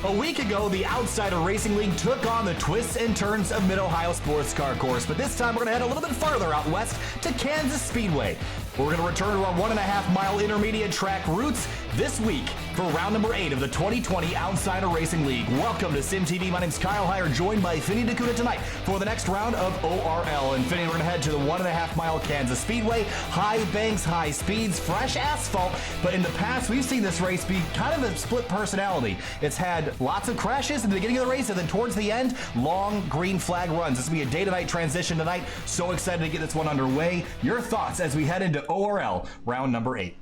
A week ago, the Outsider Racing League took on the twists and turns of Mid-Ohio Sports Car Course, but this time we're going to head a little bit farther out west to Kansas Speedway. We're going to return to our 1.5-mile intermediate track routes this week for round number 8 of the 2020 Outsider Racing League. Welcome to SimTV. My name's Kyle Heyer, joined by Finney DeCuda tonight for the next round of ORL. And Finney, we're going to head to the 1.5-mile Kansas Speedway. High banks, high speeds, fresh asphalt. But in the past, we've seen this race be kind of a split personality. It's had lots of crashes in the beginning of the race, and then towards the end, long green flag runs. This will be a day-to-night transition tonight. So excited to get this one underway. Your thoughts as we head into ORL round number 8.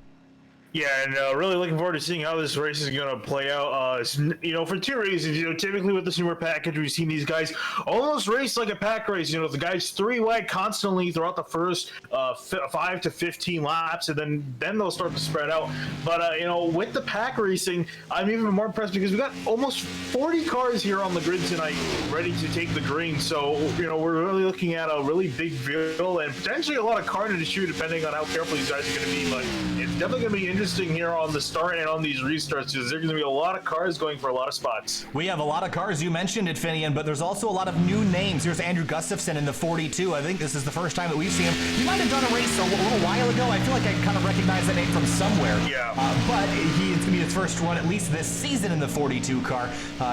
Yeah, and really looking forward to seeing how this race is going to play out. For two reasons. Typically with this newer package, we've seen these guys almost race like a pack race. The guys 3 wide constantly throughout the first 5 to 15 laps, and then they'll start to spread out. But with the pack racing, I'm even more impressed because we've got almost 40 cars here on the grid tonight, ready to take the green. So we're really looking at a really big field and potentially a lot of carnage to shoot, depending on how careful these guys are going to be. But it's definitely going to be interesting here on the start and on these restarts, because there's going to be a lot of cars going for a lot of spots. We have a lot of cars. You mentioned it, Finian, but there's also a lot of new names. Here's Andrew Gustafson in the 42. I think this is the first time that we've seen him. He might have done a race a little while ago. I feel like I kind of recognize that name from somewhere. Yeah. But it's going to be his first run, at least this season, in the 42 car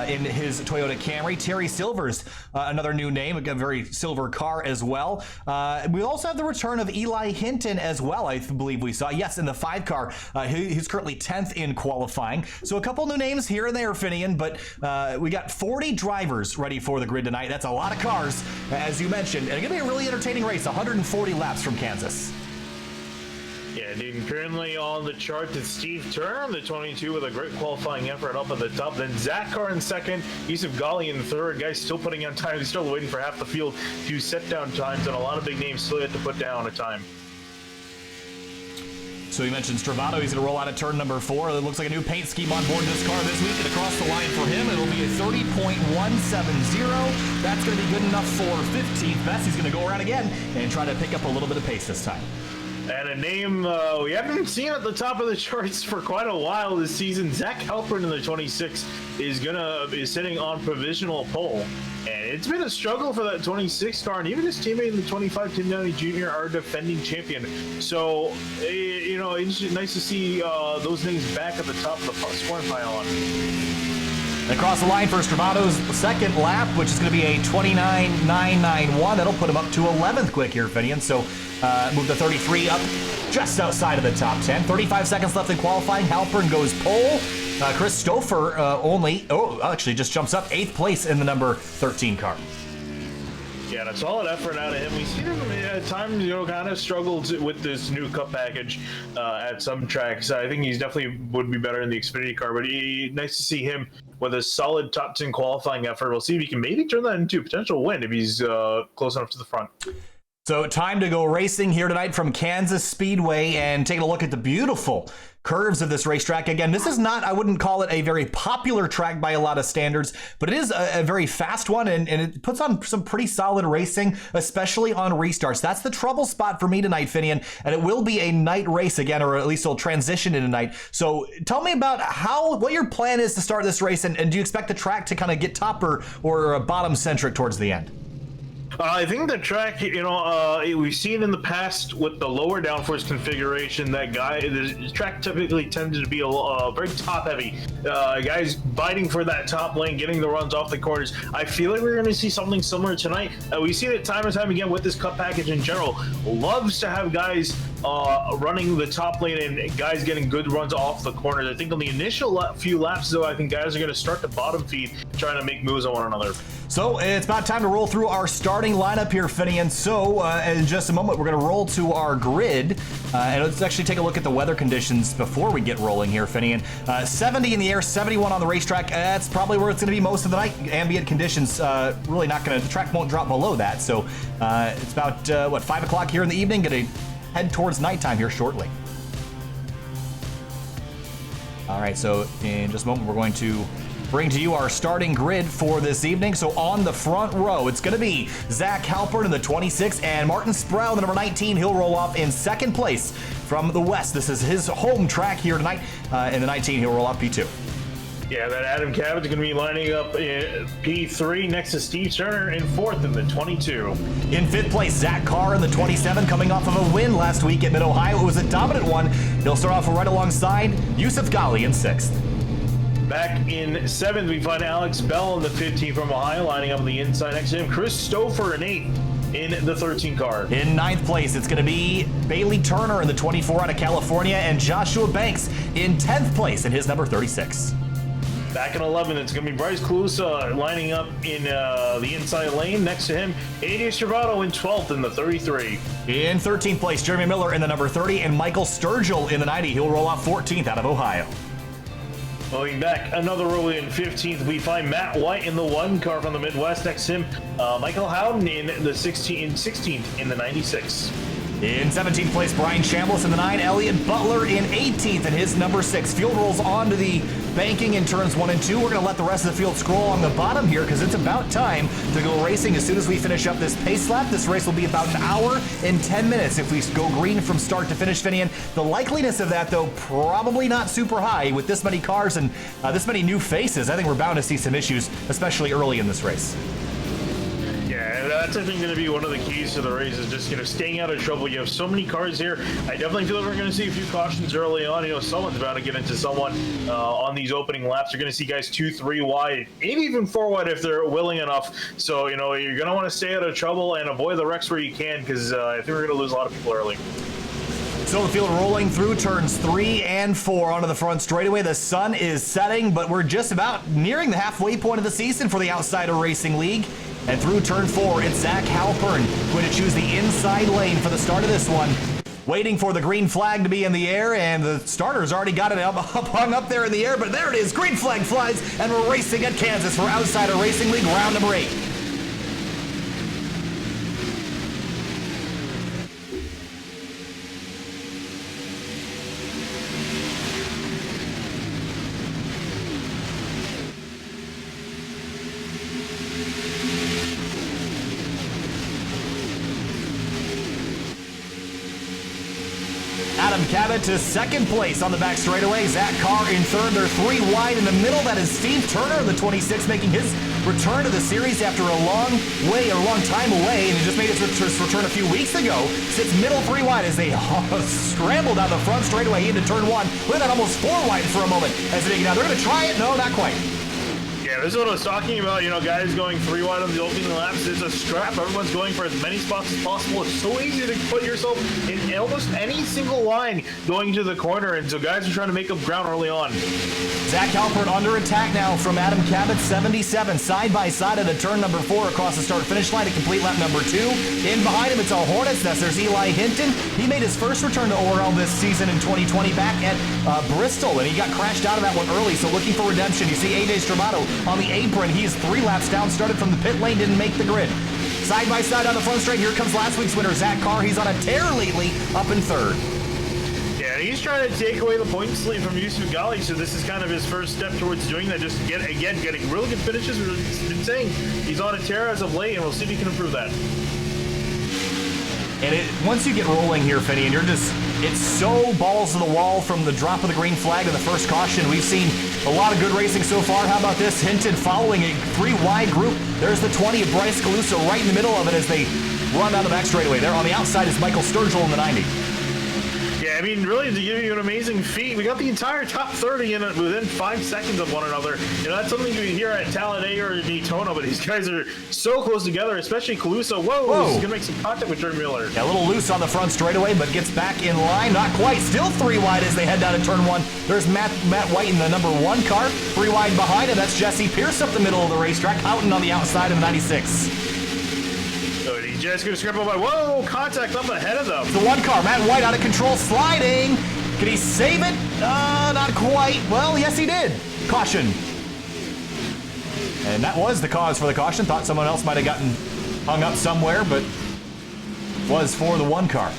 in his Toyota Camry. Terry Silver's another new name, a very silver car as well. We also have the return of Eli Hinton as well, I believe we saw. Yes, in the 5 car. He's currently 10th in qualifying. So a couple new names here and there, Finian, but we got 40 drivers ready for the grid tonight. That's a lot of cars, as you mentioned. And it's going to be a really entertaining race, 140 laps from Kansas. Yeah, dude, currently on the chart is Steve Turner, the 22, with a great qualifying effort up at the top. Then Zach Carr in second, Yusuf Ghali in third. Guys still putting on time. He's still waiting for half the field to set down times, and a lot of big names still yet to put down a time. So you mentioned Stravato. He's going to roll out at turn number 4. It looks like a new paint scheme on board this car this week. And across the line for him, it'll be a 30.170. That's going to be good enough for 15th best. He's going to go around again and try to pick up a little bit of pace this time. And a name we haven't seen at the top of the charts for quite a while this season. Zach Halpern in the 26 is sitting on provisional pole. And it's been a struggle for that 26 car, and even his teammate in the 25, Tim Downey Jr., are defending champion. So, it's nice to see those names back at the top of the scoring pile on. Across the line for Stravato's second lap, which is going to be a 29.991. That'll put him up to 11th quick here, Finian. So move the 33 up just outside of the top 10. 35 seconds left in qualifying. Halpern goes pole. Chris Stouffer actually just jumps up 8th place in the number 13 car. Yeah, and a solid effort out of him. We've seen him at times, kind of struggled with this new Cup package at some tracks. I think he's definitely would be better in the Xfinity car, but nice to see him with a solid top 10 qualifying effort. We'll see if he can maybe turn that into a potential win if he's close enough to the front. So time to go racing here tonight from Kansas Speedway and taking a look at the beautiful curves of this racetrack. Again, this is not, I wouldn't call it a very popular track by a lot of standards, but it is a very fast one, and it puts on some pretty solid racing, especially on restarts. That's the trouble spot for me tonight, Finian, and it will be a night race again, or at least it'll transition into night. So tell me about what your plan is to start this race, and do you expect the track to kind of get top or bottom centric towards the end? I think the track, we've seen in the past with the lower downforce configuration, the track typically tended to be very top heavy. Guys fighting for that top lane, getting the runs off the corners. I feel like we're going to see something similar tonight. We've seen it time and time again with this Cup package in general. Loves to have guys running the top lane and guys getting good runs off the corners. I think on the initial few laps, though, I think guys are going to start to bottom feed, trying to make moves on one another. So it's about time to roll through our starting lineup here, Finian. So in just a moment, we're going to roll to our grid. And let's actually take a look at the weather conditions before we get rolling here, Finian. 70 in the air, 71 on the racetrack. That's probably where it's going to be most of the night. Ambient conditions, really not going to, the track won't drop below that. So it's about, 5 o'clock here in the evening. Going to head towards nighttime here shortly. All right, so in just a moment, we're going to bring to you our starting grid for this evening. So on the front row, it's going to be Zach Halpern in the 26 and Martin Sproul, the number 19. He'll roll off in second place from the West. This is his home track here tonight. In the 19, he'll roll off P2. Yeah, that Adam Cabot's going to be lining up in P3 next to Steve Turner in 4th in the 22. In 5th place, Zach Carr in the 27, coming off of a win last week at Mid-Ohio. It was a dominant one. He'll start off right alongside Yusuf Ghali in 6th. Back in 7th, we find Alex Bell in the 15 from Ohio, lining up on the inside next to him. Chris Stouffer in 8th in the 13 car. In 9th place, it's going to be Bailey Turner in the 24 out of California, and Joshua Banks in 10th place in his number 36. Back in 11th, it's going to be Bryce Calusa lining up in the inside lane. Next to him, AJ Stravato in 12th in the 33. In 13th place, Jeremy Miller in the number 30, and Michael Sturgill in the 90. He'll roll off 14th out of Ohio. Going back another row in 15th, we find Matt White in the 1 car from the Midwest. Next to him, Michael Howden in the 16th in the 96. In 17th place, Brian Chambliss in the 9, Elliott Butler in 18th in his number 6. Field rolls on to the banking in turns 1 and 2. We're going to let the rest of the field scroll on the bottom here because it's about time to go racing as soon as we finish up this pace lap. This race will be about an hour and 10 minutes if we go green from start to finish, Finian. The likeliness of that, though, probably not super high with this many cars and this many new faces. I think we're bound to see some issues, especially early in this race. Yeah, that's I think going to be one of the keys to the race is just staying out of trouble. You have so many cars here. I definitely feel like we're going to see a few cautions early on. Someone's about to get into someone on these opening laps. You're going to see guys 2-3 wide, maybe even 4 wide if they're willing enough. So you're going to want to stay out of trouble and avoid the wrecks where you can because I think we're going to lose a lot of people early. So the field rolling through turns 3 and 4 onto the front straightaway. The sun is setting, but we're just about nearing the halfway point of the season for the Outsider Racing League. And through turn 4, it's Zach Halpern going to choose the inside lane for the start of this one. Waiting for the green flag to be in the air, and the starter's already got it hung up there in the air, but there it is. Green flag flies, and we're racing at Kansas for Outsider Racing League round number 8. Adam Cabot to 2nd place on the back straightaway. Zach Carr in 3rd. They're 3 wide in the middle. That is Steve Turner in the 26, making his return to the series after a long time away, and he just made his return a few weeks ago. Sits middle 3 wide as they scramble down the front straightaway into turn 1. Look at that, almost 4 wide for a moment as they get out. They're going to try it. No, not quite. Yeah, this is what I was talking about. Guys going 3 wide on the opening laps. It's a scrap. Everyone's going for as many spots as possible. It's so easy to put yourself in almost any single line going to the corner, and so guys are trying to make up ground early on. Zach Halpern under attack now from Adam Cabot, 77, side by side at the turn number 4 across the start-finish line to complete lap number 2. In behind him, it's a Hornets nest. There's Eli Hinton. He made his first return to ORL this season in 2020 back at Bristol, and he got crashed out of that one early, so looking for redemption. You see AJ Stravato on the apron. He's 3 laps down, started from the pit lane, didn't make the grid. Side by side on the front straight, here comes last week's winner, Zach Carr. He's on a tear lately, up in 3rd. Yeah, he's trying to take away the points lead from Yusuf Ghali, so this is kind of his first step towards doing that. Just getting really good finishes. We've been saying he's on a tear as of late, and we'll see if he can improve that. And once you get rolling here, Finney, and it's so balls to the wall from the drop of the green flag to the first caution. We've seen a lot of good racing so far. How about this? Hinton following a 3 wide group. There's the 20 of Bryce Calusa right in the middle of it as they run down the back straightaway. There on the outside is Michael Sturgill in the 90. Yeah, I mean, really, to give you an amazing feat, we got the entire top 30 in it within 5 seconds of one another. That's something you hear at Talladega or Daytona, but these guys are so close together, especially Calusa. Whoa. He's going to make some contact with Jeremy Miller. Yeah, a little loose on the front straightaway, but gets back in line. Not quite. Still 3 wide as they head down to turn 1. There's Matt White in the number 1 car. 3 wide behind him. That's Jesse Pierce up the middle of the racetrack. Houghton on the outside of the 96. Just going to scramble by. Whoa, contact up ahead of them. The 1 car, Matt White out of control, sliding. Can he save it? Not quite. Well, yes, he did. Caution. And that was the cause for the caution. Thought someone else might have gotten hung up somewhere, but was for the 1 car.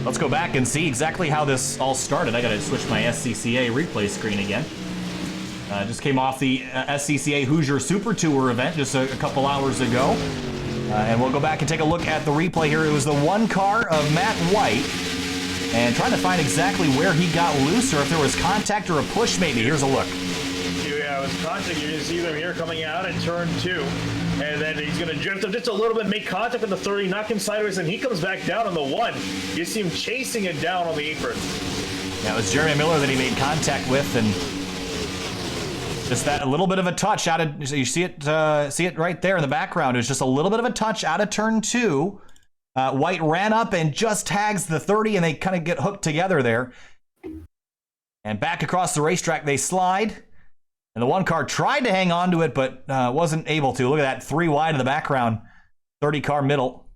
Let's go back and see exactly how this all started. I got to switch my SCCA replay screen again. Just came off the SCCA Hoosier Super Tour event just a couple hours ago. And we'll go back and take a look at the replay here. It was the 1 car of Matt White and trying to find exactly where he got loose or if there was contact or a push maybe. Here's a look. Yeah, it was contact. You can see them here coming out at turn 2. And then he's going to drift him just a little bit, make contact with the 30, knock him sideways, and he comes back down on the 1. You see him chasing it down on the apron. Yeah, it was Jeremy Miller that he made contact with, and just that a little bit of a touch out of, you see it right there in the background. It was just a little bit of a touch out of turn 2. White ran up and just tags the 30, and they kind of get hooked together there. And back across the racetrack they slide. And the 1 car tried to hang on to it, but wasn't able to. Look at that, 3 wide in the background. 30 car middle.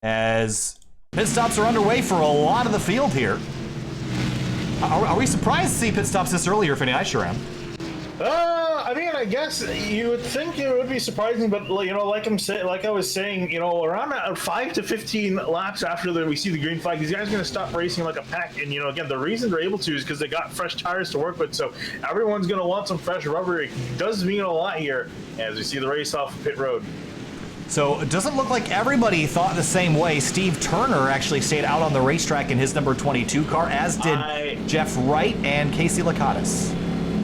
As pit stops are underway for a lot of the field here. Are we surprised to see pit stops this earlier, Finney? I sure am. I mean, I guess you would think it would be surprising, but you know, like I was saying, you know, around 5 to 15 laps after we see the green flag, these guys are going to stop racing like a pack. And you know, again, the reason they're able to is because they got fresh tires to work with. So everyone's going to want some fresh rubber. It does mean a lot here as we see the race off pit road. So it doesn't look like everybody thought the same way. Steve Turner actually stayed out on the racetrack in his number 22 car, as did Jeff Wright and Casey Lakatos.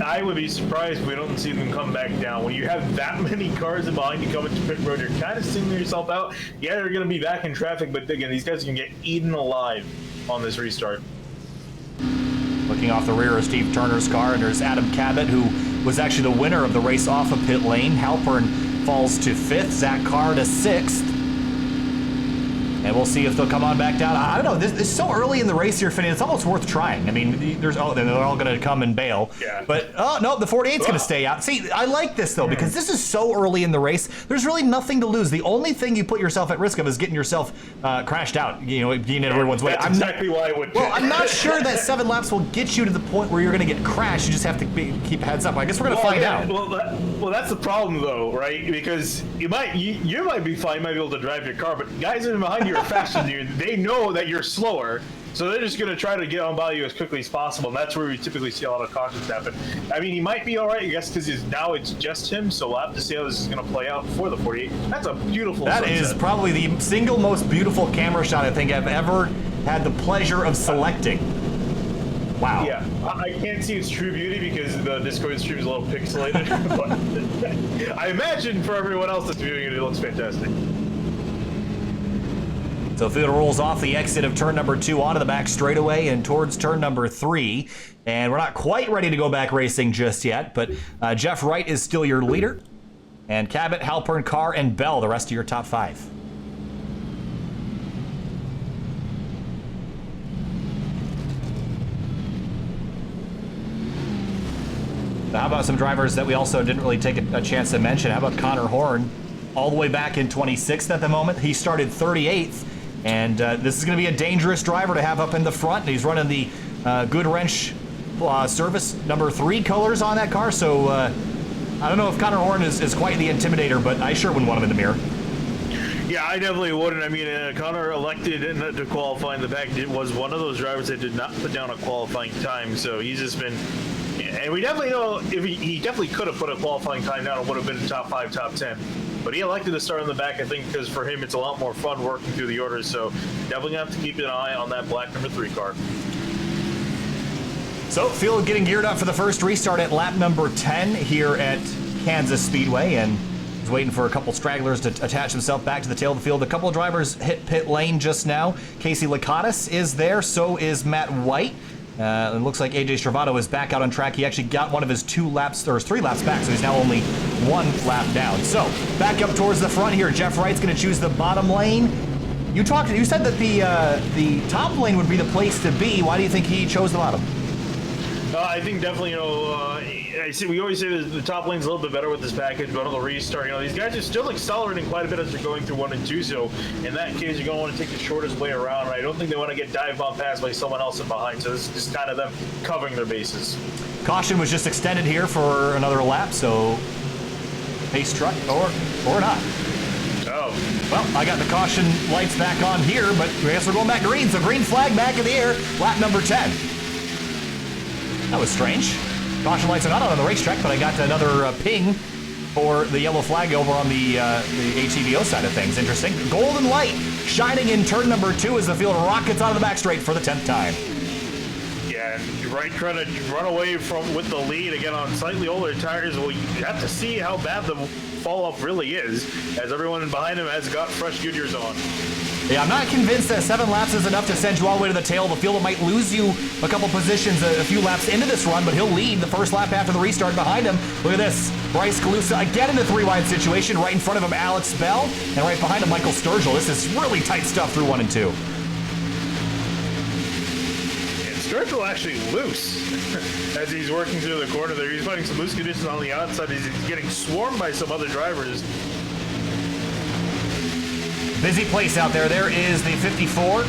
I would be surprised if we don't see them come back down. When you have that many cars behind you coming to pit road, you're kind of singling yourself out. Yeah, they're going to be back in traffic, but again, these guys can get eaten alive on this restart. Looking off the rear of Steve Turner's car, and there's Adam Cabot, who was actually the winner of the race off of pit lane. Halpern falls to 5th, Zach Carr to 6th. And we'll see if they'll come on back down. I don't know. This is so early in the race here, Finney. It's almost worth trying. I mean, they're all going to come and bail. Yeah. But, oh, no, the 48's going to stay out. See, I like this, though, because this is so early in the race. There's really nothing to lose. The only thing you put yourself at risk of is getting yourself crashed out, you know, being in everyone's way. That's exactly why I would. Well, I'm not sure that 7 laps will get you to the point where you're going to get crashed. You just have to keep heads up. I guess we're going to find out. Well, that's the problem, though, right? Because you might be fine, you might be able to drive your car, but guys in behind you are faster than you. They know that you're slower, so they're just going to try to get on by you as quickly as possible, and that's where we typically see a lot of cautions happen. I mean, he might be all right, I guess, because now it's just him, so we'll have to see how this is going to play out for the 48. That's a beautiful sunset. That is probably the single most beautiful camera shot I think I've ever had the pleasure of selecting. Wow. Yeah, I can't see its true beauty because the Discord stream is a little pixelated, but I imagine for everyone else that's viewing it, it looks fantastic. So field rolls off the exit of turn number 2 onto the back straightaway and towards turn number 3. And we're not quite ready to go back racing just yet, but Jeff Wright is still your leader. And Cabot, Halpern, Carr, and Bell, the rest of your top 5. Now, how about some drivers that we also didn't really take a chance to mention? How about Connor Horn, all the way back in 26th at the moment? He started 38th. And this is going to be a dangerous driver to have up in the front. And he's running the Good Wrench service number 3 colors on that car. So I don't know if Connor Horn is quite the intimidator, but I sure wouldn't want him in the mirror. Yeah, I definitely wouldn't. I mean, Connor elected to qualify in the back. It was one of those drivers that did not put down a qualifying time. So he's just been, and we definitely know if he definitely could have put a qualifying time down, it would have been top 5, top 10. But he elected to start in the back, I think, because for him it's a lot more fun working through the orders. So definitely gonna have to keep an eye on that black number 3 car. So field getting geared up for the first restart at lap number 10 here at Kansas Speedway, and he's waiting for a couple stragglers to attach himself back to the tail of the field. A couple of drivers hit pit lane just now. Casey Lakatos is there, so is Matt White. It looks like AJ Stravato is back out on track. He actually got one of his 2 laps, or his 3 laps back, so he's now only 1 lap down. So back up towards the front here. Jeff Wright's going to choose the bottom lane. You said that the top lane would be the place to be. Why do you think he chose the bottom? I think definitely, you know, we always say that the top lane's a little bit better with this package, but on the restart, you know, these guys are still accelerating quite a bit as they're going through 1 and 2, so in that case, you're going to want to take the shortest way around. I don't think they want to get dive bomb passed by someone else in behind, so this is just kind of them covering their bases. Caution was just extended here for another lap, so pace truck or not. Oh. Well, I got the caution lights back on here, but I guess we're going back green, so green flag back in the air, lap number 10. That was strange. Caution lights are not on the racetrack, but I got another ping for the yellow flag over on the HEVO side of things. Interesting. Golden light shining in turn number 2 as the field rockets out of the back straight for the 10th time. Yeah, and Wright trying to run away with the lead again on slightly older tires. Well, you have to see how bad the fall off really is, as everyone behind him has got fresh Goodyears on. Yeah, I'm not convinced that 7 laps is enough to send you all the way to the tail of the field. It might lose you a couple positions a few laps into this run, but he'll lead the first lap after the restart behind him. Look at this. Bryce Calusa again in the 3-wide situation. Right in front of him, Alex Bell. And right behind him, Michael Sturgill. This is really tight stuff through 1 and 2. And Sturgill actually loose as he's working through the corner there. He's finding some loose conditions on the outside. He's getting swarmed by some other drivers. Busy place out there. There is the 54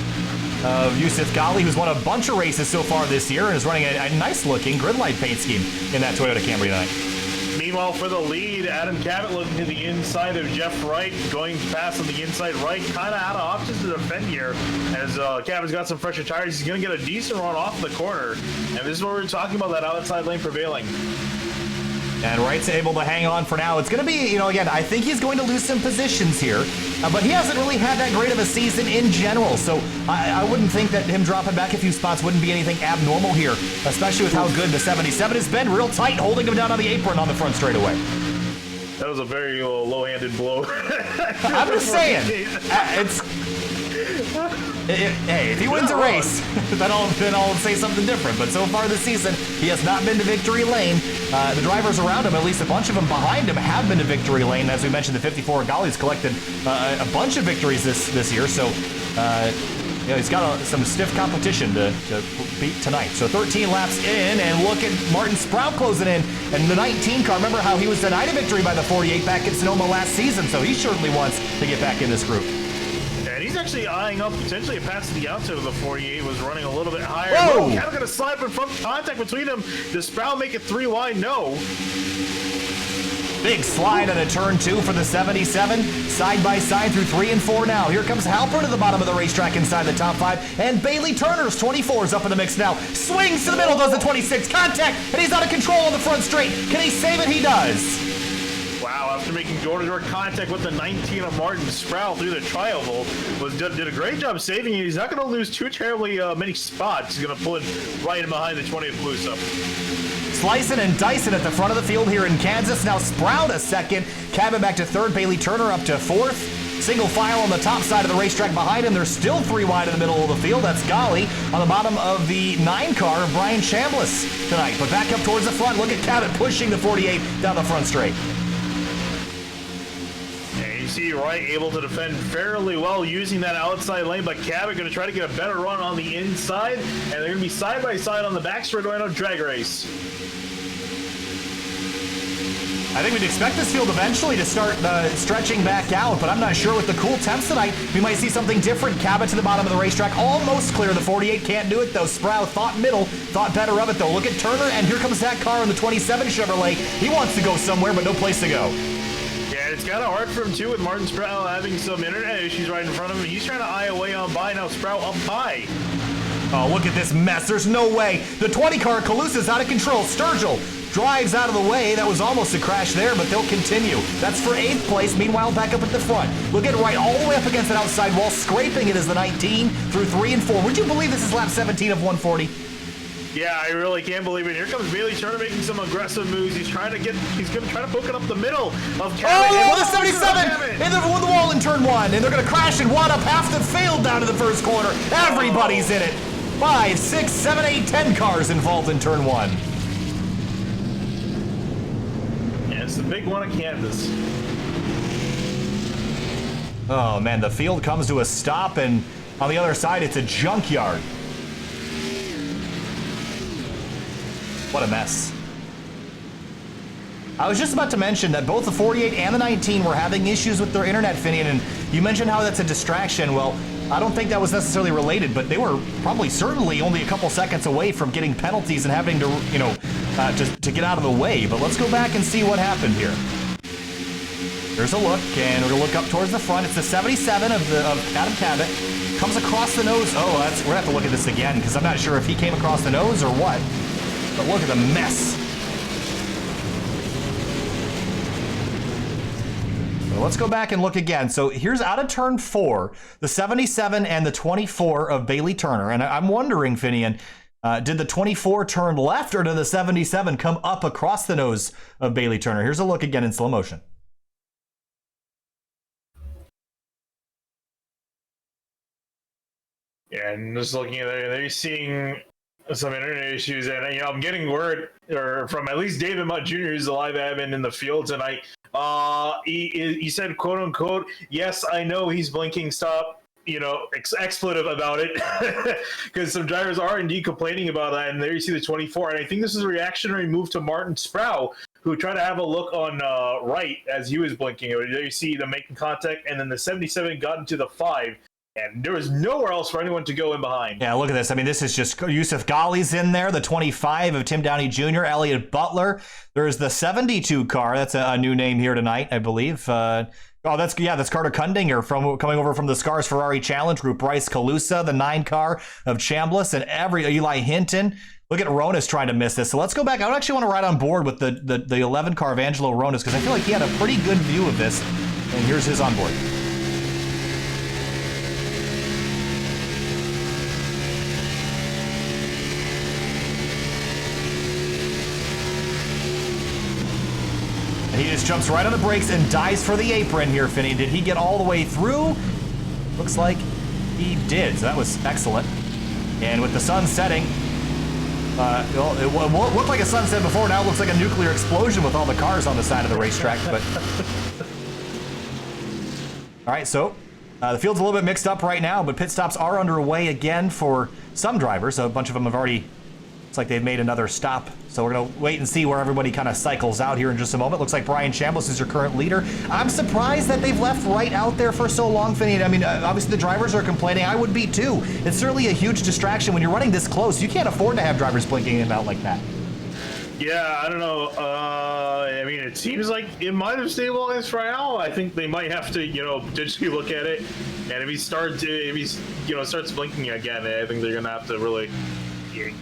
of Yusuf Ghali, who's won a bunch of races so far this year and is running a nice-looking grid light paint scheme in that Toyota Camry tonight. Meanwhile, for the lead, Adam Cabot looking to the inside of Jeff Wright, going past on the inside right, kind of out of options to defend here. As Cabot's got some fresher tires, he's going to get a decent run off the corner. And this is what we're talking about, that outside lane prevailing. And Wright's able to hang on for now. It's going to be, again, I think he's going to lose some positions here, but he hasn't really had that great of a season in general, so I wouldn't think that him dropping back a few spots wouldn't be anything abnormal here, especially with how good the 77 has been. Real tight, holding him down on the apron on the front straightaway. That was a very low-handed blow. I'm just saying, hey, if he wins a race, then I'll say something different. But so far this season, he has not been to victory lane. The drivers around him, at least a bunch of them behind him, have been to victory lane. As we mentioned, the 54 Ghali's collected a bunch of victories this year. So, he's got some stiff competition to beat tonight. So 13 laps in, and look at Martin Sprout closing in. And the 19 car, remember how he was denied a victory by the 48 back in Sonoma last season. So he certainly wants to get back in this group. And he's actually eyeing up potentially a pass to the outside of the 48, was running a little bit higher. Whoa! Cabot going to slide in front, contact between them. Does Sprout make it 3 wide? No. Big slide on a turn 2 for the 77. Side by side through 3 and 4 now. Here comes Halpern to the bottom of the racetrack inside the top 5. And Bailey Turner's 24 is up in the mix now. Swings to the middle, does the 26. Contact, and he's out of control on the front straight. Can he save it? He does. Wow, after making door-to-door contact with the 19 of Martin Sprout through the tri-oval, did a great job saving it. He's not going to lose too terribly many spots. He's going to pull it right in behind the 20th Calusa. Slicing and dicing at the front of the field here in Kansas. Now Sprout a second. Cabot back to 3rd. Bailey Turner up to 4th. Single file on the top side of the racetrack behind him. They're still 3 wide in the middle of the field. That's Ghali on the bottom of the 9 car of Brian Chambliss tonight. But back up towards the front. Look at Cabot pushing the 48 down the front straight. You see Wright able to defend fairly well using that outside lane, but Cabot going to try to get a better run on the inside, and they're going to be side by side on the back straightaway on a drag race. I think we'd expect this field eventually to start stretching back out, but I'm not sure with the cool temps tonight. We might see something different. Cabot to the bottom of the racetrack, almost clear. The 48 can't do it, though. Sprout thought middle, thought better of it, though. Look at Turner, and here comes that car in the 27 Chevrolet. He wants to go somewhere, but no place to go. Yeah, it's kind of hard for him, too, with Martin Sprout having some internet issues right in front of him. He's trying to eye away on by. Now Sprout up high. Oh, look at this mess. There's no way. The 20 car, Calusa's out of control. Sturgill drives out of the way. That was almost a crash there, but they'll continue. That's for 8th place. Meanwhile, back up at the front. Look at Wright all the way up against that outside wall, scraping it as the 19 through 3 and 4. Would you believe this is lap 17 of 140? Yeah, I really can't believe it. Here comes Bailey Turner making some aggressive moves. He's going to try to poke it up the middle of Cabot. Oh, the 77 in the wall in turn 1, and they're going to crash and wad up half the field down to the first corner. Everybody's in it. 5, 6, 7, 8, 10 cars involved in turn 1. Yeah, it's the big one at Kansas. Oh, man, the field comes to a stop, and on the other side, it's a junkyard. What a mess. I was just about to mention that both the 48 and the 19 were having issues with their internet, Finian, and you mentioned how that's a distraction. Well, I don't think that was necessarily related, but they were certainly only a couple seconds away from getting penalties and having to, to get out of the way. But let's go back and see what happened here. Here's a look, and we're going to look up towards the front. It's the 77 of Adam Cabot. Comes across the nose. Oh, we're going to have to look at this again, because I'm not sure if he came across the nose or what. But look at the mess. So let's go back and look again. So here's out of turn 4, the 77 and the 24 of Bailey Turner. And I'm wondering, Finian, did the 24 turn left or did the 77 come up across the nose of Bailey Turner? Here's a look again in slow motion. Yeah, and just looking at it, they're seeing some internet issues, and I'm getting word from at least David Mutt Jr., who's the live admin in the field tonight. He said, "quote unquote," yes, I know he's blinking stop. Expletive about it, because some drivers are indeed complaining about that. And there you see the 24, and I think this is a reactionary move to Martin Sproul, who tried to have a look on right as he was blinking. There you see them making contact, and then the 77 got into the 5. And there was nowhere else for anyone to go in behind. Yeah, look at this. I mean, this is just Yusuf Ghali's in there, the 25 of Tim Downey Jr., Elliott Butler. There's the 72 car. That's a new name here tonight, I believe. That's Carter Kundinger coming over from the Scars Ferrari Challenge Group. Bryce Calusa, the 9 car of Chambliss, and Eli Hinton. Look at Ronas trying to miss this. So let's go back. I would actually want to ride on board with the 11 car of Angelo Ronas, because I feel like he had a pretty good view of this. And here's his onboard. He just jumps right on the brakes and dives for the apron here, Finney. Did he get all the way through? Looks like he did, so that was excellent. And with the sun setting, it looked like a sunset before, now it looks like a nuclear explosion with all the cars on the side of the racetrack. But all right, so the field's a little bit mixed up right now, but pit stops are underway again for some drivers. So a bunch of them have already, looks like they've made another stop. So we're going to wait and see where everybody kind of cycles out here in just a moment. Looks like Brian Chambliss is your current leader. I'm surprised that they've left right out there for so long, Finney. I mean, obviously the drivers are complaining. I would be too. It's certainly a huge distraction when you're running this close. You can't afford to have drivers blinking in and out like that. Yeah, I don't know. I mean, it seems like it might have stabilized for now. I think they might have to, digitally look at it. And if he starts blinking again, I think they're going to have to really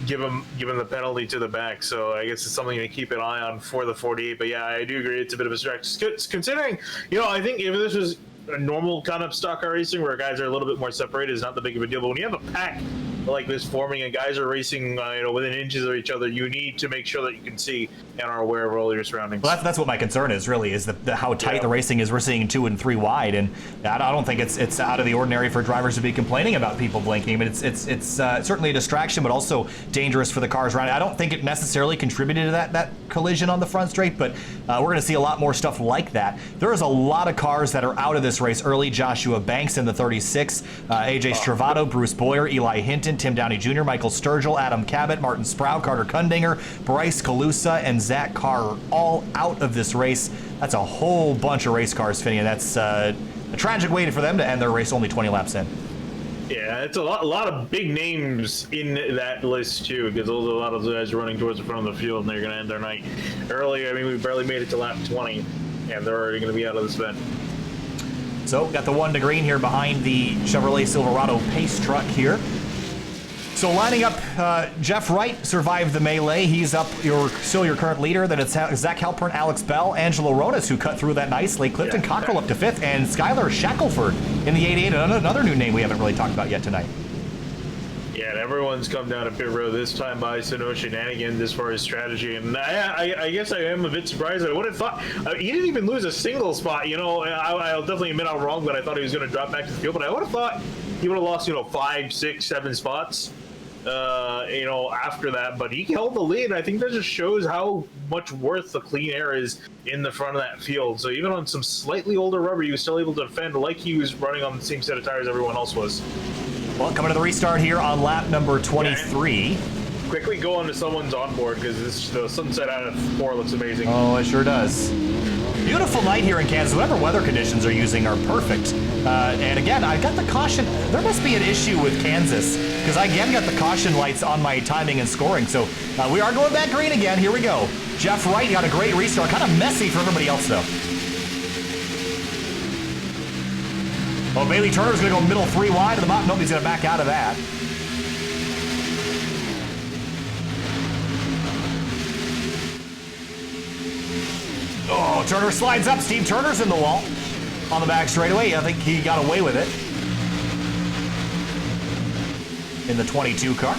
give him the penalty to the back. So I guess it's something to keep an eye on for the 48. But yeah, I do agree it's a bit of a stretch. Considering, I think if this was a normal kind of stock car racing where guys are a little bit more separated, it's not that big of a deal. But when you have a pack like this forming and guys are racing within inches of each other, you need to make sure that you can see and are aware of all your surroundings. Well, that's what my concern is, really, is how tight the racing is. We're seeing 2 and 3 wide, and I don't think it's out of the ordinary for drivers to be complaining about people blinking. I mean, it's certainly a distraction, but also dangerous for the cars around it. I don't think it necessarily contributed to that collision on the front straight, but we're going to see a lot more stuff like that. There is a lot of cars that are out of this race early. Joshua Banks in the 36, AJ Stravato, Bruce Boyer, Eli Hinton, Tim Downey Jr., Michael Sturgill, Adam Cabot, Martin Sproul, Carter Kundinger, Bryce Calusa, and Zach Carr are all out of this race. That's a whole bunch of race cars, Finney, and that's a tragic way for them to end their race only 20 laps in. Yeah, it's a lot of big names in that list too, because those are a lot of guys running towards the front of the field, and they're going to end their night early. I mean, we barely made it to lap 20, and they're already going to be out of this event. So, got the 1 to green here behind the Chevrolet Silverado pace truck here. So lining up, Jeff Wright survived the melee. He's up, still your current leader. Then it's Zach Halpern, Alex Bell, Angelo Ronas, who cut through that nicely. Clifton Cockrell up to 5th, and Skylar Shackelford in the 88, another new name we haven't really talked about yet tonight. Yeah, and everyone's come down a pit road this time by no shenanigans as far as strategy. And I guess I am a bit surprised. I would have thought he didn't even lose a single spot. I'll definitely admit I'm wrong, but I thought he was going to drop back to the field. But I would have thought he would have lost, 5, 6, 7 spots. After that, but he held the lead. I think that just shows how much worth the clean air is in the front of that field. So even on some slightly older rubber, he was still able to defend like he was running on the same set of tires everyone else was. Well, coming to the restart here on lap number 23. Quickly go onto someone's onboard, because the sunset out of 4 looks amazing. Oh, it sure does. Beautiful night here in Kansas. Whatever weather conditions are using are perfect. And again, I got the caution. There must be an issue with Kansas, because I again got the caution lights on my timing and scoring. So we are going back green again. Here we go. Jeff Wright got a great restart. Kind of messy for everybody else, though. Well, Bailey Turner's going to go middle 3 wide to the bottom. Nobody's going to back out of that. Oh, Turner slides up. Steve Turner's in the wall. on the back straightaway. I think he got away with it in the 22 car.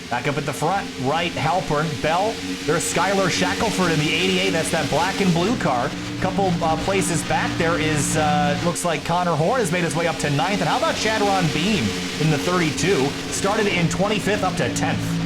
Back up at the front, right, Halpern, Bell. There's Skylar Shackelford in the 88. That's that black and blue car. Couple places back there is, looks like Connor Horn has made his way up to 9th. And how about Chadron Beam in the 32? Started in 25th up to 10th.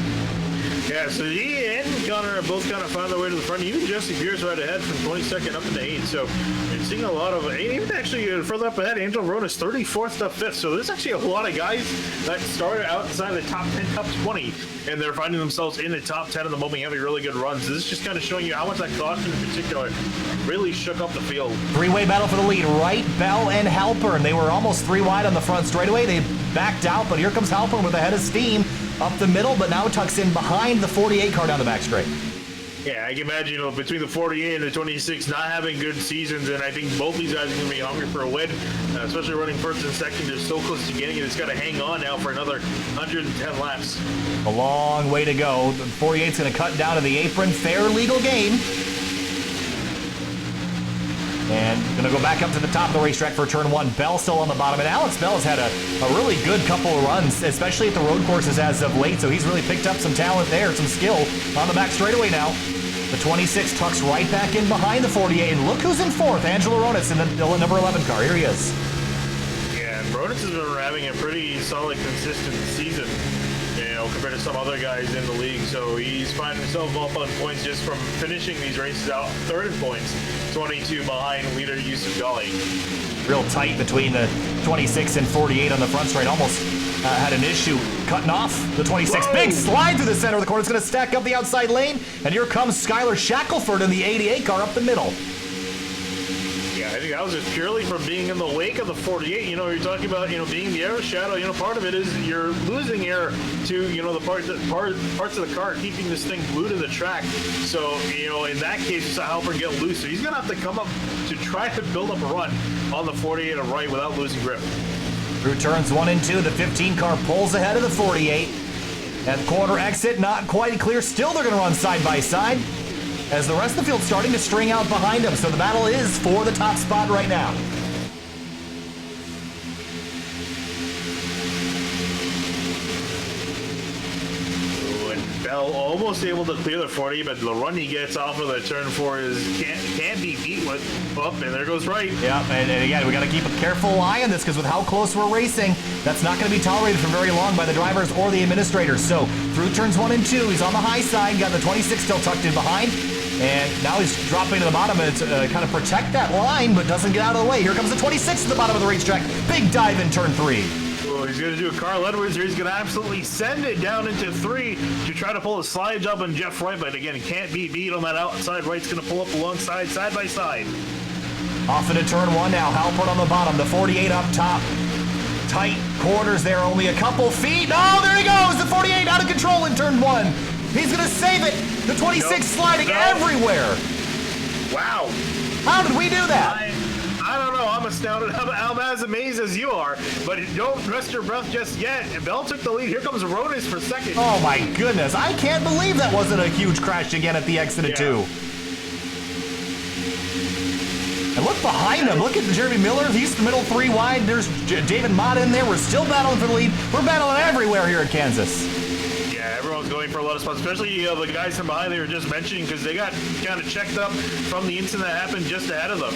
Yeah, so he and Connor both kind of found their way to the front. Even Jesse Pierce right ahead from 22nd up into 8th. So you're seeing a lot of, even actually further up ahead, Angel Ronas 34th to 5th. So there's actually a lot of guys that started outside of the top 10, top 20, and they're finding themselves in the top 10 at the moment, having really good runs. This is just kind of showing you how much that caution in particular really shook up the field. Three-way battle for the lead. Wright, Bell, and Halpern. They were almost 3 wide on the front straightaway. They backed out, but here comes Halpern with a head of steam up the middle, but now tucks in behind the 48 car down the back straight. Yeah, I can imagine, between the 48 and the 26 not having good seasons, and I think both these guys are going to be hungry for a win, especially running first and second. They're so close to getting it. It's got to hang on now for another 110 laps. A long way to go. The 48's going to cut down to the apron. Fair legal game. And going to go back up to the top of the racetrack for turn 1. Bell still on the bottom. And Alex Bell has had a really good couple of runs, especially at the road courses as of late. So he's really picked up some talent there, some skill on the back straightaway now. The 26 tucks right back in behind the 48. And look who's in 4th, Angelo Ronas in the number 11 car. Here he is. Yeah, and Ronas has been having a pretty solid, consistent season, compared to some other guys in the league. So he's finding himself up on points just from finishing these races out 3rd in points, 22 behind leader Yusuf Ghali. Real tight between the 26 and 48 on the front straight. Almost had an issue cutting off the 26. Whoa. Big slide through the center of the corner. It's going to stack up the outside lane. And here comes Skylar Shackelford in the 88 car up the middle. Yeah, I think that was just purely from being in the wake of the 48. You're talking about, being the air shadow. Part of it is you're losing air to, the parts of the car, keeping this thing glued to the track. So, in that case, you saw Halpern get loose. So he's going to have to come up to try to build up a run on the 48 and right without losing grip. Through turns 1 and 2, the 15 car pulls ahead of the 48. At corner exit, not quite clear. Still, they're going to run side by side, as the rest of the field's starting to string out behind them. So the battle is for the top spot right now. Bell almost able to clear the 40, but the run he gets off of the turn 4 can't be beat with up, and there goes right. Yeah, and again, we got to keep a careful eye on this, because with how close we're racing, that's not going to be tolerated for very long by the drivers or the administrators. So through turns 1 and 2, he's on the high side, got the 26 still tucked in behind, and now he's dropping to the bottom and kind of protect that line, but doesn't get out of the way. Here comes the 26 at the bottom of the racetrack. Big dive in turn 3. He's going to do a Carl Edwards, or he's going to absolutely send it down into 3 to try to pull a slide job on Jeff Wright, but again, can't be beat on that outside. Wright's going to pull up alongside, side by side. Off into turn 1 now, Halpern on the bottom, the 48 up top. Tight corners there, only a couple feet. Oh, there he goes, the 48 out of control in turn 1. He's going to save it. The 26 sliding everywhere. Wow. How did we do that? I don't know. I'm astounded. I'm as amazed as you are, but don't rest your breath just yet. Bell took the lead. Here comes Ronas for second. Oh my goodness. I can't believe that wasn't a huge crash again at the exit of 2. And look behind him. Look at Jeremy Miller. He's the middle 3 wide. There's David Mott in there. We're still battling for the lead. We're battling everywhere here at Kansas. Yeah, everyone's going for a lot of spots, especially the guys from behind they were just mentioning, because they got kind of checked up from the incident that happened just ahead of them.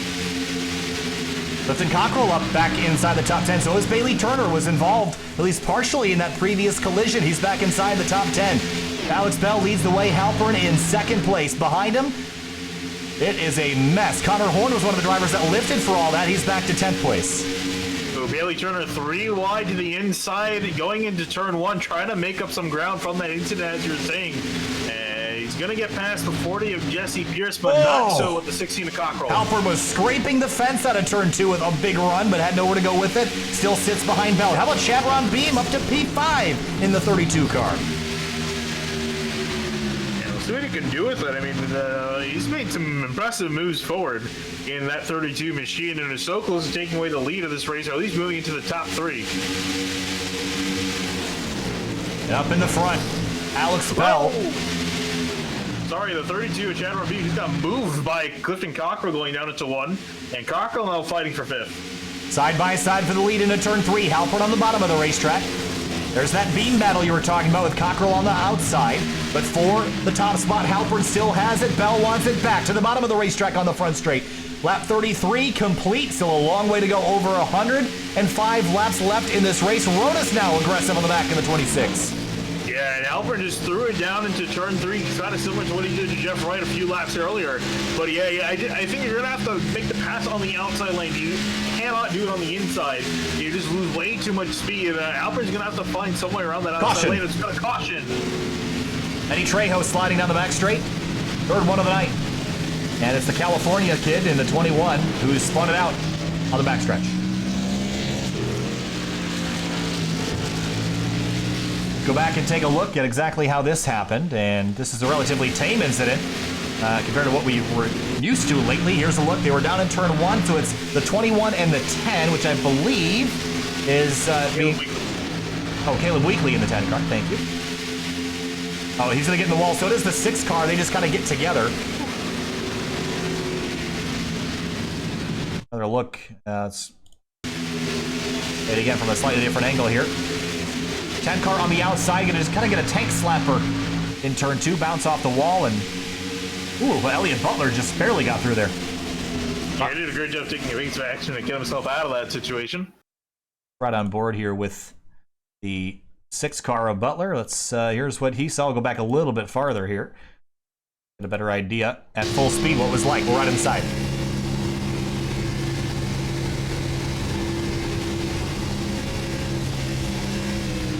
Clifton Cockrell up back inside the top 10. So is Bailey Turner, was involved, at least partially, in that previous collision. He's back inside the top 10. Alex Bell leads the way. Halpern in 2nd place. Behind him, it is a mess. Connor Horn was one of the drivers that lifted for all that. He's back to 10th place. So Bailey Turner 3 wide to the inside, going into turn 1, trying to make up some ground from that incident, as you're saying. He's going to get past the 40 of Jesse Pierce, but not so with the 16 of Cockrell. Halpern was scraping the fence out of turn 2 with a big run, but had nowhere to go with it. Still sits behind Bell. How about Chadron Beam up to P5 in the 32 car? Yeah, we'll see what he can do with it. I mean, he's made some impressive moves forward in that 32 machine, and is so close to taking away the lead of this race, or at least moving into the top 3. And up in the front, Alex Bell. sorry, the 32 Chad Review just got moved by Clifton Cockrell going down into 1, and Cockrell now fighting for 5th. Side by side for the lead into turn 3. Halpern on the bottom of the racetrack. There's that beam battle you were talking about with Cockrell on the outside. But for the top spot, Halpern still has it. Bell wants it back to the bottom of the racetrack on the front straight. Lap 33 complete. Still a long way to go, over 105 laps left in this race. Ronas now aggressive on the back in the 26. Yeah, and Halpern just threw it down into turn 3, kind of similar to what he did to Jeff Wright a few laps earlier. But yeah, I think you're going to have to make the pass on the outside lane. You cannot do it on the inside. You just lose way too much speed. Halpern's going to have to find some way around that outside lane. It's got a caution. Eddie Trejo sliding down the back straight. Third one of the night. And it's the California kid in the 21 who's spun it out on the backstretch. Go back and take a look at exactly how this happened, and this is a relatively tame incident compared to what we were used to lately. Here's a look. They were down in turn 1, so it's the 21 and the 10, which I believe is Caleb Weekly in the 10 car. Thank you. Oh, he's going to get in the wall. So it is the 6 car. They just kind of get together. Another look. It's it again from a slightly different angle here. 10 car on the outside, gonna just kind of get a tank slapper in turn 2, bounce off the wall, and ooh, but Elliott Butler just barely got through there. Yeah, he did a great job taking evasive action to get himself out of that situation. Right on board here with the 6 car of Butler. Let's here's what he saw. I'll go back a little bit farther here. Get a better idea at full speed what it was like. We're right inside.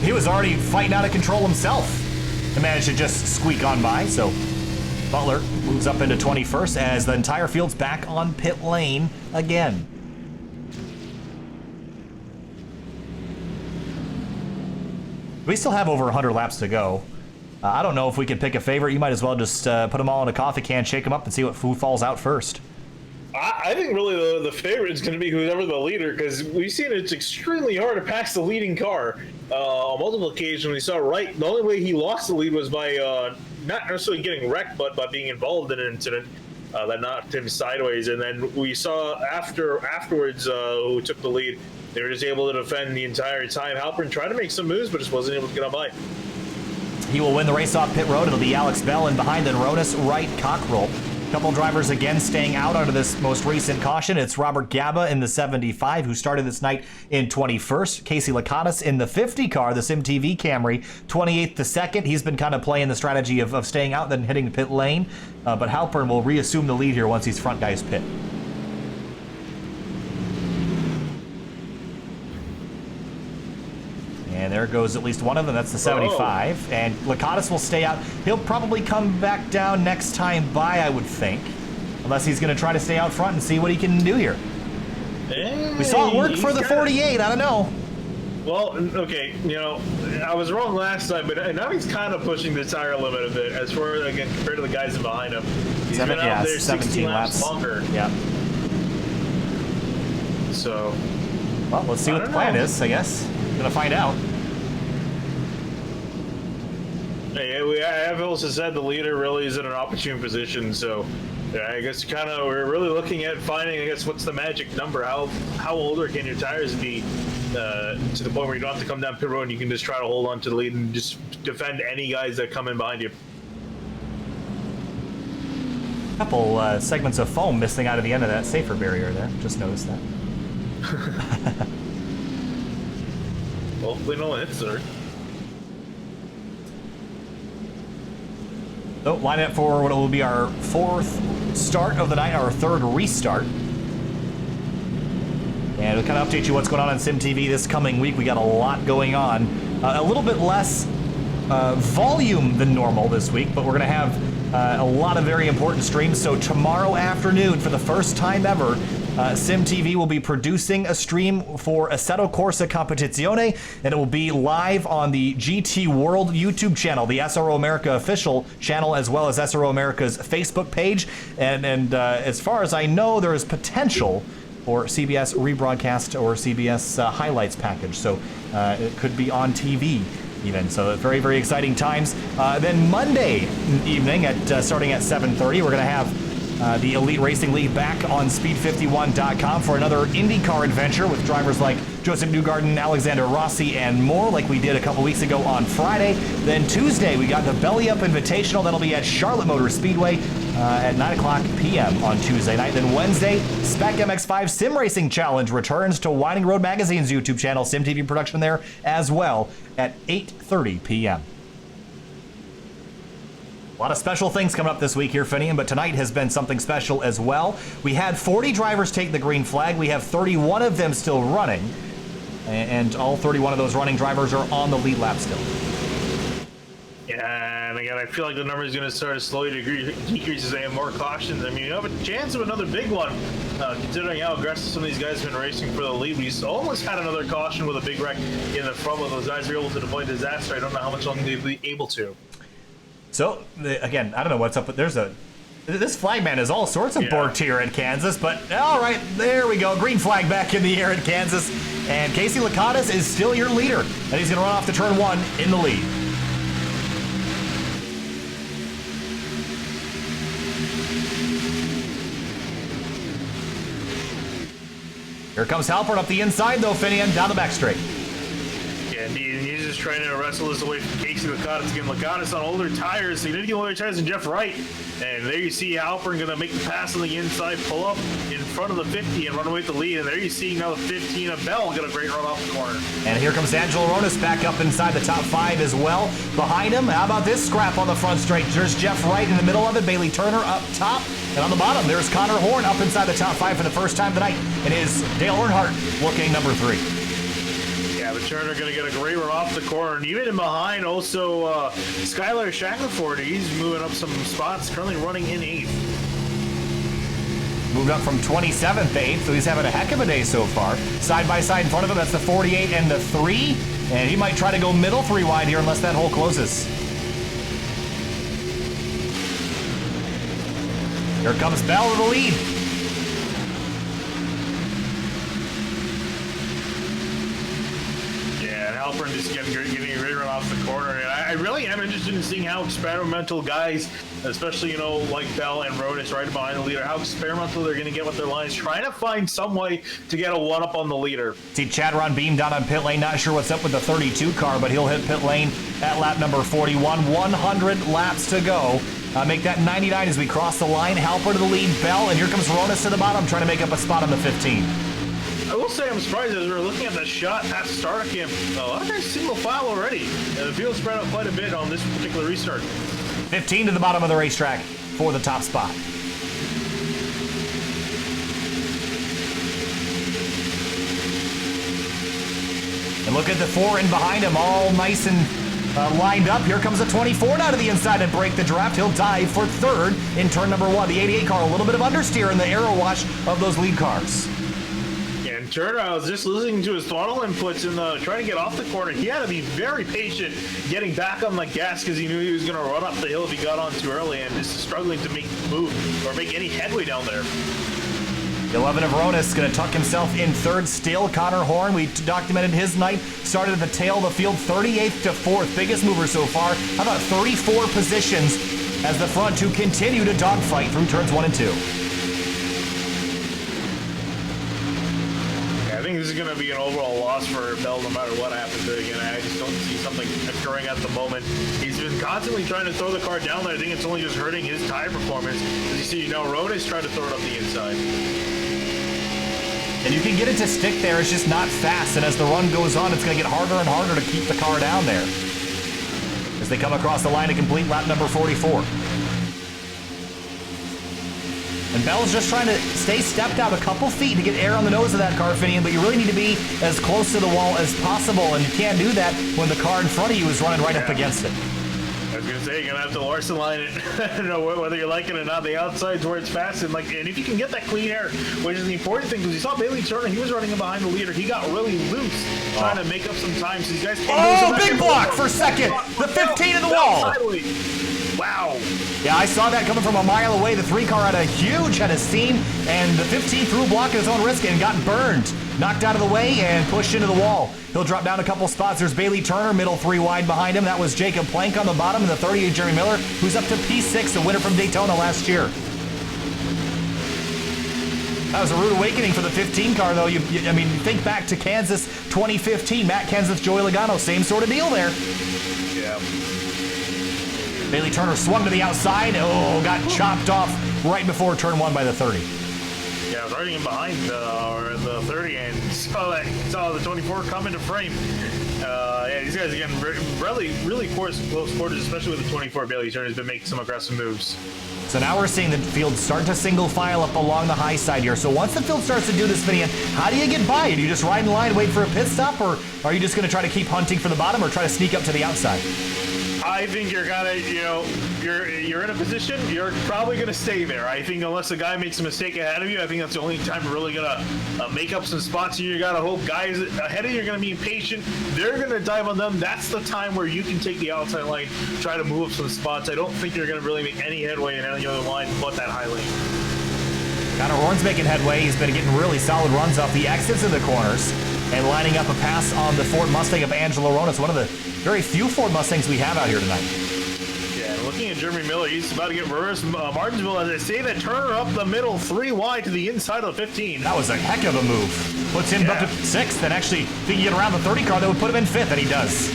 He was already fighting out of control himself and managed to just squeak on by. So Butler moves up into 21st as the entire field's back on pit lane again. We still have over 100 laps to go. I don't know if we can pick a favorite. You might as well just put them all in a coffee can, shake them up, and see what food falls out first. I think really the favorite is going to be whoever the leader, because we've seen it's extremely hard to pass the leading car on multiple occasions. We saw Wright, the only way he lost the lead was by not necessarily getting wrecked, but by being involved in an incident that knocked him sideways. And then we saw afterwards who took the lead. They were just able to defend the entire time. Halpern tried to make some moves, but just wasn't able to get on by. He will win the race off pit road. It'll be Alex Bell, and behind then Ronas, Wright, Cockrell. Couple drivers again staying out under this most recent caution. It's Robert Gaba in the 75, who started this night in 21st. Casey Lakatos in the 50 car, the SimTV Camry, 28th to 2nd. He's been kind of playing the strategy of staying out, then hitting the pit lane. But Halpern will reassume the lead here once these front guys pit. And there goes at least one of them. That's the 75. And Lakatos will stay out. He'll probably come back down next time by, I would think. Unless he's going to try to stay out front and see what he can do here. We saw it work for the 48. I don't know. Well, okay, you know, I was wrong last time, but now he's kind of pushing the tire limit a bit as far as, again, compared to the guys in behind him. He's been out there 17 laps longer. Yeah. So. Well, let's see what the plan is, I guess. We're going to find out. I have also said the leader really is in an opportune position, so yeah, I guess we're really looking at finding, I guess, what's the magic number? How older can your tires be to the point where you don't have to come down pit road and you can just try to hold on to the lead and just defend any guys that come in behind you? Couple segments of foam missing out of the end of that safer barrier there. Just noticed that. Hopefully no one hits her. So, line up for what will be our 4th start of the night, our 3rd restart. And we'll kind of update you what's going on SimTV this coming week. We got a lot going on. A little bit less volume than normal this week, but we're going to have a lot of very important streams. So tomorrow afternoon, for the first time ever, SimTV will be producing a stream for Assetto Corsa Competizione, and it will be live on the GT World YouTube channel, the SRO America official channel, as well as SRO America's Facebook page. And as far as I know, there is potential for CBS rebroadcast or CBS highlights package, so it could be on TV even. So very, very exciting times. Then Monday evening at starting at 7:30, we're going to have the Elite Racing League back on speed51.com for another IndyCar adventure with drivers like Joseph Newgarden, Alexander Rossi, and more, like we did a couple weeks ago on Friday. Then Tuesday, we got the Belly Up Invitational. That'll be at Charlotte Motor Speedway at 9 o'clock p.m. on Tuesday night. Then Wednesday, Spec MX5 Sim Racing Challenge returns to Winding Road Magazine's YouTube channel, Sim TV production there as well, at 8:30 p.m. A lot of special things coming up this week here, Finian, but tonight has been something special as well. We had 40 drivers take the green flag. We have 31 of them still running, and all 31 of those running drivers are on the lead lap still. Yeah, and again, I feel like the number is going to start to slowly decrease as they have more cautions. I mean, you have a chance of another big one, considering how aggressive some of these guys have been racing for the lead. We almost had another caution with a big wreck in the front when those guys were able to avoid disaster. I don't know how much longer they'll be able to. So, again, I don't know what's up, but this flagman is all sorts of borked here at Kansas, but all right, there we go. Green flag back in the air at Kansas, and Casey Lakatos is still your leader, and he's going to run off to turn 1 in the lead. Here comes Halpern up the inside, though, Finian, down the back straight. Yeah, he's just trying to wrestle his way from Casey Lakatos. Again, Lakatos on older tires, significantly older tires than Jeff Wright. And there you see Halpern going to make the pass on the inside, pull up in front of the 50 and run away with the lead. And there you see now the 15 of Bell get a great run off the corner. And here comes Angelo Ronis back up inside the top 5 as well. Behind him, how about this scrap on the front straight? There's Jeff Wright in the middle of it, Bailey Turner up top. And on the bottom, there's Connor Horn up inside the top 5 for the first time tonight. And is Dale Earnhardt looking number 3. Yeah, but Turner going to get a great run off the corner. And even in behind, also Skylar Shackelford. He's moving up some spots, currently running in 8th. Moved up from 27th to 8th, so he's having a heck of a day so far. Side by side in front of him, that's the 48 and the 3. And he might try to go middle 3 wide here unless that hole closes. Here comes Bell to the lead. Halpern just getting a great run off the corner, and I really am interested in seeing how experimental guys, especially like Bell and Ronis right behind the leader, how experimental they're going to get with their lines, trying to find some way to get a one-up on the leader. See Chad Ron Beam down on pit lane, not sure what's up with the 32 car, but he'll hit pit lane at lap number 41. 100 laps to go. Make that 99 as we cross the line. Halpern to the lead, Bell, and here comes Ronis to the bottom, trying to make up a spot on the 15. I will say I'm surprised as we were looking at that shot past starter camp. A lot of guys single file already. And the field spread out quite a bit on this particular restart. 15 to the bottom of the racetrack for the top spot. And look at the 4 in behind him, all nice and lined up. Here comes a 24 now to the inside and break the draft. He'll dive for 3rd in turn number 1. The 88 car, a little bit of understeer in the aero wash of those lead cars. Turner, I was just listening to his throttle inputs and trying to get off the corner. He had to be very patient getting back on the gas because he knew he was going to run up the hill if he got on too early and just struggling to make move or make any headway down there. 11 of Ronis going to tuck himself in 3rd still. Connor Horn, we documented his night, started at the tail of the field, 38th to 4th, biggest mover so far. How about 34 positions as the front 2 continue to dogfight through turns 1 and 2. I think this is going to be an overall loss for Bell no matter what happens. Again, I just don't see something occurring at the moment. He's been constantly trying to throw the car down there. I think it's only just hurting his tire performance. As you see, Ronis trying to throw it up the inside. And you can get it to stick there, it's just not fast. And as the run goes on, it's going to get harder and harder to keep the car down there as they come across the line to complete lap number 44. And Bell's just trying to stay stepped out a couple feet to get air on the nose of that car, Finian, but you really need to be as close to the wall as possible, and you can't do that when the car in front of you is running right up against it. I was going to say, you're going to have to Larson line it. I don't know whether you like it or not. The outside's where it's fast, and if you can get that clean air, which is the important thing, because you saw Bailey Turner, he was running behind the leader. He got really loose trying to make up some time, so these guys can't big block for 2nd. The 15 in the wall. Wow. Yeah, I saw that coming from a mile away. The 3 car had a huge head of steam, and the 15 threw a block at his own risk and got burned. Knocked out of the way and pushed into the wall. He'll drop down a couple spots. There's Bailey Turner, middle 3 wide behind him. That was Jacob Plank on the bottom, and the 38 Jeremy Miller, who's up to P6, the winner from Daytona last year. That was a rude awakening for the 15 car, though. I mean, think back to Kansas 2015. Matt Kenseth, Joey Logano, same sort of deal there. Yeah. Bailey Turner swung to the outside. Oh, got chopped off right before turn 1 by the 30. Yeah, I was riding in behind the 30 and saw the 24 come into frame. Yeah, these guys again really close quarters, especially with the 24. Bailey Turner has been making some aggressive moves. So now we're seeing the field start to single file up along the high side here. So once the field starts to do this, Finian, how do you get by? Do you just ride in line, wait for a pit stop, or are you just going to try to keep hunting for the bottom or try to sneak up to the outside? I think you're gonna, you're in a position, you're probably gonna stay there. I think unless a guy makes a mistake ahead of you, I think that's the only time you're really gonna make up some spots. You gotta hope guys ahead of you are gonna be impatient. They're gonna dive on them. That's the time where you can take the outside line, try to move up some spots. I don't think you're gonna really make any headway in any other line but that high lane. Connor Horn's making headway. He's been getting really solid runs off the exits in the corners and lining up a pass on the Ford Mustang of Angelo Ronas, one of the very few Ford Mustangs we have out here tonight. Yeah, looking at Jeremy Miller, he's about to get reversed. Martinsville, as I say, that Turner up the middle, 3 wide to the inside of the 15. That was a heck of a move. Puts him up to 6th, and actually, if he could get around the 30 car, that would put him in 5th, and he does.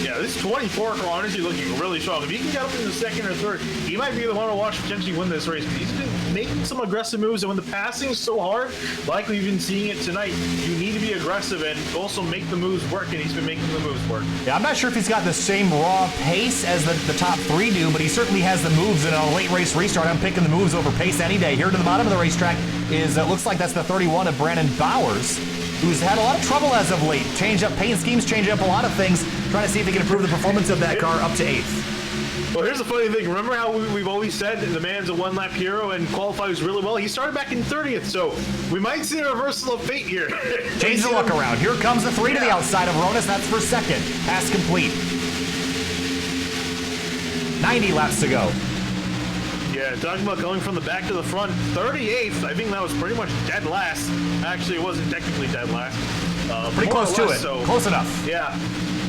Yeah, this 24 car honestly looking really strong. If he can get up in the 2nd or 3rd, he might be the one to watch potentially win this race. He's been making some aggressive moves, and when the passing is so hard, like we've been seeing it tonight, you need to be aggressive and also make the moves work, and he's been making the moves work. Yeah, I'm not sure if he's got the same raw pace as the top 3 do, but he certainly has the moves, and on a late race restart, I'm picking the moves over pace any day. Here to the bottom of the racetrack is, looks like that's the 31 of Brandon Bowers, who's had a lot of trouble as of late. Change up paint schemes, change up a lot of things, trying to see if they can improve the performance of that car up to 8th. Well, here's the funny thing. Remember how we've always said the man's a one-lap hero and qualifies really well? He started back in 30th, so we might see a reversal of fate here. Change the look around. Here comes the 3 to the outside of Ronas. That's for 2nd. Pass complete. 90 laps to go. Yeah, talking about going from the back to the front. 38th, I think that was pretty much dead last. Actually, it wasn't technically dead last. Pretty close to it. So, close enough. Yeah.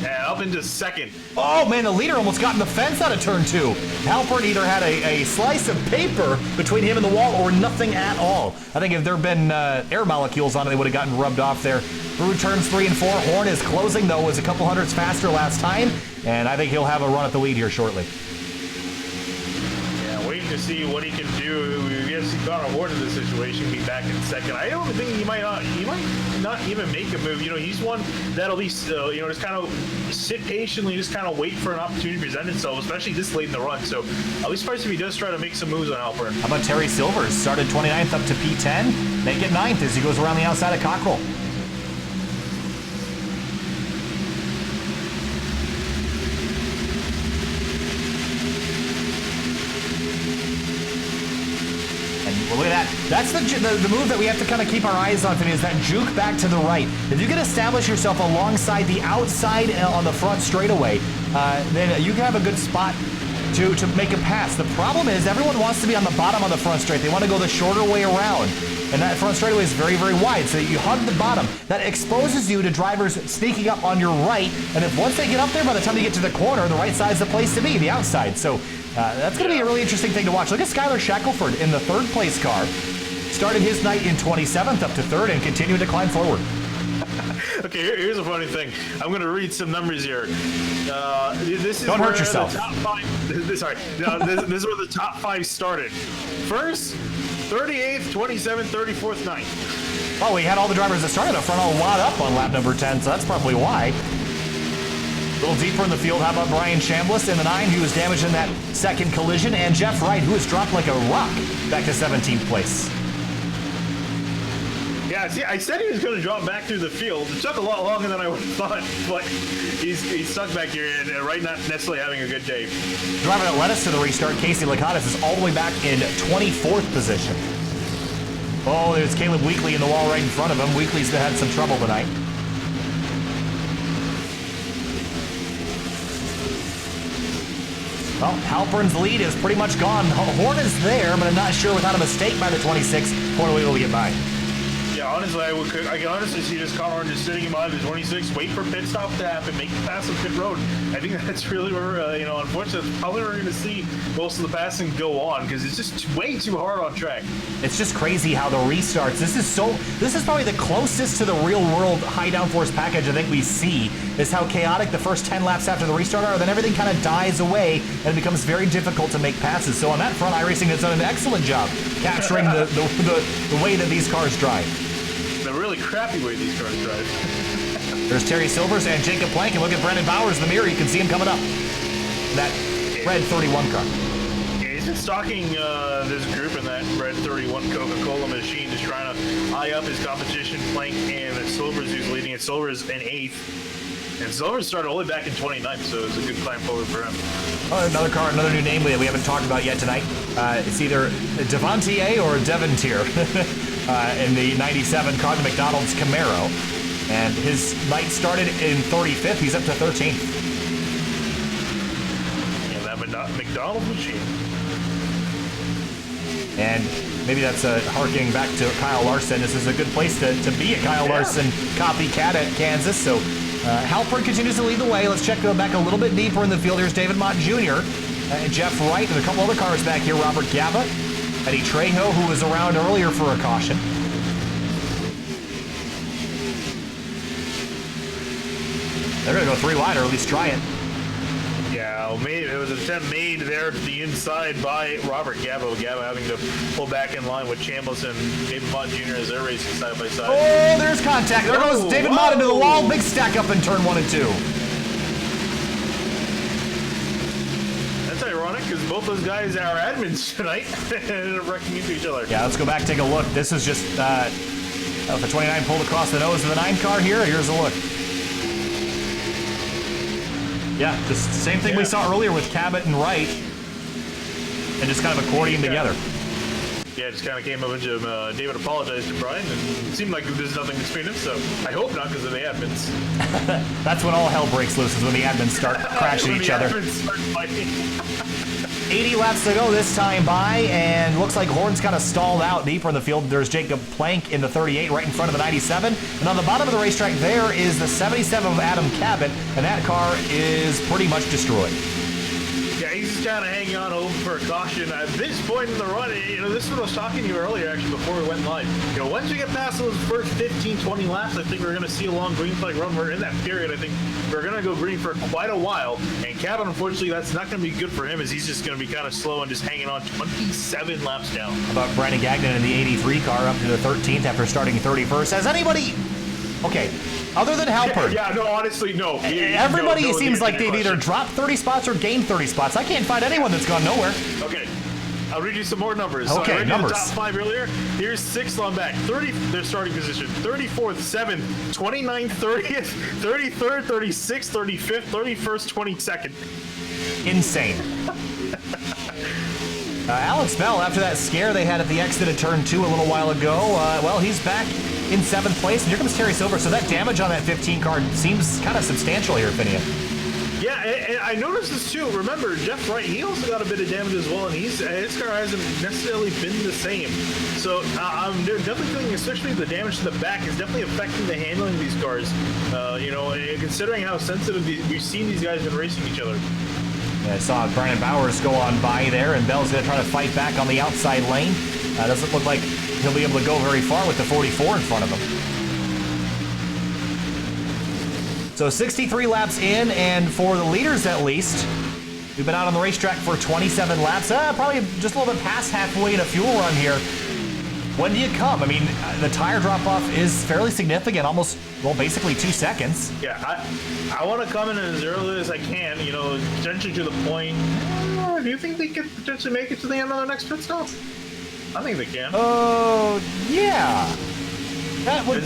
Yeah, up into 2nd. Oh, man, the leader almost got in the fence out of turn 2. Halpern either had a slice of paper between him and the wall or nothing at all. I think if there had been air molecules on it, they would have gotten rubbed off there. Through turns 3 and 4, Horn is closing, though, was a couple hundredths faster last time, and I think he'll have a run at the lead here shortly. Waiting to see what he can do. We have seen Connor Horn in this situation be back in 2nd. I don't think he might not even make a move. He's one that'll be, just kind of sit patiently, just kind of wait for an opportunity to present itself, especially this late in the run. So I'll be surprised if he does try to make some moves on Halpern. How about Terry Silvers? Started 29th up to P10, make it 9th as he goes around the outside of Cockrell. Well, look at that. That's the move that we have to kind of keep our eyes on, is that juke back to the right. If you can establish yourself alongside the outside on the front straightaway, then you can have a good spot to make a pass. The problem is everyone wants to be on the bottom of the front straight. They want to go the shorter way around. And that front straightaway is very, very wide, so you hug the bottom. That exposes you to drivers sneaking up on your right, and if once they get up there, by the time you get to the corner, the right side's the place to be, the outside. So that's going to be a really interesting thing to watch. Look at Skylar Shackelford in the 3rd place car. Started his night in 27th up to 3rd and continued to climb forward. Okay, here's a funny thing. I'm going to read some numbers here. This is Don't hurt yourself. The top 5, sorry. This is where the top 5 started. First, 38th, 27th, 34th, 9th. Oh, we had all the drivers that started up front all wad up on lap number 10, so that's probably why. A little deeper in the field, how about Brian Chambliss in the 9, who was damaged in that 2nd collision, and Jeff Wright, who was dropped like a rock back to 17th place. Yeah, see, I said he was going to drop back through the field. It took a lot longer than I would have thought, but he's stuck back here and right, not necessarily having a good day. The driver that led us to the restart, Casey Lakatos, is all the way back in 24th position. Oh, there's Caleb Weekly in the wall right in front of him. Weekly's had some trouble tonight. Well, Halpern's lead is pretty much gone. Horn is there, but I'm not sure without a mistake by the 26, Horn will be able to get by. Yeah, honestly, I can honestly see this car just sitting him on the 26, wait for pit stop to happen, make it past the pit road. I think that's really where, unfortunately, probably we're going to see most of the passing go on because it's just way too hard on track. It's just crazy how the restarts. This is probably the closest to the real world high downforce package I think we see. Is how chaotic the first 10 laps after the restart are, then everything kind of dies away and it becomes very difficult to make passes. So on that front, iRacing has done an excellent job capturing the way that these cars drive. The really crappy way these cars drive. There's Terry Silvers and Jacob Plank, and look at Brandon Bowers in the mirror. You can see him coming up. That red 31 car. Yeah, he's been stalking this group in that red 31 Coca-Cola machine, just trying to eye up his competition. Plank and Silvers, who's leading it. Silvers in 8th. And Silvers started only back in 29th, so it's a good climb forward for him. Oh, another car, another new name that we haven't talked about yet tonight. It's either Devantier or Devontier. In the 97 Cotton McDonald's Camaro. And his night started in 35th. He's up to 13th. Yeah, that McDonald's machine. And maybe that's harking back to Kyle Larson. This is a good place to be a Kyle Larson copycat at Kansas. So Halpern continues to lead the way. Let's check back a little bit deeper in the field. Here's David Mott Jr., Jeff Wright, and a couple other cars back here. Robert Gaba, Eddie Trejo, who was around earlier for a caution. They're going to go 3 wide, or at least try it. Yeah, well, it was an attempt made there to the inside by Robert Gaba. Gaba having to pull back in line with Chambliss and David Mott Jr. as they're racing side by side. Oh, there's contact. There goes David Mott into the wall. Big stack up in turn 1 and 2. That's ironic because both those guys are admins tonight and ended up wrecking into each other. Yeah, let's go back and take a look. This is just the 29 pulled across the nose of the 9 car here. Here's a look. Yeah, just the same thing we saw earlier with Cabot and Wright, and just kind of accordion together. Yeah, it just kind of came up into David apologized to Brian, and it seemed like there's nothing between them, so I hope not because of the admins. That's when all hell breaks loose, is when the admins start crashing each other. 80 laps to go this time by, and looks like Horn's kind of stalled out deeper in the field. There's Jacob Plank in the 38 right in front of the 97. And on the bottom of the racetrack there is the 77 of Adam Cabot, and that car is pretty much destroyed. Yeah, he's just kind of hanging on hoping for a caution. At this point in the run, this is what I was talking to you earlier, actually, before we went live. Once you get past those first 15, 20 laps, I think we're going to see a long green flag run. We're in that period. I think we're going to go green for quite a while. And Cabot, unfortunately, that's not going to be good for him as he's just going to be kind of slow and just hanging on 27 laps down. How about Brandon Gagnon in the 83 car up to the 13th after starting 31st? Has anybody... Okay, other than Halpern. Yeah, no, honestly, no. Everybody seems like they've either dropped 30 spots or gained 30 spots. I can't find anyone that's gone nowhere. Okay, I'll read you some more numbers. Okay, so I read numbers. You the top 5 earlier. Here's 6th on back. 30, their starting position. 34th, 7th, 29th, 30th, 33rd, 36th, 35th, 31st, 22nd. Insane. Alex Bell, after that scare they had at the exit of turn 2 a little while ago, well, he's back in 7th place. And here comes Terry Silver. So that damage on that 15 car seems kind of substantial here, Phinia. Yeah, and I noticed this too. Remember, Jeff Wright, he also got a bit of damage as well, and his car hasn't necessarily been the same. So I'm definitely feeling, especially the damage to the back is definitely affecting the handling of these cars. Considering how sensitive we've seen these guys been racing each other. Yeah, I saw Brandon Bowers go on by there, and Bell's going to try to fight back on the outside lane. Doesn't look like he'll be able to go very far with the 44 in front of him. So 63 laps in, and for the leaders at least, we've been out on the racetrack for 27 laps. Probably just a little bit past halfway in a fuel run here. When do you come? I mean, the tire drop-off is fairly significant, almost, well, basically 2 seconds. Yeah, I want to come in as early as I can, potentially to the point. Do you think they could potentially make it to the end of their next pit stop? I think they can. Oh, yeah. That would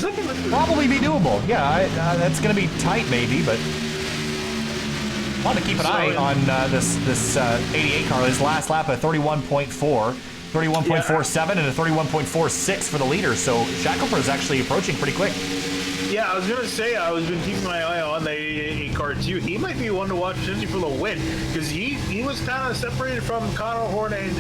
probably be doable. Yeah, that's going to be tight maybe, but I want to keep an eye on this 88 car. His last lap at 31.4, 31.47, and a 31.46 for the leader. So Shackelford is actually approaching pretty quick. Yeah, I was gonna say I've been keeping my eye on the car too. He might be one to watch potentially for the win because he was kind of separated from Connor Horn and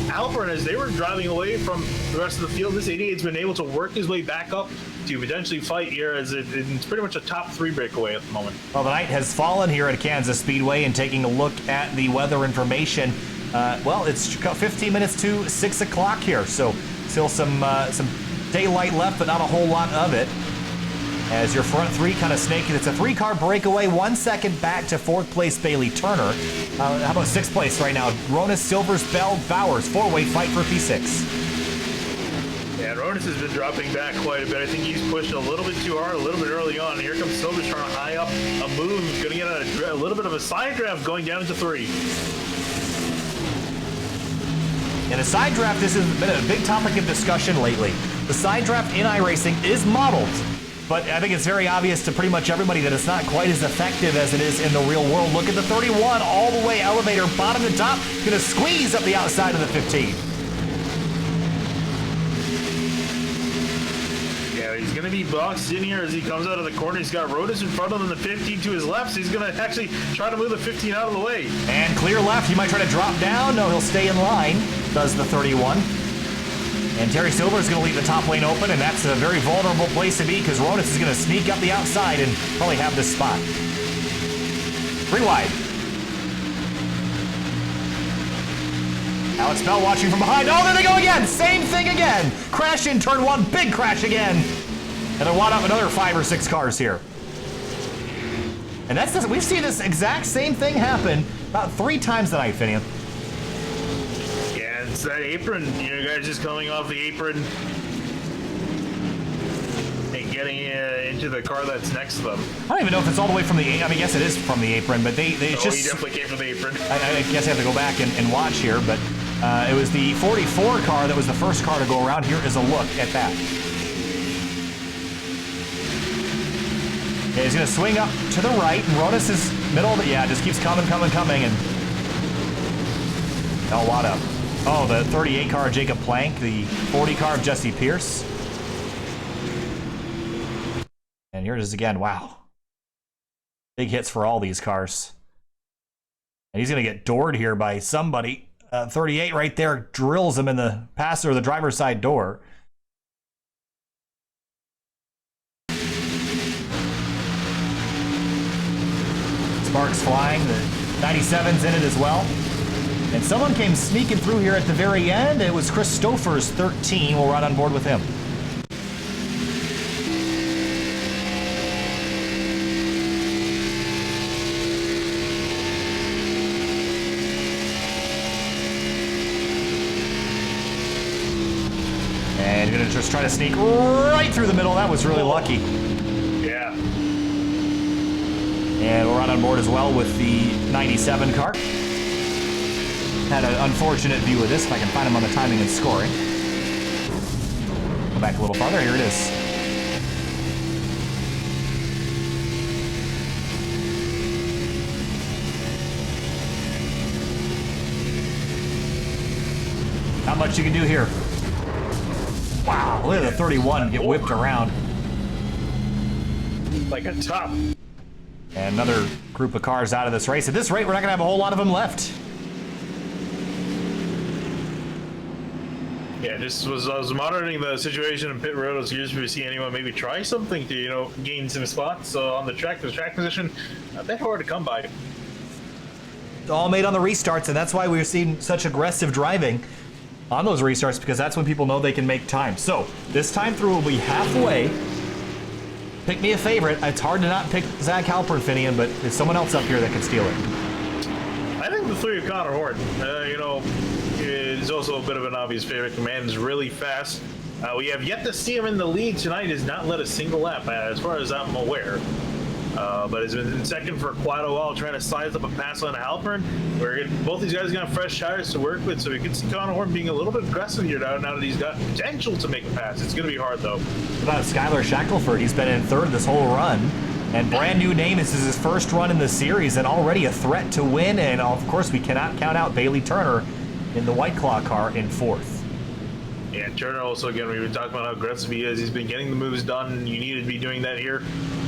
Alpern as they were driving away from the rest of the field. This 88's been able to work his way back up to potentially fight here as it's pretty much a top 3 breakaway at the moment. Well, the night has fallen here at Kansas Speedway, and taking a look at the weather information, well, it's 15 minutes to 6 o'clock here, so still some daylight left, but not a whole lot of it. As your front 3 kind of snaking. It's a 3-car breakaway, 1 second back to 4th place Bailey Turner. How about 6th place right now? Ronas, Silvers, Bell, Bowers, 4-way fight for P6. Yeah, Ronas has been dropping back quite a bit. I think he's pushed a little bit too hard, a little bit early on. Here comes Silvers trying to high up a move. Going to get a little bit of a side draft going down into 3. And a side draft, this has been a big topic of discussion lately. The side draft in iRacing is modeled, but I think it's very obvious to pretty much everybody that it's not quite as effective as it is in the real world. Look at the 31, all the way elevator, bottom to top, gonna squeeze up the outside of the 15. Yeah, he's gonna be boxed in here as he comes out of the corner. He's got Rodas in front of him, the 15 to his left, so he's gonna actually try to move the 15 out of the way. And clear left, he might try to drop down. No, he'll stay in line, does the 31. And Terry Silver is going to leave the top lane open, and that's a very vulnerable place to be because Ronas is going to sneak up the outside and probably have this spot. 3 wide. Alex Bell watching from behind. Oh, there they go again. Same thing again. Crash in turn 1, big crash again. And they're wad up another 5 or 6 cars here. And that's this. We've seen this exact same thing happen about 3 times tonight, Finian. It's that apron, guys just coming off the apron and getting into the car that's next to them. I don't even know if it's all the way from the apron. I mean, yes, it is from the apron, but they it's just... he definitely came from the apron. I guess I have to go back and watch here, but it was the 44 car that was the first car to go around. Here is a look at that. Yeah, he's going to swing up to the right, and Ronas is middle of it. Yeah, just keeps coming, and... Oh, wad up. Oh, the 38 car of Jacob Plank, the 40 car of Jesse Pierce. And here it is again. Wow. Big hits for all these cars. And he's going to get doored here by somebody. 38 right there drills him in the passenger or the driver's side door. Sparks flying. The 97's in it as well. And someone came sneaking through here at the very end. It was Chris Stouffer's 13. We'll ride on board with him. And you're going to just try to sneak right through the middle. That was really lucky. Yeah. And we'll ride on board as well with the 97 car. Had an unfortunate view of this, if I can find him on the timing and scoring. Go back a little farther, here it is. Not much you can do here. Wow, look at the 31 get whipped around. Like a top. And another group of cars out of this race. At this rate, we're not going to have a whole lot of them left. Yeah, I was monitoring the situation in pit road. I was curious if we see anyone maybe try something to, gain some spots on the track. The track position, a bit hard to come by. All made on the restarts, and that's why we're seeing such aggressive driving on those restarts, because that's when people know they can make time. So this time through will be halfway. Pick me a favorite. It's hard to not pick Zach Halpern, Finian, but there's someone else up here that can steal it. I think the 3 of Connor Horton, is also a bit of an obvious favorite. Command is really fast. We have yet to see him in the lead tonight. Has not led a single lap, as far as I'm aware. But has been in second for quite a while, trying to size up a pass on Halpern. Both these guys got fresh tires to work with, so we can see Connor Horton being a little bit aggressive here now that he's got potential to make a pass. It's going to be hard, though. What about Skylar Shackelford? He's been in third this whole run. And brand new name. This is his first run in the series and already a threat to win. And of course, we cannot count out Bailey Turner in the White Claw car in fourth. Yeah, Turner also, again, we were talking about how aggressive he is. He's been getting the moves done. You need to be doing that here.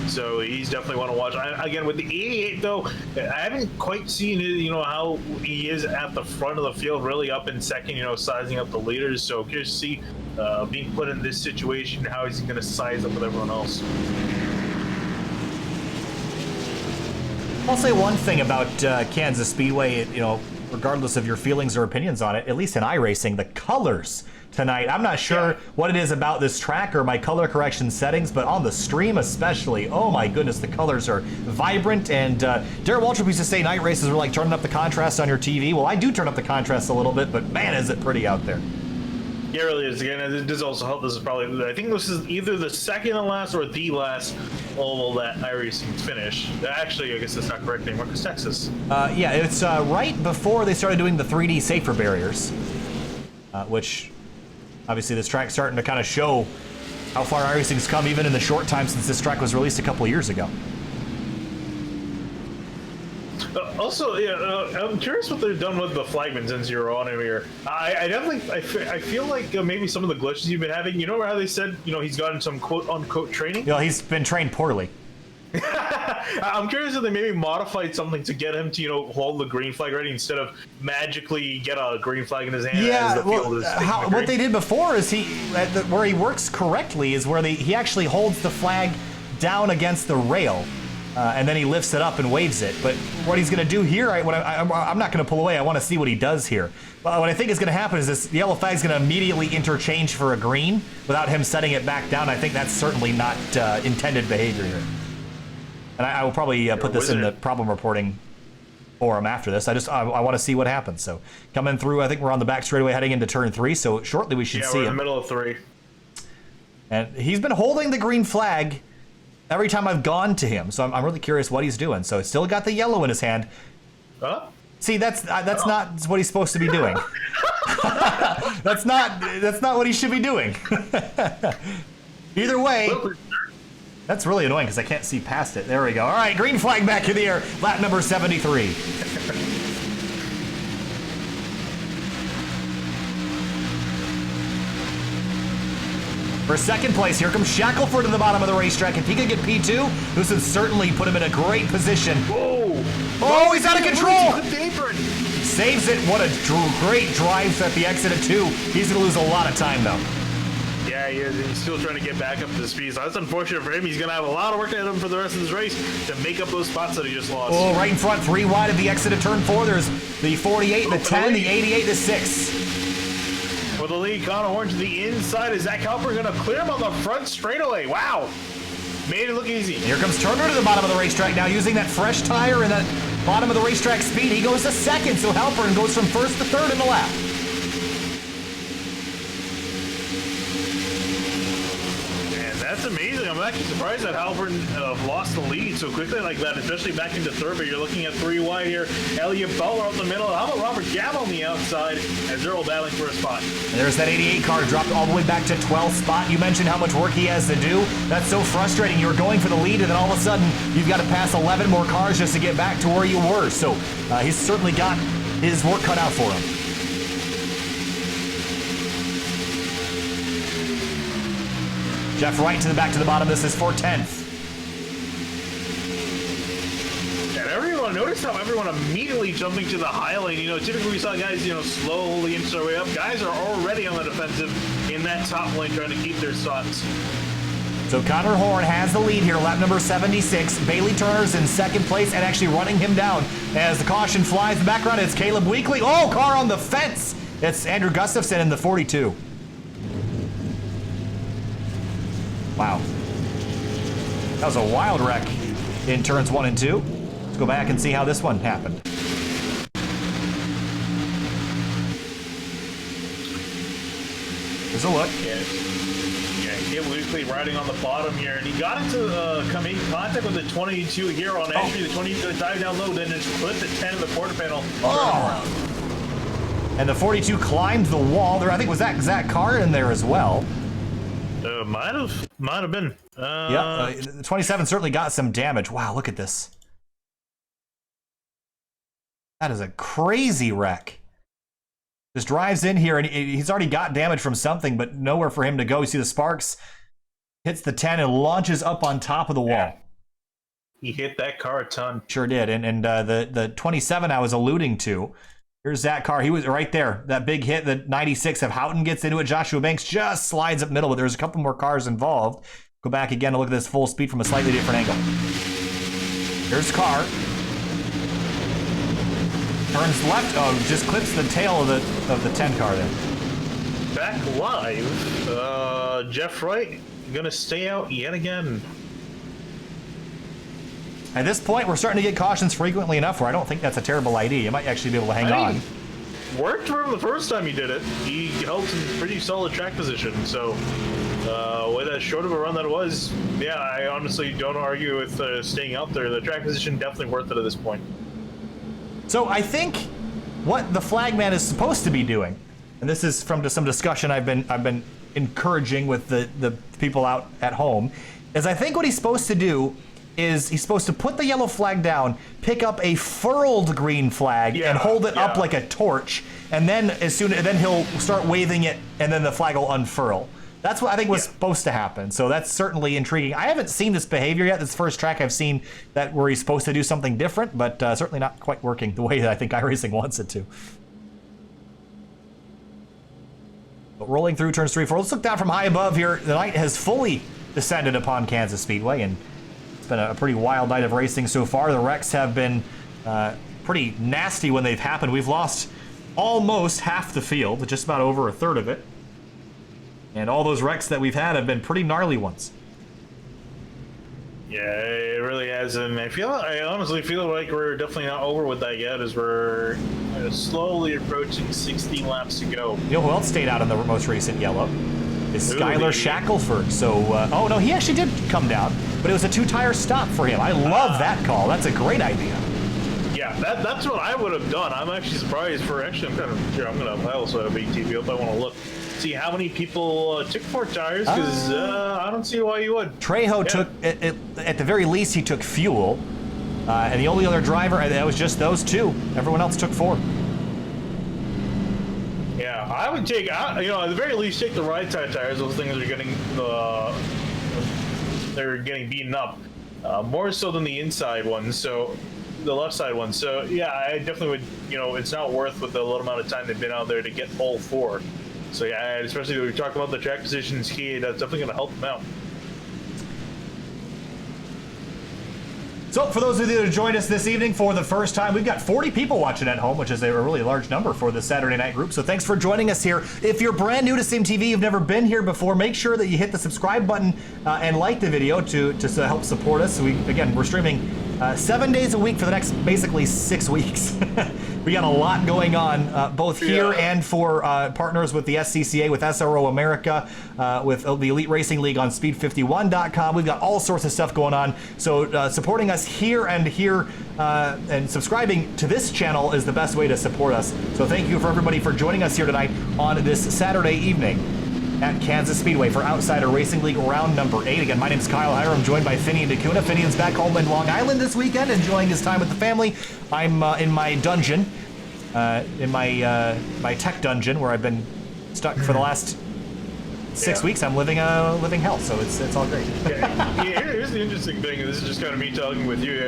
So he's definitely one to watch. Again, with the 88, though, I haven't quite seen, how he is at the front of the field, really up in second, sizing up the leaders. So curious to see being put in this situation, how he's going to size up with everyone else. I'll say one thing about Kansas Speedway, regardless of your feelings or opinions on it, at least in iRacing, the colors tonight. I'm not sure what it is about this track or my color correction settings, but on the stream especially, oh my goodness, the colors are vibrant. And Darren Waltrip used to say night races were like turning up the contrast on your TV. Well, I do turn up the contrast a little bit, but man, is it pretty out there. Yeah, it really is. Again, it does also help. This is probably, I think this is either the second to last or the last oval that iRacing's finished. Actually, I guess that's not correct anymore, because Texas. Yeah, it's right before they started doing the 3D safer barriers, which obviously this track's starting to kind of show how far iRacing's come even in the short time since this track was released a couple years ago. Also, I'm curious what they've done with the flagman since you were on him here. I definitely, I feel like maybe some of the glitches you've been having, how they said, he's gotten some quote-unquote training? He's been trained poorly. I'm curious if they maybe modified something to get him to, hold the green flag ready instead of magically get a green flag in his hand. Yeah, as the field is what they did before is where he works correctly is where he actually holds the flag down against the rail. And then he lifts it up and waves it. But what he's going to do here, I'm not going to pull away. I want to see what he does here. But what I think is going to happen is this yellow flag's going to immediately interchange for a green without him setting it back down. I think that's certainly not intended behavior here. And I will probably put this in the problem reporting forum after this. I want to see what happens. So coming through, I think we're on the back straightaway heading into turn 3. So shortly we should see we're in him. the middle of 3. And he's been holding the green flag every time I've gone to him, so I'm really curious what he's doing. So he's still got the yellow in his hand. Huh? See, that's not what he's supposed to be doing. that's not what he should be doing. Either way, that's really annoying because I can't see past it. There we go. All right, green flag back in the air. Lap number 73. For second place, here comes Shackelford to the bottom of the racetrack. If he could get P2, this would certainly put him in a great position. Whoa! Oh, he's out of control! Saves it. What a great drive at the exit of 2. He's going to lose a lot of time, though. Yeah, he is. He's still trying to get back up to the speed. So that's unfortunate for him. He's going to have a lot of work ahead of him for the rest of this race to make up those spots that he just lost. Oh, right in front, 3 wide at the exit of turn 4. There's the 48, the 10, the 88, the 6. For the lead, Connor Horn to the inside. Is Zach Halpern going to clear him on the front straightaway? Wow. Made it look easy. Here comes Turner to the bottom of the racetrack now, using that fresh tire and that bottom of the racetrack speed. He goes to second, so Halpern goes from first to third in the lap. Man, that's amazing. I'm actually surprised that Halpern lost the lead so quickly like that, especially back into third. But you're looking at 3 wide here. Elliot Butler out the middle. How about Robert Gabb on the outside as they're all battling for a spot? And there's that 88 car dropped all the way back to 12th spot. You mentioned how much work he has to do. That's so frustrating. You were going for the lead, and then all of a sudden, you've got to pass 11 more cars just to get back to where you were. So he's certainly got his work cut out for him. Jeff Wright to the back to the bottom. This is for 10th. And everyone, notice how everyone immediately jumping to the high lane. Typically we saw guys, slowly inch their way up. Guys are already on the defensive in that top lane trying to keep their spots. So Connor Horn has the lead here, lap number 76. Bailey Turner's in second place and actually running him down as the caution flies. In the background, it's Caleb Weekly. Oh, car on the fence. It's Andrew Gustafson in the 42. Wow. That was a wild wreck in turns 1 and 2. Let's go back and see how this one happened. Here's a look. Yeah, Caleb Weekly riding on the bottom here, and he got into come in contact with the 22 here on entry. The 22 dive down low, then just clipped the 10 of the quarter panel. Oh! And the 42 climbed the wall. There, I think, was that exact car in there as well. Might have been. The 27 certainly got some damage. Wow, look at this. That is a crazy wreck. Just drives in here, and he's already got damage from something, but nowhere for him to go. You see the sparks, hits the 10 and launches up on top of the wall. Yeah. He hit that car a ton. Sure did. And the 27 I was alluding to, here's that car. He was right there. That big hit, the 96 of Houghton gets into it. Joshua Banks just slides up middle, but there's a couple more cars involved. Go back again and look at this full speed from a slightly different angle. Here's car. Turns left. Oh, just clips the tail of the 10 car there. Back live. Jeff Wright gonna stay out yet again. At this point, we're starting to get cautions frequently enough where I don't think that's a terrible idea. You might actually be able to hang on. Worked for him the first time he did it. He held some pretty solid track position. So, with as short of a run that it was, yeah, I honestly don't argue with staying out there. The track position definitely worth it at this point. So I think what the flagman is supposed to be doing, and this is from some discussion I've been encouraging with the people out at home, is I think what he's supposed to do is he's supposed to put the yellow flag down, pick up a furled green flag, and hold it up like a torch, and then then he'll start waving it, and then the flag will unfurl. That's what I think was supposed to happen. So that's certainly intriguing. I haven't seen this behavior yet. This is the first track I've seen that where he's supposed to do something different, but certainly not quite working the way that I think iRacing wants it to. But rolling through turns 3, 4. Let's look down from high above here. The night has fully descended upon Kansas Speedway, and it's been a pretty wild night of racing so far. The wrecks have been pretty nasty when they've happened. We've lost almost half the field, just about over a third of it. And all those wrecks that we've had have been pretty gnarly ones. Yeah, it really has, and I honestly feel like we're definitely not over with that yet, as we're slowly approaching 16 laps to go. You know who else stayed out in the most recent yellow? Is Skylar Shackelford. So, oh no, he actually did come down, but it was a 2-tire stop for him. I love that call. That's a great idea. Yeah, that's what I would have done. I'm actually surprised for I'm gonna also have ATV up. I want to look, see how many people took 4 tires, because I don't see why you would. Trejo took, at the very least, he took fuel, and the only other driver, that was just those 2. Everyone else took 4. Yeah, I would take, at the very least, take the right side tires. Those things are getting they're getting beaten up, more so than the inside ones. So. The left side one. So yeah, I definitely would, it's not worth with the little amount of time they've been out there to get all 4. So yeah, especially when we talk about the track positions here, that's definitely going to help them out. So for those of you that joined us this evening for the first time, we've got 40 people watching at home, which is a really large number for the Saturday night group. So thanks for joining us here. If you're brand new to SimTV, you've never been here before, make sure that you hit the subscribe button and like the video to help support us. We're streaming 7 days a week for the next basically 6 weeks. We got a lot going on, both here and for partners with the SCCA, with SRO America, with the Elite Racing League on Speed51.com. We've got all sorts of stuff going on. So supporting us here and subscribing to this channel is the best way to support us. So thank you for everybody for joining us here tonight on this Saturday evening at Kansas Speedway for Outsider Racing League round number 8. Again, my name is Kyle Hiram, joined by Finian DeCuna. Finian's back home in Long Island this weekend, enjoying his time with the family. I'm in my dungeon, in my tech dungeon, where I've been stuck for the last 6 weeks. I'm living hell, so it's all great. Here's the interesting thing. This is just kind of me talking with you.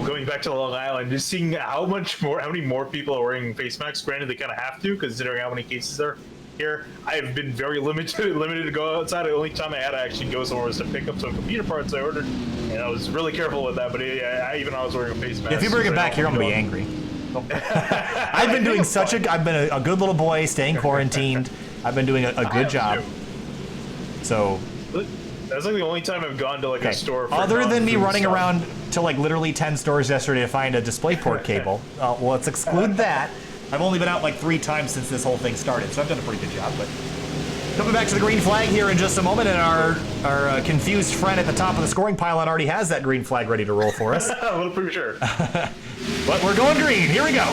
Going back to Long Island, just seeing how many more people are wearing face masks. Granted, they kind of have to, considering how many cases there. Here, I've been very limited to go outside. The only time I had to actually go somewhere was to pick up some computer parts I ordered, and I was really careful with that. But I was wearing a face mask. If you bring it back here, I'm gonna be angry. I've been doing I've been a good little boy, staying quarantined. I've been doing a good job. So that's like the only time I've gone to a store. Other than me running around to literally 10 stores yesterday to find a DisplayPort cable. Well, let's exclude that. I've only been out 3 times since this whole thing started, so I've done a pretty good job. But coming back to the green flag here in just a moment, and our confused friend at the top of the scoring pylon already has that green flag ready to roll for us. A little pretty sure. But we're going green. Here we go.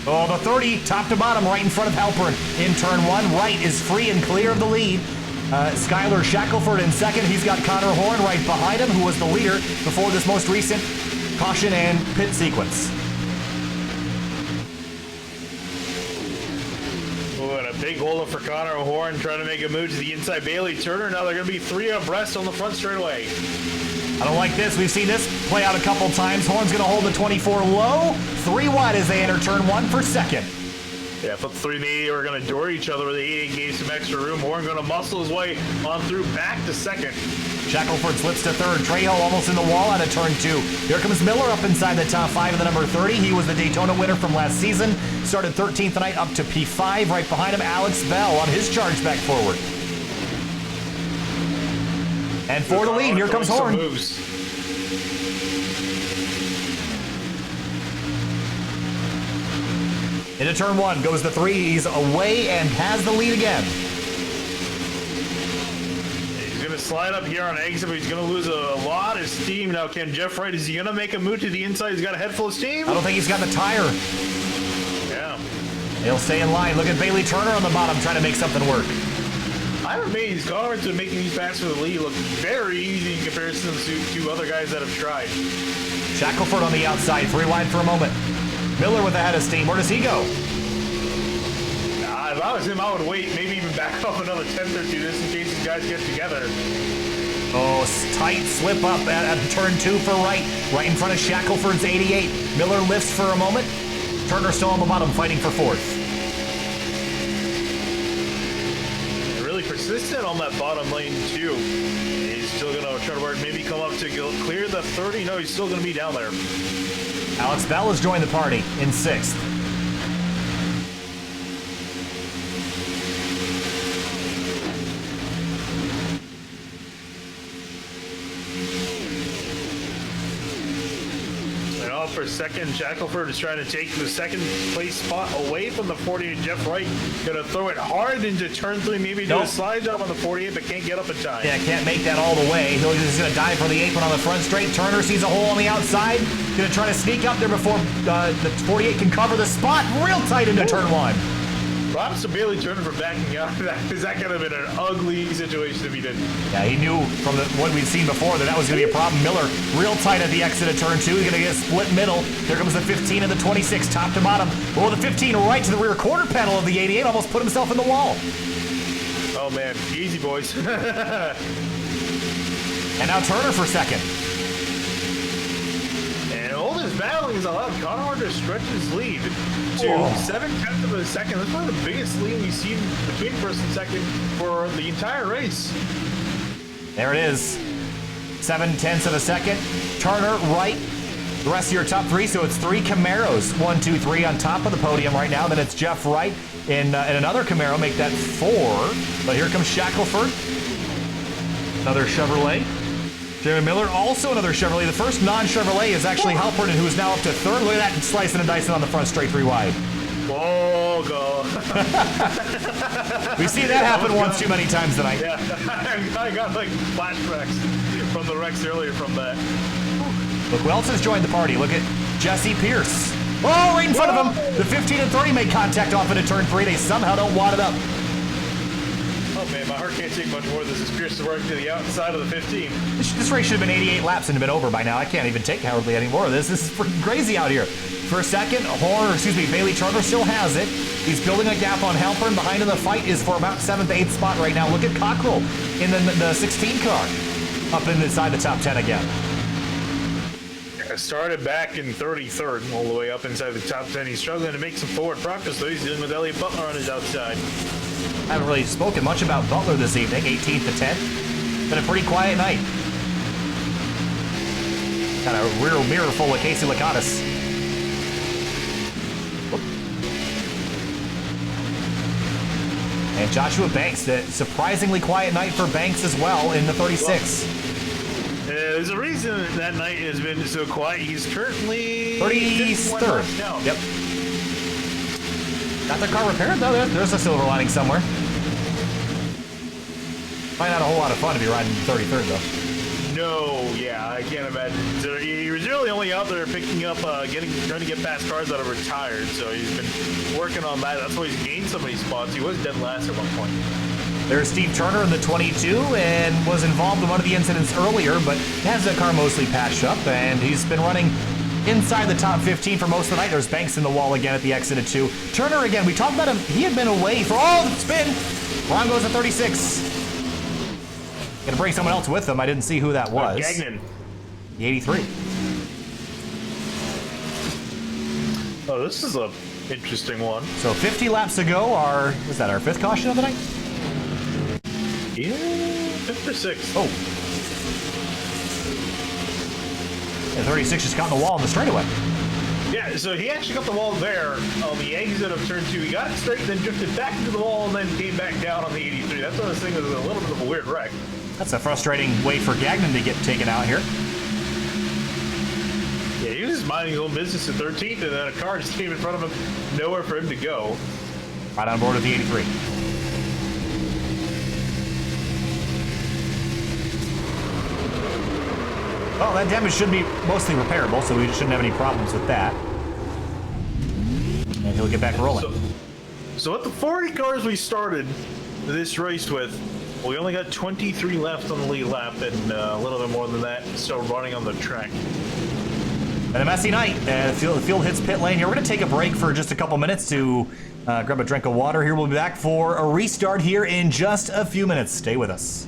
Oh, the 30, top to bottom, right in front of Halpern in turn 1. Right is free and clear of the lead. Skylar Shackelford in second. He's got Connor Horn right behind him, who was the leader before this most recent caution and pit sequence. Oh, and a big holdup for Connor Horn, trying to make a move to the inside. Bailey Turner, now they're going to be 3 abreast on the front straightaway. I don't like this. We've seen this play out a couple times. Horn's going to hold the 24 low. 3 wide as they enter turn 1 for second. Yeah, but the 3 and the 88 are going to door each other, where the 88 gave some extra room. Horn going to muscle his way on through back to second. Shackelford slips to third. Trejo almost in the wall out of turn 2. Here comes Miller up inside the top 5 of the number 30. He was the Daytona winner from last season. Started 13th tonight up to P5. Right behind him, Alex Bell on his charge back forward. And for the lead, here comes Horn. Into turn 1 goes the 3. He's away and has the lead again. He's going to slide up here on exit, but he's going to lose a lot of steam. Now, can Jeff Wright, is he going to make a move to the inside? He's got a head full of steam. I don't think he's got the tire. Yeah. He'll stay in line. Look at Bailey Turner on the bottom trying to make something work. I'm amazed. Connor to making these passes for the lead look very easy in comparison to other guys that have tried. Shackelford on the outside, 3 wide for a moment. Miller with a head of steam. Where does he go? If I was him, I would wait, maybe even back off another 10th or 2 just in case these guys get together. Oh, tight slip up at turn 2 for Wright. Right in front of Shackelford's 88. Miller lifts for a moment. Turner still on the bottom, fighting for 4th. Really persistent on that bottom lane, too. He's still going to try to work, maybe come up to clear the 30. No, he's still going to be down there. Alex Bell has joined the party in 6th. For second, Shackelford is trying to take the second place spot away from the 48. Jeff Wright gonna throw it hard into turn 3, maybe do a slide job on the 48, but can't get up in time. Yeah, can't make that all the way. He's gonna dive for the apron on the front straight. Turner sees a hole on the outside. Gonna try to sneak up there before the 48 can cover the spot. Real tight into turn 1. Props to Bailey Turner for backing out, because that could have been an ugly situation if he didn't. Yeah, he knew from what we'd seen before that was going to be a problem. Miller real tight at the exit of turn 2. He's going to get a split middle. Here comes the 15 and the 26, top to bottom. Oh, the 15 right to the rear quarter panel of the 88. Almost put himself in the wall. Oh, man. Easy, boys. And now Turner for second. And all this battling has allowed Connor to stretch his lead to 7/10 of a second. That's probably the biggest lead we've seen between first and second for the entire race. There it is. 7/10 of a second. Turner, Wright, the rest of your top 3. So it's 3 Camaros. 1, 2, 3 on top of the podium right now. Then it's Jeff Wright in another Camaro. Make that 4. But here comes Shackelford. Another Chevrolet. Jeremy Miller, also another Chevrolet. The first non-Chevrolet is actually Halpern, who is now up to 3rd. Look at that, slicing and dicing on the front straight 3 wide. Oh, go. We've seen that happen once too many times tonight. Yeah, I got like flashbacks from the wrecks earlier from that. Look who else has joined the party. Look at Jesse Pierce. Oh, right in front of him. The 15 and 30 make contact off into turn 3. They somehow don't wad it up. Oh man, my heart can't take much more of this. As Pierce is working to the outside of the 15. This race should have been 88 laps and been over by now. I can't even take hardly any more of this. This is freaking crazy out here. For a second, Bailey Turner still has it. He's building a gap on Halpern. Behind him, the fight is for about 7th, 8th spot right now. Look at Cockrell in the 16 car. Up inside the top 10 again. Started back in 33rd, all the way up inside the top 10. He's struggling to make some forward progress, though. He's dealing with Elliott Butler on his outside. I haven't really spoken much about Butler this evening, 18th to 10th. Been a pretty quiet night. Got a rear mirror full of Casey Lakatos. And Joshua Banks, a surprisingly quiet night for Banks as well in the 36. There's a reason that night has been so quiet. He's currently 33rd. Yep. Got their car repaired though. There's a silver lining somewhere. Might not a whole lot of fun to be riding 33rd though. No, yeah, I can't imagine. So he was really only out there picking up, trying to get past cars that are retired. So he's been working on that. That's why he's gained so many spots. He was dead last at one point. There's Steve Turner in the 22 and was involved in one of the incidents earlier, but has that car mostly patched up, and he's been running inside the top 15 for most of the night. There's Banks in the wall again at the exit of 2. Turner again, we talked about him. He had been away for all the spin. Ron goes at 36. Gonna bring someone else with him. I didn't see who that was. Gagnon. The 83. Oh, this is a interesting one. So 50 laps to go. Was that our 5th caution of the night? Yeah, 5th or 6th. Oh. And 36 just got in the wall on the straightaway. Yeah, so he actually got the wall there on the exit of turn 2. He got it straight, then drifted back into the wall, and then came back down on the 83. That's what I was thinking was a little bit of a weird wreck. That's a frustrating way for Gagnon to get taken out here. Yeah, he was just minding his own business at 13th, and then a car just came in front of him, nowhere for him to go. Right on board with the 83. Well, that damage should be mostly repairable, so we shouldn't have any problems with that. And he'll get back rolling. So at the 40 cars we started this race with, we only got 23 left on the lead lap, and a little bit more than that still running on the track. And a messy night. The field hits pit lane here. We're going to take a break for just a couple minutes to grab a drink of water here. We'll be back for a restart here in just a few minutes. Stay with us.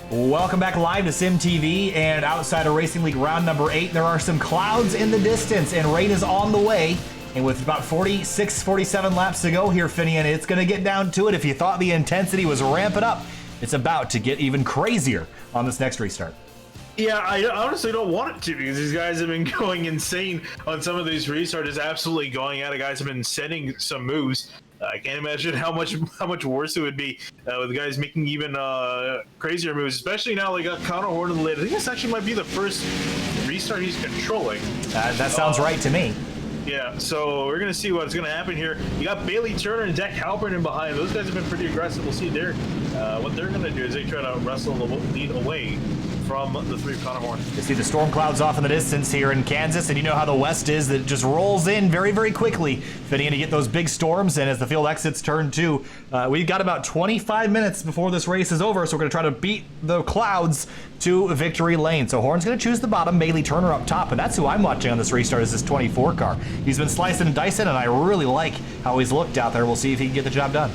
Welcome back live to Sim TV and Outsider Racing League round number 8. There are some clouds in the distance and rain is on the way. And with about 46, 47 laps to go here, Finian, it's going to get down to it. If you thought the intensity was ramping up, it's about to get even crazier on this next restart. Yeah, I honestly don't want it to, because these guys have been going insane on some of these restarts. It's absolutely going at it. Guys have been setting some moves. I can't imagine how much worse it would be with the guys making even crazier moves, especially now they got Connor Horn in the lid. I think this actually might be the first restart he's controlling. That sounds right to me. Yeah, so we're going to see what's going to happen here. You got Bailey Turner and Dak Halpern in behind. Those guys have been pretty aggressive. We'll see what they're going to do as they try to wrestle the lead away from the 3 Connor Horn. You see the storm clouds off in the distance here in Kansas, and you know how the West is, that it just rolls in very, very quickly, fitting in to get those big storms. And as the field exits turn 2, we've got about 25 minutes before this race is over, so we're going to try to beat the clouds to victory lane. So Horn's going to choose the bottom, Bailey Turner up top, and that's who I'm watching on this restart, is this 24 car. He's been slicing and dicing, and I really like how he's looked out there. We'll see if he can get the job done.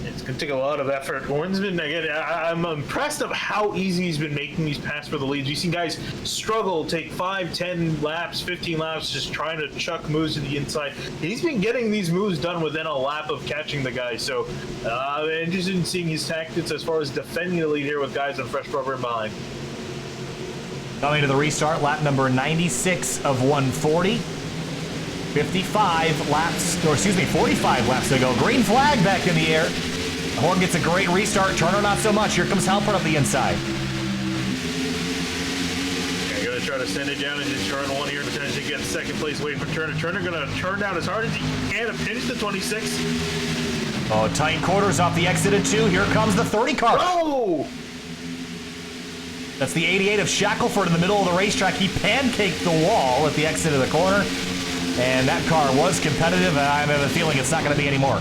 It's going to take a lot of effort. Horn's been, again, I'm impressed of how easy he's been making these passes for the leads. We've seen guys struggle, take 5, 10 laps, 15 laps, just trying to chuck moves to the inside. He's been getting these moves done within a lap of catching the guy. So I'm interested in seeing his tactics as far as defending the lead here with guys on fresh rubber and behind. Coming to the restart, lap number 96 of 140. 45 laps to go. Green flag back in the air. Horn gets a great restart. Turner not so much. Here comes Halpern up the inside. Yeah, gonna try to send it down into turn 1 here, potentially get second place away from Turner. Turner gonna turn down as hard as he can to pinch the 26. Oh, tight quarters off the exit of 2. Here comes the 30 car. Oh! That's the 88 of Shackelford in the middle of the racetrack. He pancaked the wall at the exit of the corner. And that car was competitive, and I have a feeling it's not going to be anymore.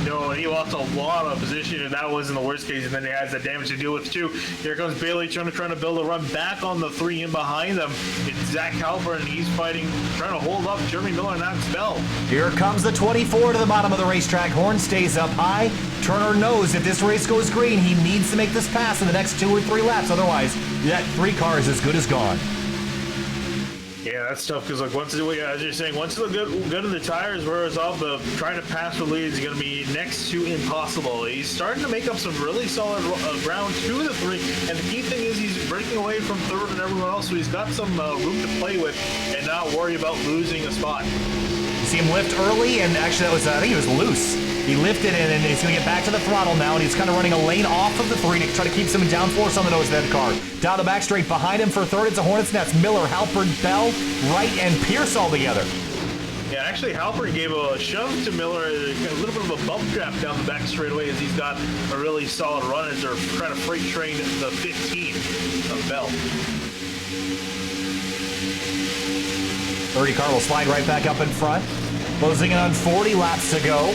No, he lost a lot of position, and that was in the worst case, and then he has the damage to deal with too. Here comes Bailey trying to build a run back on the 3 in behind them. It's Zach Halpern, and he's fighting, trying to hold up Jeremy Miller and Alex Bell. Here comes the 24 to the bottom of the racetrack. Horn stays up high. Turner knows if this race goes green, he needs to make this pass in the next 2 or 3 laps. Otherwise, that 3 car is as good as gone. Yeah, that's tough because, like, once, as you're saying, once the good of the tires wears off, the trying to pass for leads is going to be next to impossible. He's starting to make up some really solid ground to the 3, and the key thing is he's breaking away from 3rd and everyone else, so he's got some room to play with and not worry about losing a spot. You see him lift early, and actually that was, I think it was loose. He lifted it, and he's going to get back to the throttle now, and he's kind of running a lane off of the 3 to try to keep some downforce on the nose of that car. Down the back straight behind him for 3rd, it's a Hornet's Nest. Miller, Halpern, Bell, Wright, and Pierce all together. Yeah, actually, Halpern gave a shove to Miller, a little bit of a bump draft down the back straightaway as he's got a really solid run as they're trying to freight train the 15 of Bell. 30 car will slide right back up in front. Closing in on 40 laps to go.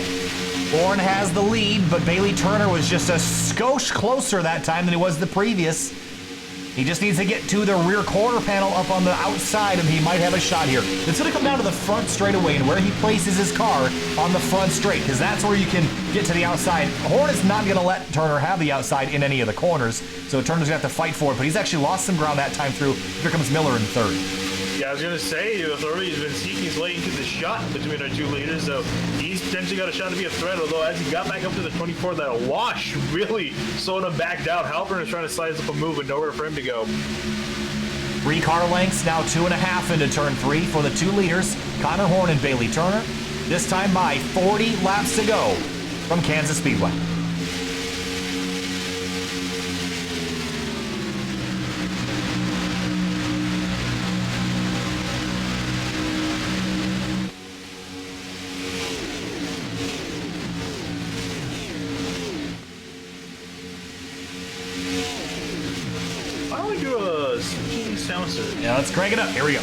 Horn has the lead, but Bailey Turner was just a skosh closer that time than he was the previous. He just needs to get to the rear quarter panel up on the outside, and he might have a shot here. It's going to come down to the front straightaway and where he places his car on the front straight, because that's where you can get to the outside. Horn is not going to let Turner have the outside in any of the corners, so Turner's going to have to fight for it, but he's actually lost some ground that time through. Here comes Miller in 3rd. Yeah, I was going to say, the 30 has been seeking his way into the shot between our 2 leaders, so he's potentially got a shot to be a threat, although as he got back up to the 24, that wash really slowed him back down. Halpern is trying to size up a move, but nowhere for him to go. 3 car lengths, now 2.5 into turn 3 for the 2 leaders, Connor Horn and Bailey Turner. This time by 40 laps to go from Kansas Speedway. Why don't we do a sound search? Yeah, let's crank it up. Here we go.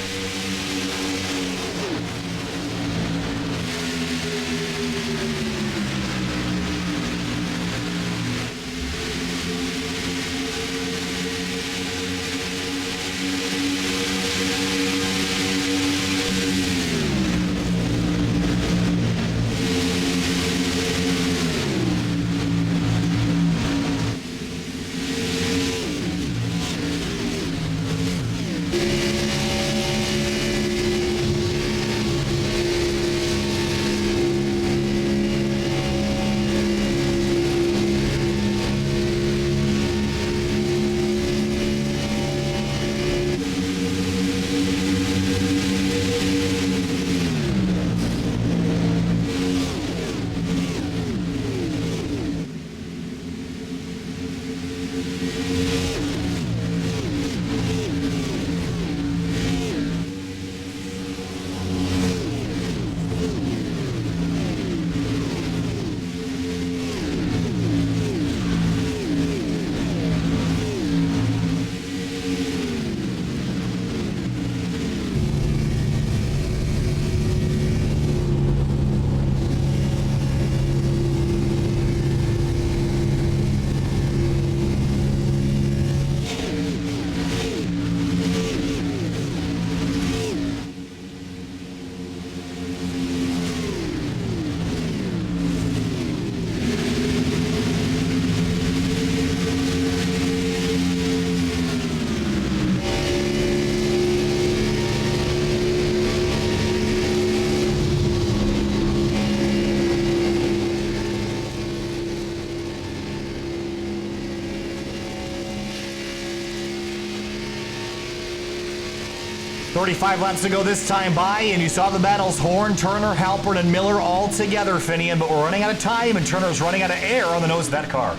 35 laps to go this time by, and you saw the battles Horn, Turner, Halpern, and Miller all together, Finian, but we're running out of time, and Turner's running out of air on the nose of that car.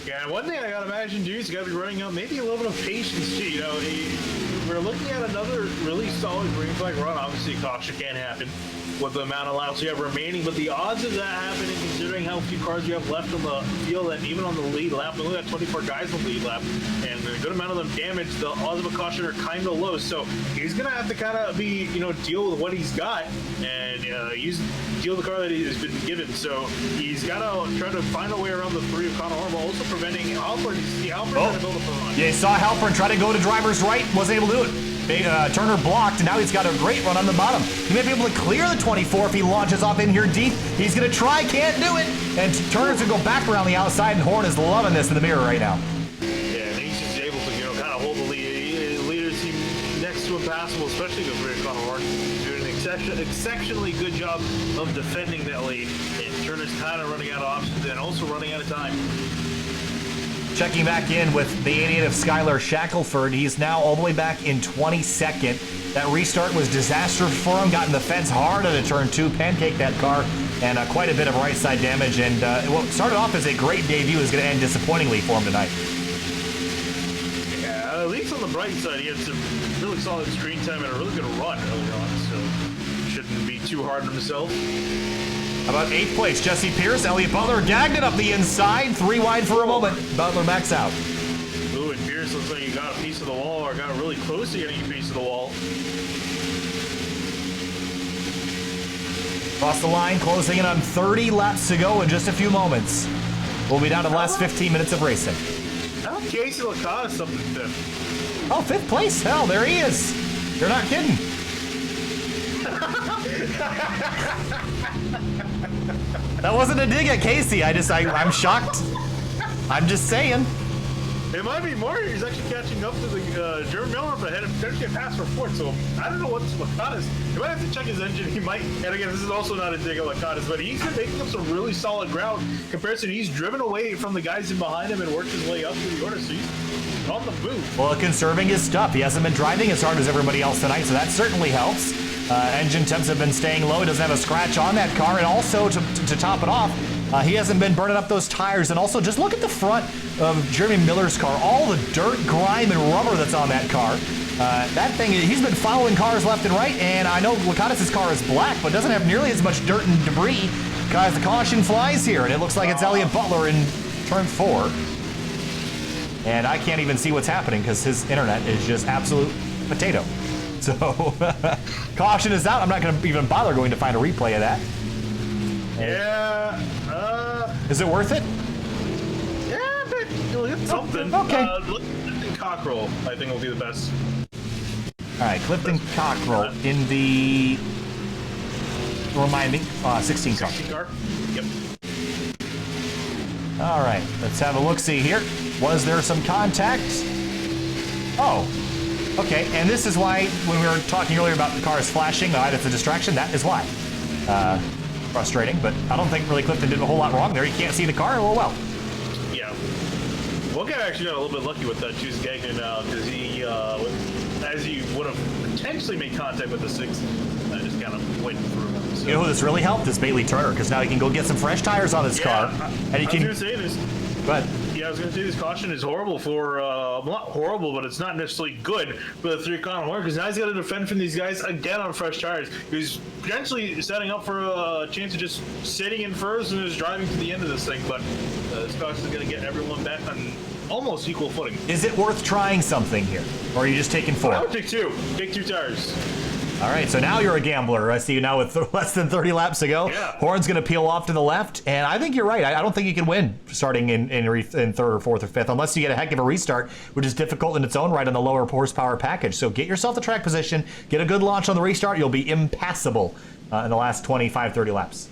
Yeah, one thing I gotta imagine, dude, is gotta be running out maybe a little bit of patience, too. You know, we're looking at another really solid green flag run. Obviously, caution can't happen with the amount of laps we have remaining, but the odds of that happening, considering how few cars we have left on the field, and even on the lead lap, we only got 24 guys on the lead lap, and a good amount of them damaged, the odds of a caution are kind of low, so he's going to have to kind of be, you know, deal with what he's got, and deal with the car that he has been given, so he's got to try to find a way around the 3 of Connor Horn, while also preventing Halpern. Halpern trying to build up a run. Yeah, you saw Halpern try to go to driver's right, wasn't able to do it. Turner blocked, and now he's got a great run on the bottom. He may be able to clear the 24 if he launches off in here deep. He's going to try, can't do it. And Turner's going to go back around the outside, and Horn is loving this in the mirror right now. Yeah, and he's just able to, you know, kind of hold the lead. Leaders seem next to impossible, especially with Ray Connor Horn doing an exceptionally good job of defending that lead. And Turner's kind of running out of options and also running out of time. Checking back in with the 88 of Skylar Shackelford. He's now all the way back in 22nd. That restart was disastrous for him. Got in the fence hard at a turn 2, pancaked that car, and quite a bit of right side damage. And what started off as a great debut is going to end disappointingly for him tonight. Yeah, at least on the bright side, he had some really solid screen time and a really good run earlier on, so shouldn't be too hard on himself. How about 8th place? Jesse Pierce, Elliott Butler gagged it up the inside. 3 wide for a moment. Butler backs out. Ooh, and Pierce looks like he got a piece of the wall, or got really close to getting a piece of the wall. Across the line, closing in on 30 laps to go in just a few moments. We'll be down to the last 15 minutes of racing. How about Casey Licata up in 5th? Oh, 5th place? Hell, there he is. You're not kidding. That wasn't a dig at Casey. I'm shocked. I'm just saying. It might be more. He's actually catching up to the German Miller up ahead and potentially a pass for 4th. So I don't know what Licata's. He might have to check his engine. He might. And again, this is also not a dig at Licata's, but he's been making up some really solid ground compared to he's driven away from the guys in behind him and worked his way up through the order. So he's on the move. Well, conserving his stuff. He hasn't been driving as hard as everybody else tonight, so that certainly helps. Engine temps have been staying low. He doesn't have a scratch on that car. And also, to top it off, he hasn't been burning up those tires. And also, just look at the front of Jeremy Miller's car. All the dirt, grime, and rubber that's on that car. That thing, he's been following cars left and right. And I know Licata's car is black, but doesn't have nearly as much dirt and debris because the caution flies here. And it looks like it's Elliott Butler in turn 4. And I can't even see what's happening because his internet is just absolute potato. So, caution is out. I'm not going to even bother going to find a replay of that. Yeah. Is it worth it? Yeah, but you'll get something. Okay. Clifton Cockrell, I think, will be the best. All right, Clifton Cockrell in the, remind me, 16 car. 16 car? Yep. All right, let's have a look-see here. Was there some contact? Oh. Okay, and this is why, when we were talking earlier about the cars flashing, that's a distraction, that is why. Frustrating, but I don't think really Clifton did a whole lot wrong there. You can't see the car, oh well. Yeah. One guy actually got a little bit lucky with that Juice Gagnon, because he, as he would have potentially made contact with the 6, just kind of waiting through him. So. You know who this really helped is Bailey Turner, because now he can go get some fresh tires on his car. And he can. I was going to say this. But yeah, I was going to say this caution is horrible for, not horrible, but it's not necessarily good for the 3 Connor Horn, because now he's got to defend from these guys again on fresh tires. He's potentially setting up for a chance of just sitting in first and just driving to the end of this thing, but this caution is going to get everyone back on almost equal footing. is it worth trying something here? Or are you just taking 4? I would take 2. Take 2 tires. All right, so now you're a gambler. I see you now with less than 30 laps to go. Yeah. Horn's going to peel off to the left, and I think you're right. I don't think you can win starting in 3rd or 4th or 5th unless you get a heck of a restart, which is difficult in its own right on the lower horsepower package. So get yourself the track position, get a good launch on the restart. You'll be impassable in the last 25, 30 laps.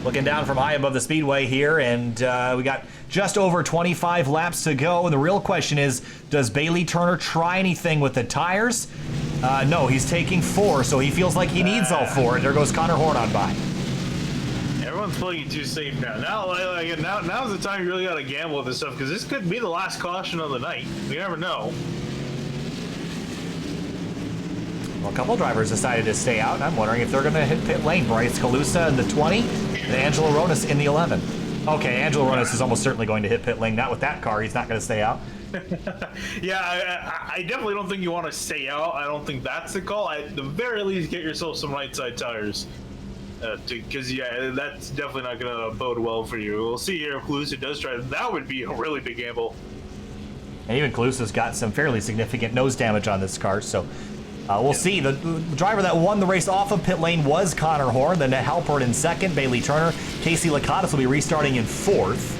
Looking down from high above the speedway here, and we got just over 25 laps to go. And the real question is, does Bailey Turner try anything with the tires? No, he's taking 4, so he feels like he needs all 4. And there goes Connor Horn on by. Everyone everyone's playing it too safe now. Now's the time you really got to gamble with this stuff because this could be the last caution of the night. You never know. Well, a couple drivers decided to stay out, and I'm wondering if they're going to hit pit lane. Bryce Calusa in the 20, and Angelo Ronas in the 11. Okay, Angelo Ronas is almost certainly going to hit pit lane. Not with that car. He's not going to stay out. Yeah, I definitely don't think you want to stay out. I don't think that's the call. At the very least, get yourself some right side tires. Because, yeah, that's definitely not going to bode well for you. We'll see here if Calusa does try. That would be a really big gamble. And even Calusa's got some fairly significant nose damage on this car, so we'll see. The driver that won the race off of pit lane was Connor Horn, then Halpern in second, Bailey Turner. Casey Lakatos will be restarting in fourth.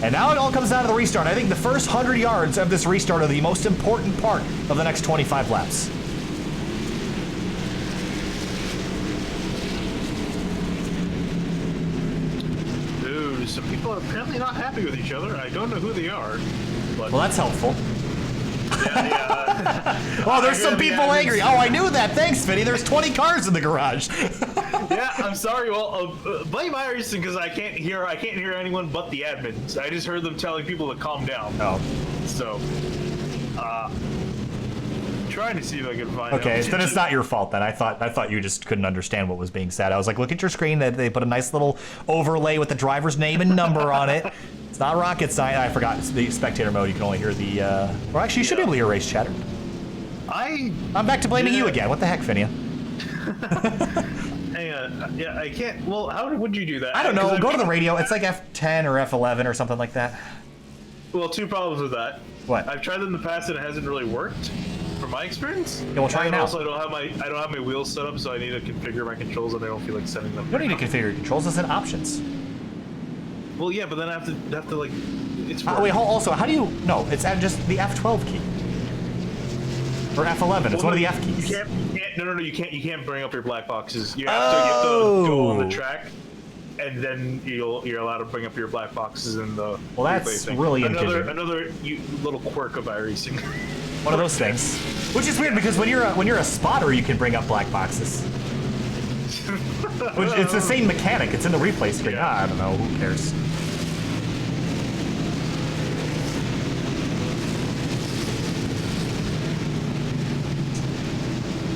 And now it all comes down to the restart. I think the first 100 yards of this restart are the most important part of the next 25 laps. Dude, some people are apparently not happy with each other. I don't know who they are. But well, that's helpful. Yeah. Oh, there's some people angry. Oh, I knew that. Thanks, Vinny. There's 20 cars in the garage. Yeah, I'm sorry. Well, blame iRacing because I can't hear anyone but the admins. I just heard them telling people to calm down. Oh. So, trying to see if I can find. Okay, then it's not your fault. Then I thought you just couldn't understand what was being said. I was like, look at your screen. That they put a nice little overlay with the driver's name and number on it. It's not rocket science. I forgot the spectator mode. You can only hear the. Or actually, you should be able to hear race chatter. I'm back to blaming you again. What the heck, Finia? Hang on. Yeah, I can't. Well, how would you do that? I don't know. Go to the radio. It's like F10 or F11 or something like that. Well, two problems with that. What? I've tried it in the past and it hasn't really worked, from my experience. Yeah, we'll try it now. Also, I don't have my wheels set up, so I need to configure my controls, and I don't feel like setting them. You don't need to configure your controls. It's in options. Well, yeah, but then I have to like. It's wait. Also, how do you? No, it's at just the F12 key. Or F11. It's one of the F keys. You can't. No. You can't bring up your black boxes. You have to go on the track, and then you're allowed to bring up your black boxes in the. Well, that's really inconvenient. Another little quirk of iRacing. One of those things, which is weird because when you're a spotter, you can bring up black boxes. Which, it's the same mechanic. It's in the replay screen. Yeah. I don't know. Who cares?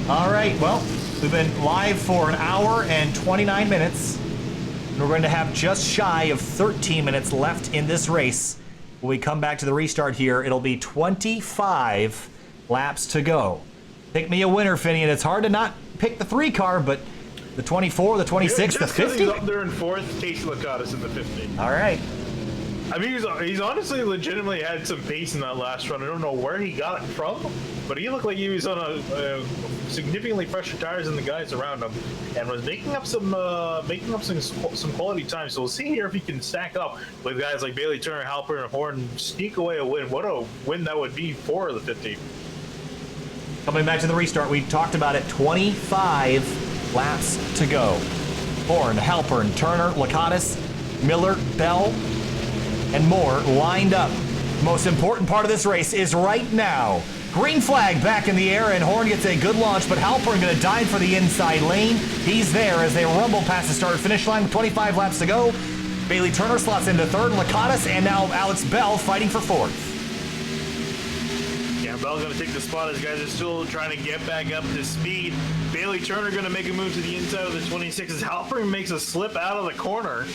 All right, well, we've been live for an hour and 29 minutes. We're going to have just shy of 13 minutes left in this race. When we come back to the restart here, it'll be 25 laps to go. Pick me a winner, Finney, and it's hard to not pick the 3 car, but the 24, the 26, the 50? He's up there in 4th, Casey Lakatos in the 50. All right. I mean, he's honestly legitimately had some pace in that last run. I don't know where he got it from, but he looked like he was on a significantly fresher tires than the guys around him, and was making up some quality time. So we'll see here if he can stack up with guys like Bailey Turner, Halpern, and Horn, sneak away a win. What a win that would be for the 50. Coming back to the restart, we talked about it. 25 laps to go. Horn, Halpern, Turner, Lakatos, Miller, Bell, and more lined up. Most important part of this race is right now. Green flag back in the air, and Horn gets a good launch, but Halpern going to dive for the inside lane. He's there as they rumble past the start-finish line with 25 laps to go. Bailey Turner slots into 3rd, Lakatos, and now Alex Bell fighting for 4th. Yeah, Bell's going to take the spot as guys are still trying to get back up to speed. Bailey Turner going to make a move to the inside of the 26 as Halpern makes a slip out of the corner.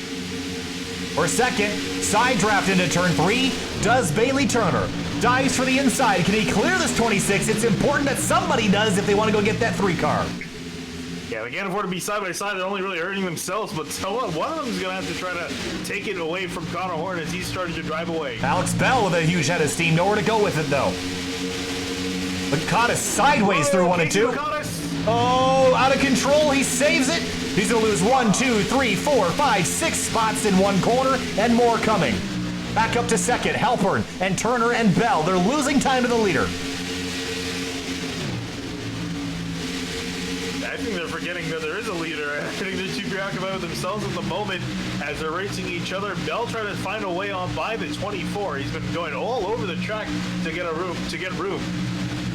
For second, side draft into turn 3, does Bailey Turner. Dives for the inside. Can he clear this 26? It's important that somebody does if they want to go get that 3 car. Yeah, they can't afford to be side by side. They're only really hurting themselves, but so what? One of them is going to have to try to take it away from Connor Horn as he's starting to drive away. Alex Bell with a huge head of steam. Nowhere to go with it, though. Lakatos sideways through 1 and 2. Oh, out of control. He saves it. He's going to lose 1, 2, 3, 4, 5, 6 spots in one corner, and more coming. Back up to second, Halpern and Turner and Bell. They're losing time to the leader. I think they're forgetting that there is a leader. I think they're too preoccupied with themselves at the moment as they're racing each other. Bell trying to find a way on by the 24. He's been going all over the track to get room.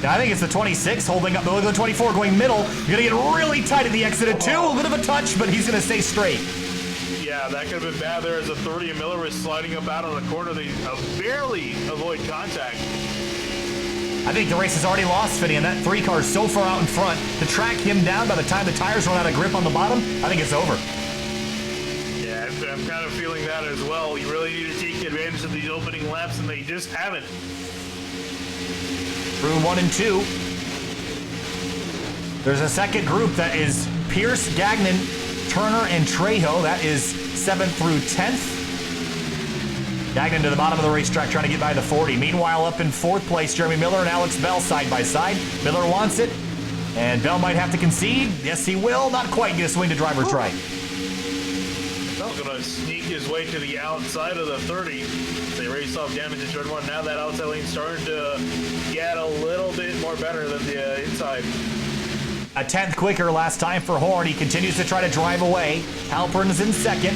I think it's the 26 holding up the 24 going middle. You're going to get really tight at the exit at 2. A bit of a touch, but he's going to stay straight. Yeah, that could have been bad there as a 30, and Miller was sliding up out of the corner. They barely avoid contact. I think the race is already lost, Finney, and that 3 car is so far out in front. To track him down by the time the tires run out of grip on the bottom, I think it's over. Yeah, I'm kind of feeling that as well. You really need to take advantage of these opening laps, and they just haven't. Through 1 and 2. There's a second group that is Pierce, Gagnon, Turner, and Trejo. That is 7th through 10th. Gagnon to the bottom of the racetrack trying to get by the 40. Meanwhile, up in 4th place, Jeremy Miller and Alex Bell side by side. Miller wants it, and Bell might have to concede. Yes, he will. Not quite get a swing to driver's right. Bell's going to sneak his way to the outside of the 30. They race off damage in turn 1. Now that outside lane's starting to get a little bit more better than the inside. A 10th quicker last time for Horn. He continues to try to drive away. Halpern's in second.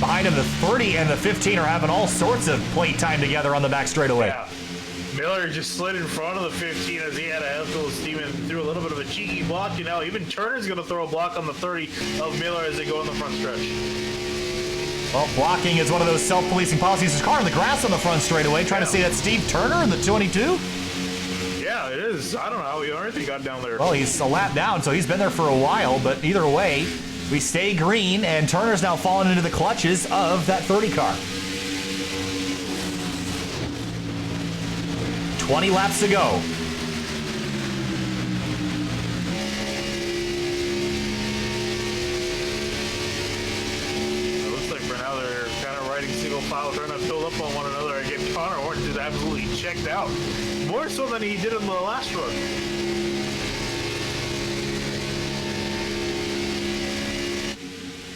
Behind him, the 30 and the 15 are having all sorts of plate time together on the back straightaway. Yeah. Miller just slid in front of the 15 as he had a handful of steam and threw a little bit of a cheeky block. You know, even Turner's going to throw a block on the 30 of Miller as they go in the front stretch. Well, blocking is one of those self-policing policies. His car in the grass on the front straightaway. Trying to say that's Steve Turner in the 22? Yeah, it is. I don't know how he already got down there. Well, he's a lap down, so he's been there for a while. But either way, we stay green, and Turner's now fallen into the clutches of that 30 car. 20 laps to go. It looks like for now they're kind of riding single file, trying to build up on one another. Again, Connor Horn just absolutely checked out. More so than he did in the last run.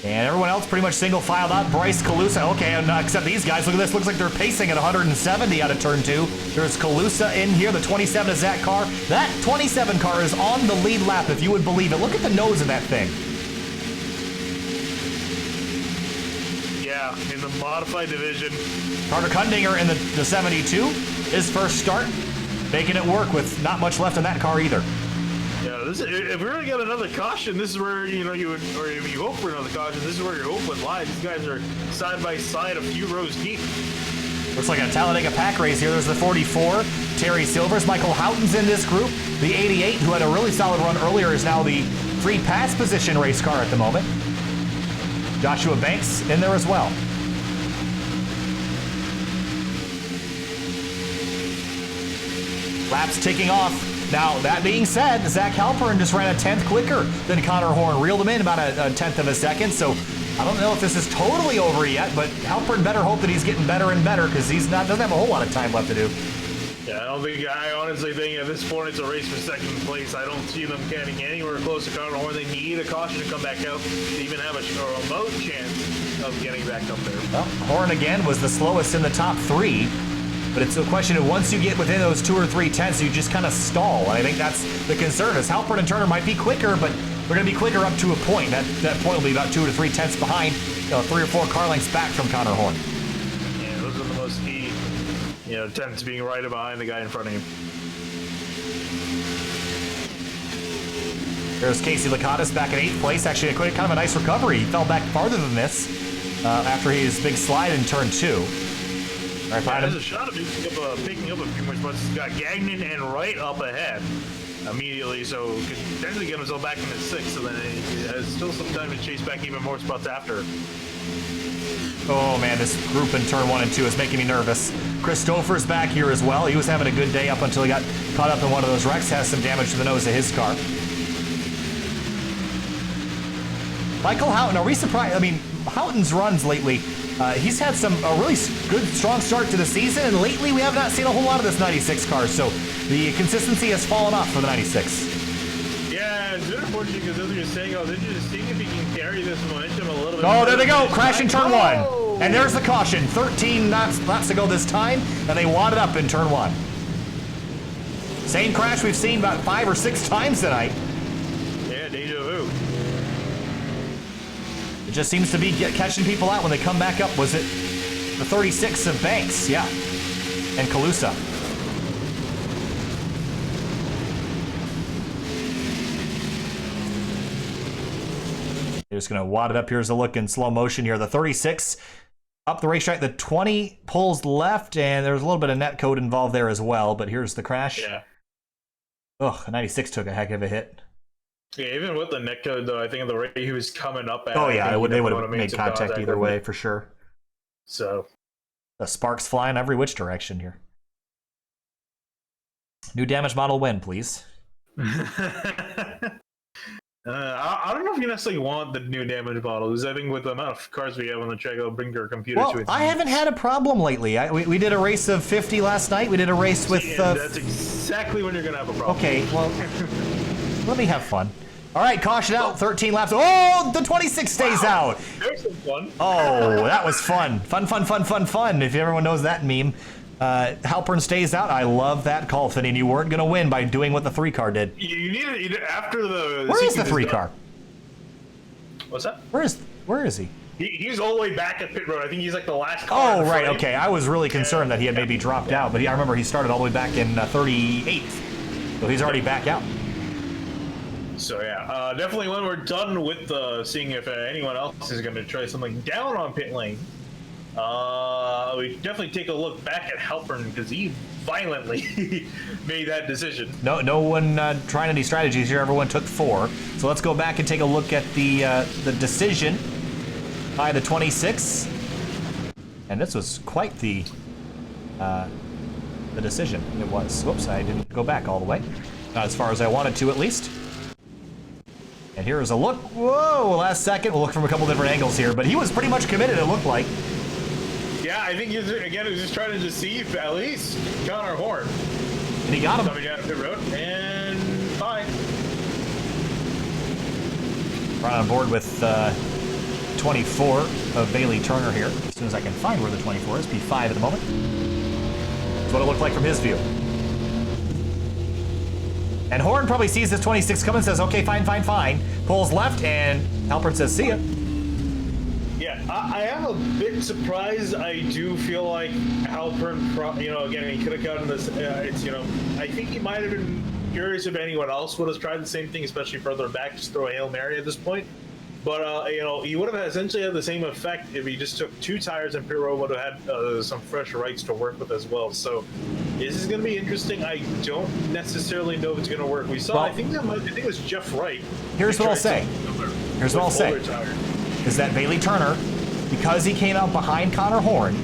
And everyone else pretty much single filed out. Bryce, Calusa, okay, except these guys. Look at this. Looks like they're pacing at 170 out of turn 2. There's Calusa in here. The 27 is that car. That 27 car is on the lead lap, if you would believe it. Look at the nose of that thing. Yeah, in the modified division. Carter Kundinger in the 72. His first start. Making it work with not much left in that car either. Yeah, if we're gonna get another caution, this is where you would, or if you hope for another caution, this is where your hope would lie. These guys are side by side, a few rows deep. Looks like a Talladega pack race here. There's the 44, Terry Silvers. Michael Houghton's in this group. The 88, who had a really solid run earlier, is now the free pass position race car at the moment. Joshua Banks in there as well. Laps ticking off. Now, that being said, Zach Halpern just ran a 10th quicker than Connor Horn. Reeled him in about a 10th of a second, so I don't know if this is totally over yet, but Halpern better hope that he's getting better and better because doesn't have a whole lot of time left to do. Yeah, I honestly think at this point it's a race for second place. I don't see them getting anywhere close to Connor Horn. They need a caution to come back out to even have a remote chance of getting back up there. Well, Horn again was the slowest in the top 3. But it's a question of once you get within those 2 or 3 tenths, you just kind of stall. And I think that's the concern. Is Halpern and Turner might be quicker, but they're going to be quicker up to a point. That point will be about 2 to 3 tenths behind, 3 or 4 car lengths back from Connor Horn. Yeah, those are the most key, tenths being right behind the guy in front of you. There's Casey Lakatos back in 8th place. Actually, kind of a nice recovery. He fell back farther than this after his big slide in turn 2. Right, yeah, there's a shot of picking up a few more spots. He's got Gagnon and Wright up ahead immediately, so could potentially get himself back into 6th, so then he has still some time to chase back even more spots after. Oh man, this group in turn 1 and 2 is making me nervous. Christopher's back here as well. He was having a good day up until he got caught up in one of those wrecks. Has some damage to the nose of his car. Michael Houghton, are we surprised? I mean, Houghton's runs lately, he's had a really good, strong start to the season, and lately we have not seen a whole lot of this 96 car, so the consistency has fallen off for the 96. Yeah, it's been unfortunate because as you're saying, I was interested to see if he can carry this momentum a little bit. Oh, there they go, crash in turn 1. And there's the caution, 13 laps to go this time, and they wad it up in turn 1. Same crash we've seen about 5 or 6 times tonight. Yeah, deja vu. It just seems to be catching people out when they come back up. Was it the 36 of Banks? Yeah. And Calusa. They're just going to wad it up. Here's a look in slow motion here. The 36 up the racetrack. The 20 pulls left, and there's a little bit of net code involved there as well. But here's the crash. Yeah. Ugh, the 96 took a heck of a hit. Yeah, even with the net code, though, I think the rate he was coming up at. Oh, yeah, they would have made contact either way, for sure. So. The sparks flying every which direction here. New damage model win, please. I don't know if you necessarily want the new damage models. I think with the amount of cars we have on the track, it'll bring your computer to its I haven't had a problem lately. We did a race of 50 last night. We did a race with... that's exactly when you're going to have a problem. Okay, well, let me have fun. All right, caution out, 13 laps. Oh, the 26 stays out. There's some fun. Oh, that was fun. Fun, if everyone knows that meme. Halpern stays out. I love that call, Finney. You weren't going to win by doing what the 3-car did. You need it after the... Where is the 3-car? What's that? Where is he? He's all the way back at pit road. I think he's like the last car. Oh, right, okay. I was really concerned that he had maybe dropped out, but I remember he started all the way back in 38th. So he's already back out. So yeah, definitely when we're done with seeing if anyone else is going to try something down on pit lane, we definitely take a look back at Halpern because he violently made that decision. No one trying any strategies here. Everyone took 4. So let's go back and take a look at the decision by the 26. And this was quite the decision. It was. Whoops, I didn't go back all the way. Not as far as I wanted to, at least. And here is a look. Whoa, last second. We'll look from a couple different angles here, but he was pretty much committed, it looked like. Yeah, I think he was just trying to deceive at least Connor Horn. And he got him. Coming down pit road, and fine. Right on board with 24 of Bailey Turner here. As soon as I can find where the 24 is, P5 at the moment. That's what it looked like from his view. And Horn probably sees this 26 coming and says, okay, fine. Pulls left, and Halpern says, see ya. Yeah, I am a bit surprised. I do feel like Halpern, again, he could have gotten this. I think he might have been curious if anyone else would have tried the same thing, especially further back, just throw a Hail Mary at this point. But, he would have essentially had the same effect if he just took 2 tires and pit road would have had some fresh rights to work with as well. So this is going to be interesting. I don't necessarily know if it's going to work. We saw, I think it was Jeff Wright. Here's what I'll say. Is that Bailey Turner, because he came out behind Connor Horn,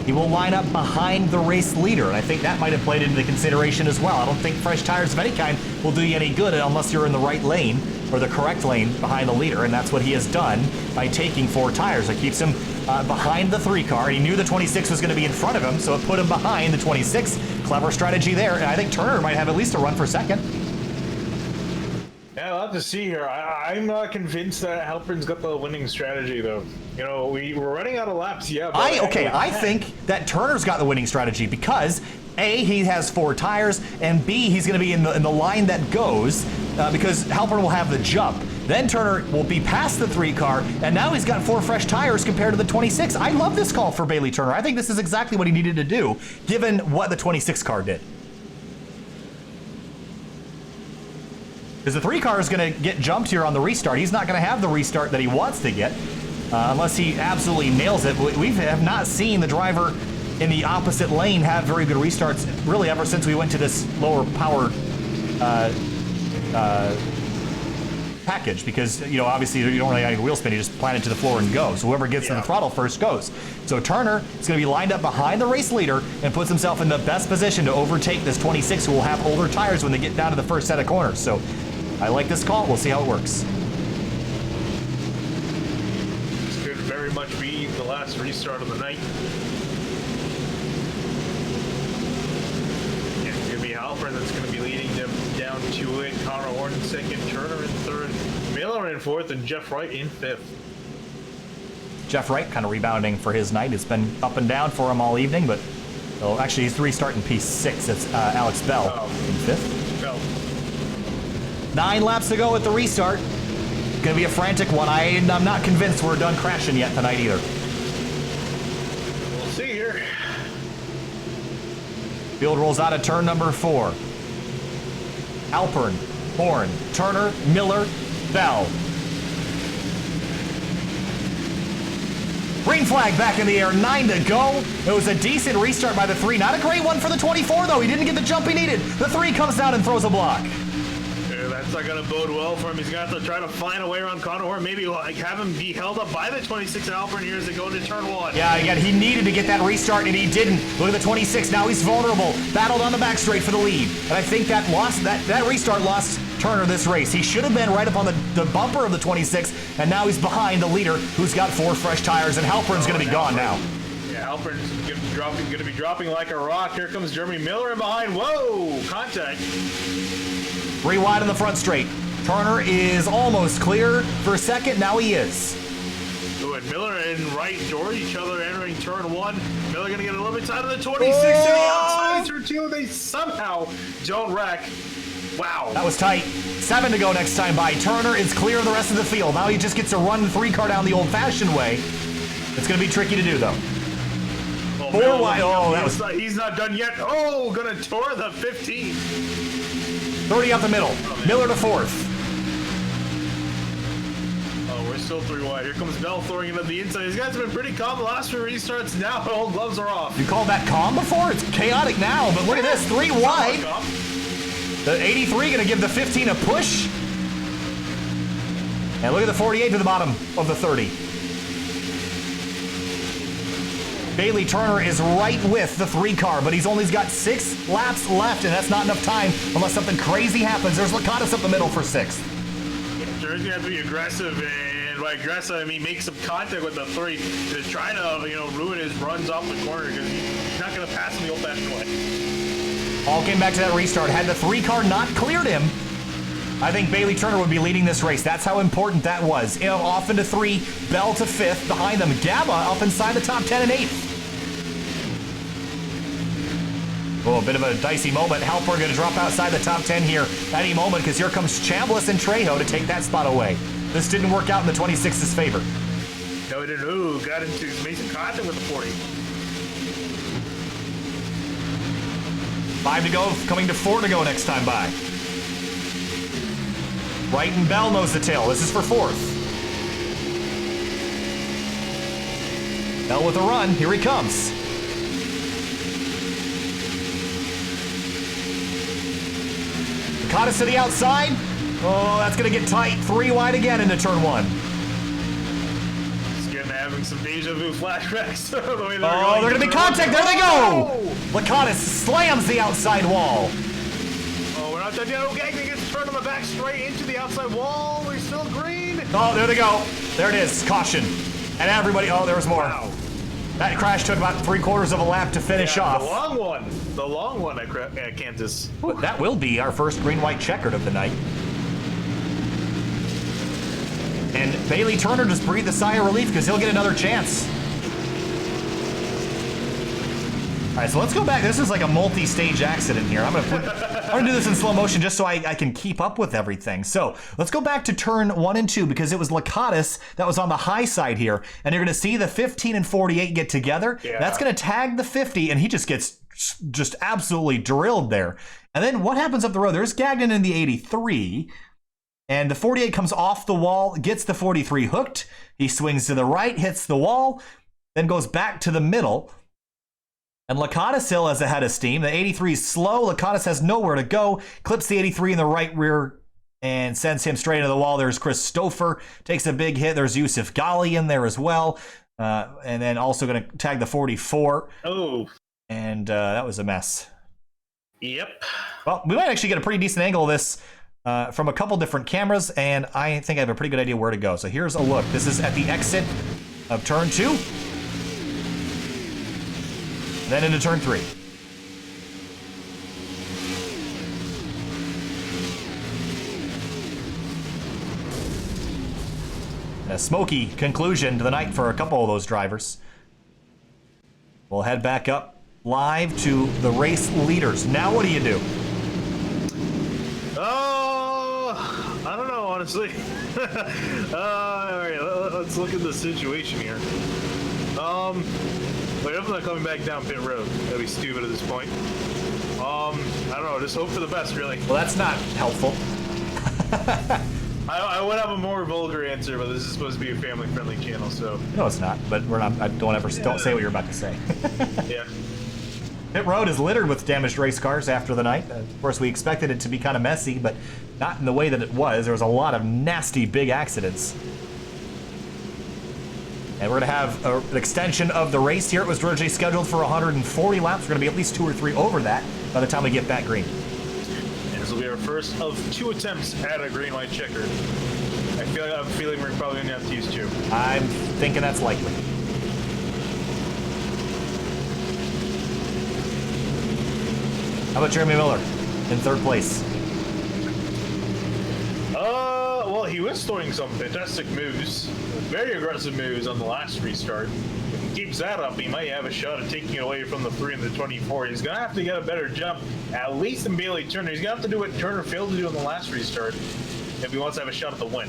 he will line up behind the race leader. And I think that might have played into the consideration as well. I don't think fresh tires of any kind will do you any good unless you're in the right lane or the correct lane behind the leader. And that's what he has done by taking 4 tires. It keeps him behind the 3-car. He knew the 26 was going to be in front of him, so it put him behind the 26. Clever strategy there. And I think Turner might have at least a run for second. Yeah, I'll have to see here. I'm not convinced that Halpern's got the winning strategy, though. We're running out of laps, yeah. But I think that Turner's got the winning strategy because A, he has 4 tires, and B, he's going to be in the line that goes because Halpern will have the jump. Then Turner will be past the 3-car, and now he's got 4 fresh tires compared to the 26. I love this call for Bailey Turner. I think this is exactly what he needed to do, given what the 26 car did. Because the 3-car is going to get jumped here on the restart. He's not going to have the restart that he wants to get unless he absolutely nails it. We have not seen the driver in the opposite lane have very good restarts really ever since we went to this lower power package because, obviously you don't really have any wheel spin. You just plant it to the floor and go. So whoever gets to the throttle first goes. So Turner is going to be lined up behind the race leader and puts himself in the best position to overtake this 26 who will have older tires when they get down to the first set of corners. So I like this call. We'll see how it works. This could very much be the last restart of the night. Yeah, it's going to be Halpern that's going to be leading them down to it. Connor Horn in second, Turner in third, Miller in fourth, and Jeff Wright in fifth. Jeff Wright kind of rebounding for his night. It's been up and down for him all evening, but actually he's restarting P6. It's Alex Bell in fifth. Bell. 9 laps to go at the restart. Gonna be a frantic one. I'm not convinced we're done crashing yet tonight either. We'll see here. Field rolls out of turn number 4. Halpern, Horn, Turner, Miller, Bell. Green flag back in the air, 9 to go. It was a decent restart by the 3. Not a great one for the 24, though. He didn't get the jump he needed. The 3 comes down and throws a block. Yeah, that's not going to bode well for him. He's going to have to try to find a way around Connor, or maybe like have him be held up by the 26 and Alpern here as they go into turn 1. Yeah, again, he needed to get that restart, and he didn't. Look at the 26. Now he's vulnerable. Battled on the back straight for the lead. And I think that restart lost Turner this race. He should have been right up on the bumper of the 26, and now he's behind the leader, who's got 4 fresh tires, and Halpern's going to be gone now. Yeah, Halpern's going to be dropping like a rock. Here comes Jeremy Miller in behind. Whoa, contact. 3 wide on the front straight. Turner is almost clear for a second. Now he is. Ooh, and Miller and Wright door each other entering turn 1. Miller going to get a little bit tight on the 26 to the outside. Turn 2, they somehow don't wreck. Wow. That was tight. 7 to go next time by. Turner is clear of the rest of the field. Now he just gets to run the 3 car down the old-fashioned way. It's going to be tricky to do, though. Oh, 4 wide. Oh, that was... He's not done yet. Oh, going to tour the 15. 30 up the middle. Miller to 4th. Oh, we're still 3 wide. Here comes Bell throwing it on the inside. These guys have been pretty calm the last few restarts. Now all gloves are off. You called that calm before? It's chaotic now, but look at this. 3 wide. The 83 going to give the 15 a push. And look at the 48 to the bottom of the 30. Bailey Turner is right with the 3 car, but he's only got 6 laps left, and that's not enough time unless something crazy happens. There's Lakatos up the middle for 6th. Turner's going to have to be aggressive, and by aggressive, I mean make some contact with the 3 to try to, ruin his runs off the corner, because he's not going to pass him the old-fashioned way. All came back to that restart. Had the 3 car not cleared him, I think Bailey Turner would be leading this race. That's how important that was. Off into 3, Bell to 5th. Behind them, Gamma up inside the top 10 and 8th. Oh, a bit of a dicey moment. Halpern going to drop outside the top 10 here any moment, because here comes Chambliss and Trejo to take that spot away. This didn't work out in the 26's favor. No, it didn't. Ooh, got into Mason contact with the 40. 5 to go, coming to 4 to go next time by. Wright and Bell nose the tail. This is for 4th. Bell with a run. Here he comes. Lakatos to the outside. Oh, that's going to get tight. 3 wide again into turn 1. Having some deja vu flashbacks. They're going to be contact. There they go. Lakatos slams the outside wall. Oh, we're not done yet. Okay, he gets turned on the back straight into the outside wall. We're still green. Oh, there they go. There it is. Caution. And everybody. Oh, there was more. Wow. That crash took about 3/4 of a lap to finish off. The long one. The long one at Kansas. But that will be our first green-white checkered of the night. And Bailey Turner just breathed a sigh of relief because he'll get another chance. All right, so let's go back. This is like a multi-stage accident here. I'm gonna do this in slow motion just so I can keep up with everything. So let's go back to turn 1 and 2 because it was Lakatos that was on the high side here. And you're gonna see the 15 and 48 get together. Yeah. That's gonna tag the 50 and he just gets just absolutely drilled there. And then what happens up the road? There's Gagnon in the 83. And the 48 comes off the wall, gets the 43 hooked. He swings to the right, hits the wall, then goes back to the middle. And Lakatos still has a head of steam. The 83 is slow. Lakatos has nowhere to go. Clips the 83 in the right rear and sends him straight into the wall. There's Chris Stouffer. Takes a big hit. There's Yusuf Ghali in there as well. And then also going to tag the 44. Oh. And that was a mess. Yep. Well, we might actually get a pretty decent angle of this from a couple different cameras, and I think I have a pretty good idea where to go. So here's a look. This is at the exit of turn 2. Then into turn 3. And a smoky conclusion to the night for a couple of those drivers. We'll head back up live to the race leaders. Now what do you do? I don't know, honestly. All right, let's look at the situation here. Wait, I'm not coming back down pit road. That'd be stupid at this point. I don't know, just hope for the best, really. Well, that's not helpful. I would have a more vulgar answer, but this is supposed to be a family-friendly channel, so. No, it's not. But we're not. Don't say what you're about to say. Yeah. Pit road is littered with damaged race cars after the night. Of course, we expected it to be kind of messy, but not in the way that it was. There was a lot of nasty, big accidents. And we're going to have an extension of the race here. It was originally scheduled for 140 laps. We're going to be at least 2 or 3 over that by the time we get back green. And this will be our first of 2 attempts at a green-white-checkered. I'm feeling we're probably going to have to use 2. I'm thinking that's likely. How about Jeremy Miller in 3rd place? Well, he was throwing some fantastic moves, very aggressive moves on the last restart. If he keeps that up, he might have a shot at taking it away from the 3 and the 24. He's going to have to get a better jump, at least in Bailey Turner. He's going to have to do what Turner failed to do on the last restart if he wants to have a shot at the win.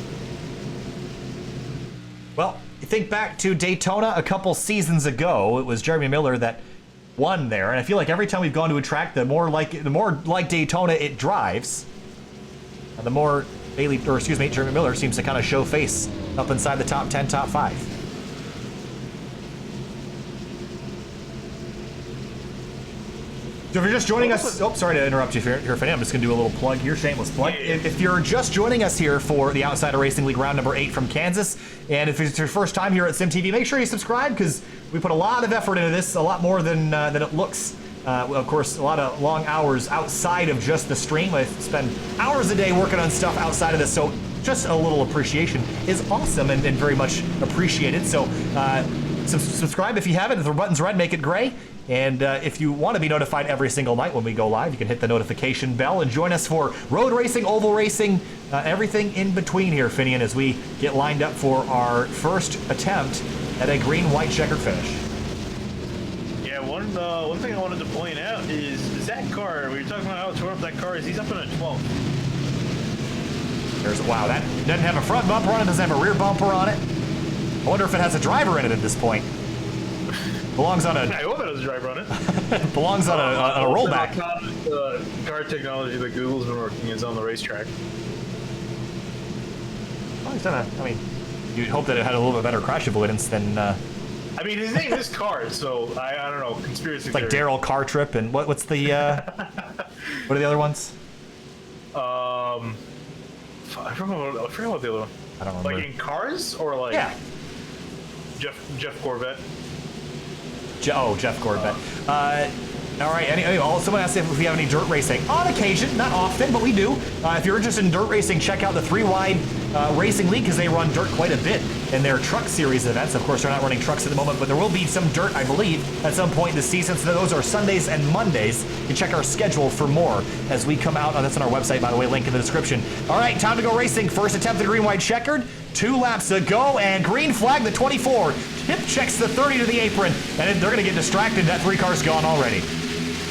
Well, you think back to Daytona a couple seasons ago, it was Jeremy Miller that won there, and I feel like every time we've gone to a track, the more like Daytona it drives, the more Jeremy Miller seems to kind of show face up inside the top 10, top 5. So if you're just joining us, sorry to interrupt you here, Fanny. I'm just going to do a little plug here, shameless plug. Yeah. If you're just joining us here for the Outsider Racing League round number 8 from Kansas, and if it's your first time here at SimTV, make sure you subscribe because we put a lot of effort into this, a lot more than it looks. Of course, a lot of long hours outside of just the stream. I spend hours a day working on stuff outside of this, so just a little appreciation is awesome and very much appreciated. So subscribe if you haven't. If the button's red, make it gray. And if you want to be notified every single night when we go live, you can hit the notification bell and join us for road racing, oval racing, everything in between here, Finian, as we get lined up for our first attempt at a green-white-checkered finish. Yeah, one thing I wanted to point out is that car, we were talking about how tore up that car is, he's up in a 12. Wow, that doesn't have a front bumper on it, doesn't have a rear bumper on it. I wonder if it has a driver in it at this point. Belongs on a. I hope it has a driver on it. Belongs on a rollback. Car technology that Google's been working is on the racetrack. Well, he's done I mean, you'd hope that it had a little bit better crash avoidance than. I mean, his name is Cars, so I don't know. Conspiracy theory. Like Daryl Car Trip and what's the what are the other ones? I forgot about the other one. I don't remember. Like in Cars or like Jeff Corvette. Jeff Corvette. All right. Someone asked if we have any dirt racing. On occasion, not often, but we do. If you're interested in dirt racing, check out the 3-Wide Racing League because they run dirt quite a bit in their truck series events. Of course, they're not running trucks at the moment, but there will be some dirt, I believe, at some point this season. So those are Sundays and Mondays. You can check our schedule for more as we come out. That's on our website, by the way, link in the description. All right, time to go racing. First attempt at green-white-checkered. 2 laps to go, and green flag the 24. Hip checks the 30 to the apron, and they're going to get distracted. That 3 car's gone already.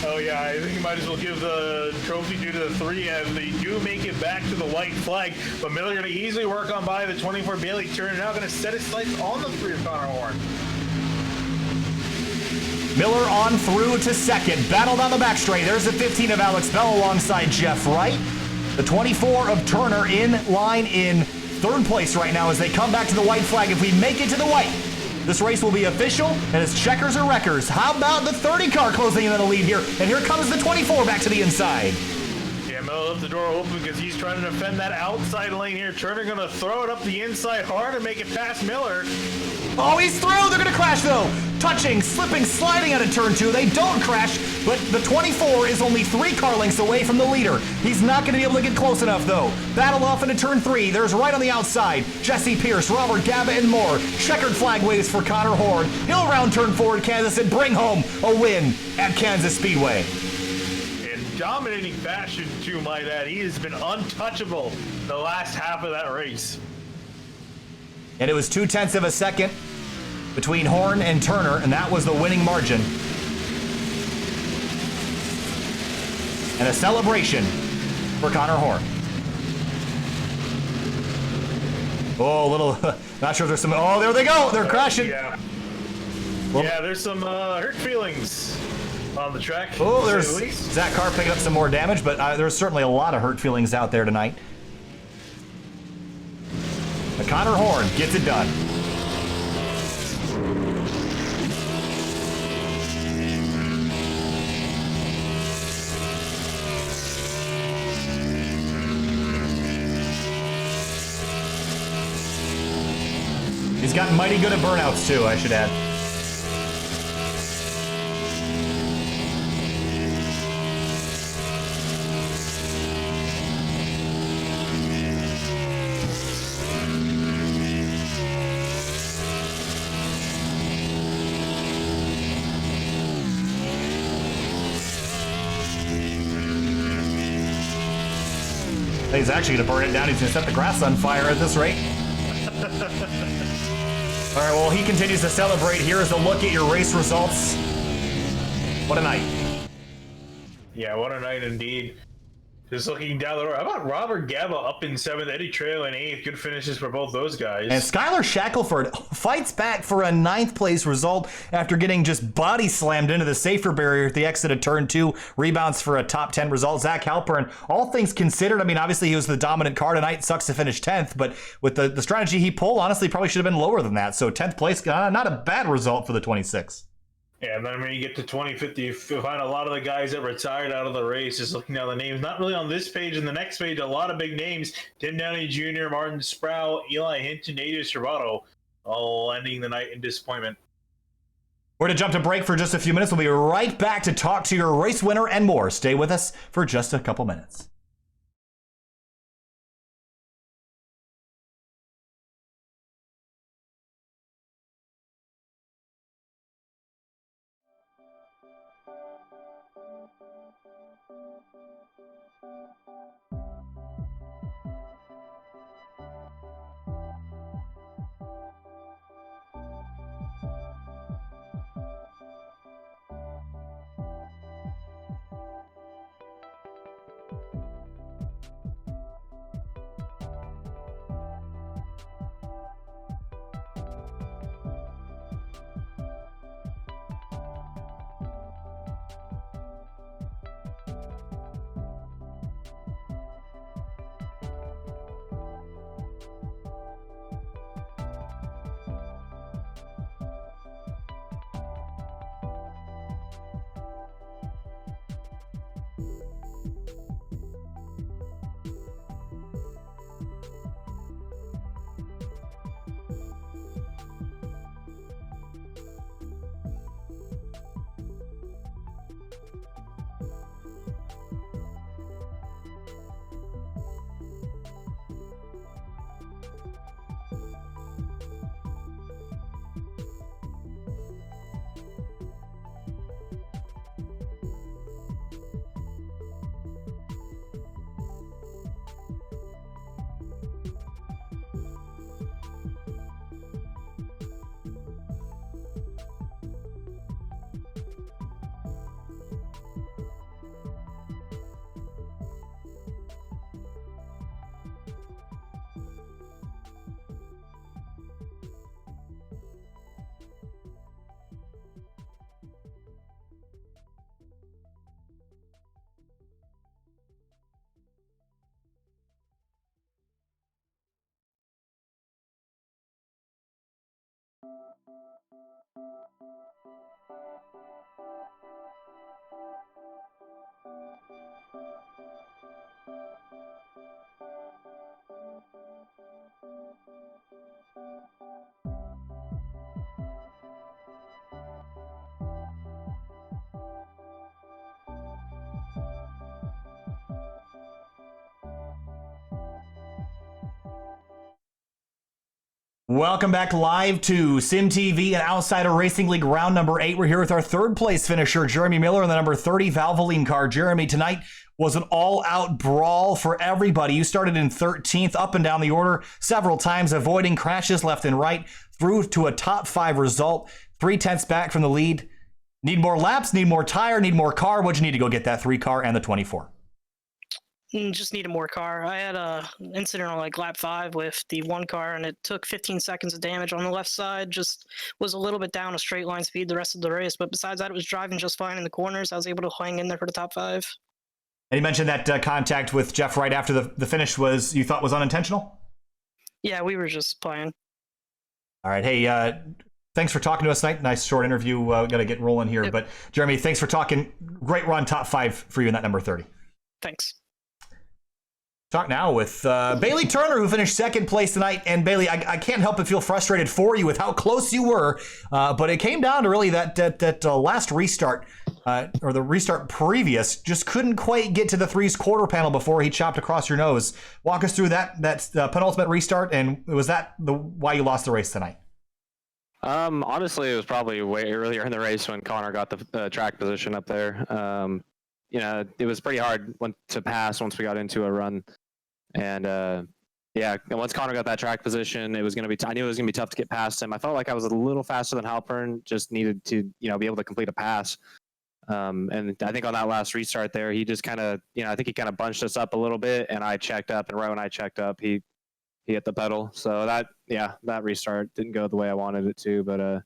Oh yeah, I think you might as well give the trophy due to the 3 as they do make it back to the white flag. But Miller going to easily work on by the 24 Bailey Turner. Now going to set his sights on the 3 of Connor Horn. Miller on through to second. Battled on the back straight. There's the 15 of Alex Bell alongside Jeff Wright. The 24 of Turner in line in 3rd place right now as they come back to the white flag. If we make it to the white, this race will be official, and it's checkers or wreckers. How about the 30 car closing in on the lead here? And here comes the 24 back to the inside. Yeah, Miller left the door open because he's trying to defend that outside lane here. Turner going to throw it up the inside hard and make it past Miller. Oh, he's through. They're going to crash, though. Touching, slipping, sliding out of turn 2. They don't crash, but the 24 is only 3 car lengths away from the leader. He's not going to be able to get close enough, though. Battle off into turn 3. There's right on the outside Jesse Pierce, Robert Gaba, and more. Checkered flag waves for Connor Horn. He'll round turn 4 at Kansas and bring home a win at Kansas Speedway. In dominating fashion, too, might add. He has been untouchable the last half of that race. And it was 0.2 of a second between Horn and Turner, and that was the winning margin. And a celebration for Connor Horn. Oh, not sure if there's some, oh, there they go, they're crashing. Yeah, yeah, there's some hurt feelings on the track. Oh, there's Zach Carr picking up some more damage, but there's certainly a lot of hurt feelings out there tonight. Connor Horn gets it done. He's gotten mighty good at burnouts too, I should add. He's actually going to burn it down. He's going to set the grass on fire at this rate. All right, well, he continues to celebrate. Here's a look at your race results. What a night. Yeah, what a night indeed. Just looking down the road. How about Robert Gaba up in 7th, Eddie Trail in 8th? Good finishes for both those guys. And Skylar Shackelford fights back for a 9th place result after getting just body slammed into the safer barrier at the exit of turn 2. Rebounds for a top 10 result. Zach Halpern, all things considered, I mean, obviously he was the dominant car tonight. Sucks to finish 10th, but with the strategy he pulled, honestly, probably should have been lower than that. So 10th place, not a bad result for the 26. Yeah, and then when you get to 2050, you find a lot of the guys that retired out of the race. Just looking down the names, not really on this page. And the next page, a lot of big names. Tim Downey Jr., Martin Sproul, Eli Hinton, Nadia Servato, all ending the night in disappointment. We're going to jump to break for just a few minutes. We'll be right back to talk to your race winner and more. Stay with us for just a couple minutes. Welcome back live to Sim TV and Outsider Racing League round number 8. We're here with our 3rd place finisher, Jeremy Miller, in the number 30 Valvoline car. Jeremy, tonight was an all-out brawl for everybody. You started in 13th, up and down the order several times, avoiding crashes left and right, through to a top 5 result, 3/10 back from the lead. Need more laps, need more tire, need more car. What'd you need to go get that 3 car and the 24? Just needed more car. I had an incident on like lap 5 with the 1 car, and it took 15 seconds of damage on the left side. Just was a little bit down a straight line speed the rest of the race, but besides that, it was driving just fine in the corners. I was able to hang in there for the top 5. And you mentioned that contact with Jeff right after the finish was, you thought was unintentional? Yeah, we were just playing. All right. Hey, thanks for talking to us tonight. Nice short interview. Got to get rolling here. Yep. But Jeremy, thanks for talking. Great run, top 5 for you in that number 30. Thanks. Talk now with Bailey Turner, who finished second place tonight. And Bailey, I can't help but feel frustrated for you with how close you were. But it came down to really that last restart, or the restart previous, just couldn't quite get to the threes quarter panel before he chopped across your nose. Walk us through that penultimate restart, and was that why you lost the race tonight? Honestly, it was probably way earlier in the race when Connor got the track position up there. It was pretty hard to pass once we got into a run. And once Connor got that track position, it was going to be. I knew it was going to be tough to get past him. I felt like I was a little faster than Halpern. Just needed to, be able to complete a pass. And I think on that last restart there, he just kind of, I think he kind of bunched us up a little bit, and I checked up, and right when I checked up, he hit the pedal. So that restart didn't go the way I wanted it to, but I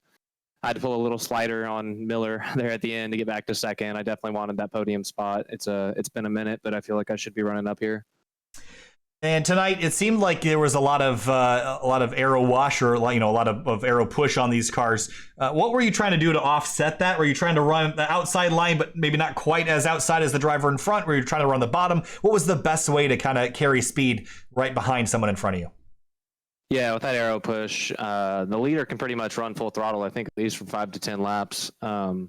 had to pull a little slider on Miller there at the end to get back to second. I definitely wanted that podium spot. It's been a minute, but I feel like I should be running up here. And tonight, it seemed like there was a lot of aero wash, or a lot of aero push on these cars. What were you trying to do to offset that? Were you trying to run the outside line, but maybe not quite as outside as the driver in front? Were you trying to run the bottom? What was the best way to kind of carry speed right behind someone in front of you? Yeah, with that aero push, the leader can pretty much run full throttle, I think at least from 5 to 10 laps. And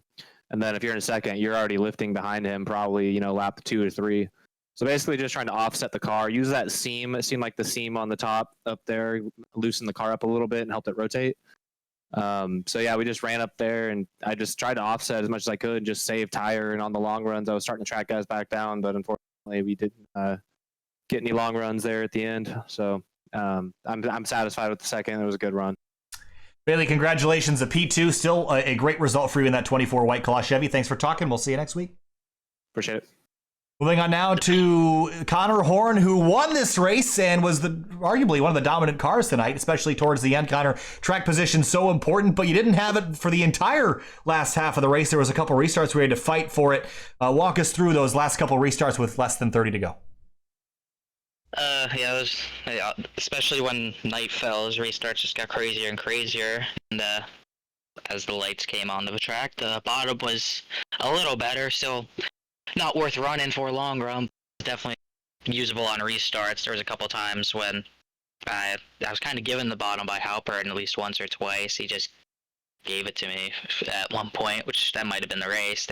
then if you're in second, you're already lifting behind him, probably, lap 2 or 3. So basically just trying to offset the car, use that seam. It seemed like the seam on the top up there loosened the car up a little bit and helped it rotate. We just ran up there, and I just tried to offset as much as I could, just save tire. And on the long runs, I was starting to track guys back down, but unfortunately we didn't get any long runs there at the end. So I'm satisfied with the second. It was a good run. Bailey, congratulations. A P2, still a great result for you in that 24 White Claw Chevy. Thanks for talking. We'll see you next week. Appreciate it. Moving on now to Connor Horn, who won this race and was arguably one of the dominant cars tonight, especially towards the end. Connor, track position so important, but you didn't have it for the entire last half of the race. There was a couple restarts where you had to fight for it. Walk us through those last couple restarts with less than 30 to go. Especially when night fell, his restarts just got crazier and crazier. And as the lights came on the track, the bottom was a little better, still not worth running for a long run. Definitely usable on restarts. There was a couple times when I was kind of given the bottom by Halpern at least once or twice. He just gave it to me at one point, which that might have been the race.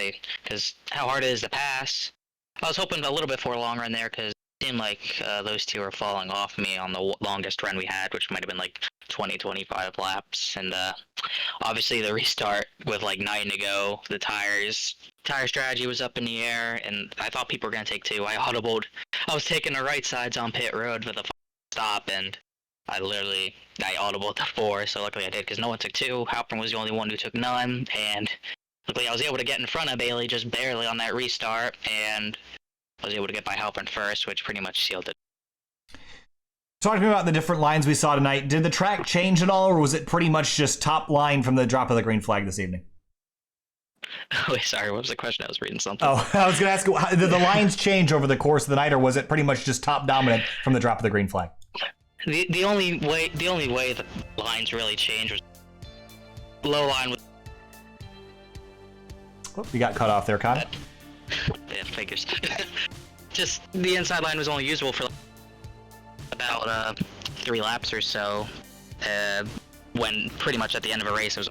Because how hard it is to pass. I was hoping a little bit for a long run there, because it seemed like those two were falling off me on the longest run we had, which might have been like 20-25 laps. And obviously the restart with like 9 to go, the tire strategy was up in the air, and I thought people were going to take 2. I was taking the right sides on pit road for the stop, and I audibled to 4, so luckily I did, because no one took 2. Halpern was the only one who took none, and luckily I was able to get in front of Bailey just barely on that restart, and I was able to get by Halpern first, which pretty much sealed it. Talk to me about the different lines we saw tonight. Did the track change at all, or was it pretty much just top line from the drop of the green flag this evening? Wait, sorry, what was the question? I was reading something. Oh, I was going to ask, did the lines change over the course of the night, or was it pretty much just top dominant from the drop of the green flag? The only way the lines really changed was low line. Oh, you got cut off there, Connor. Yeah, figures. Just the inside line was only usable for about 3 laps or so. When pretty much at the end of a race, it was.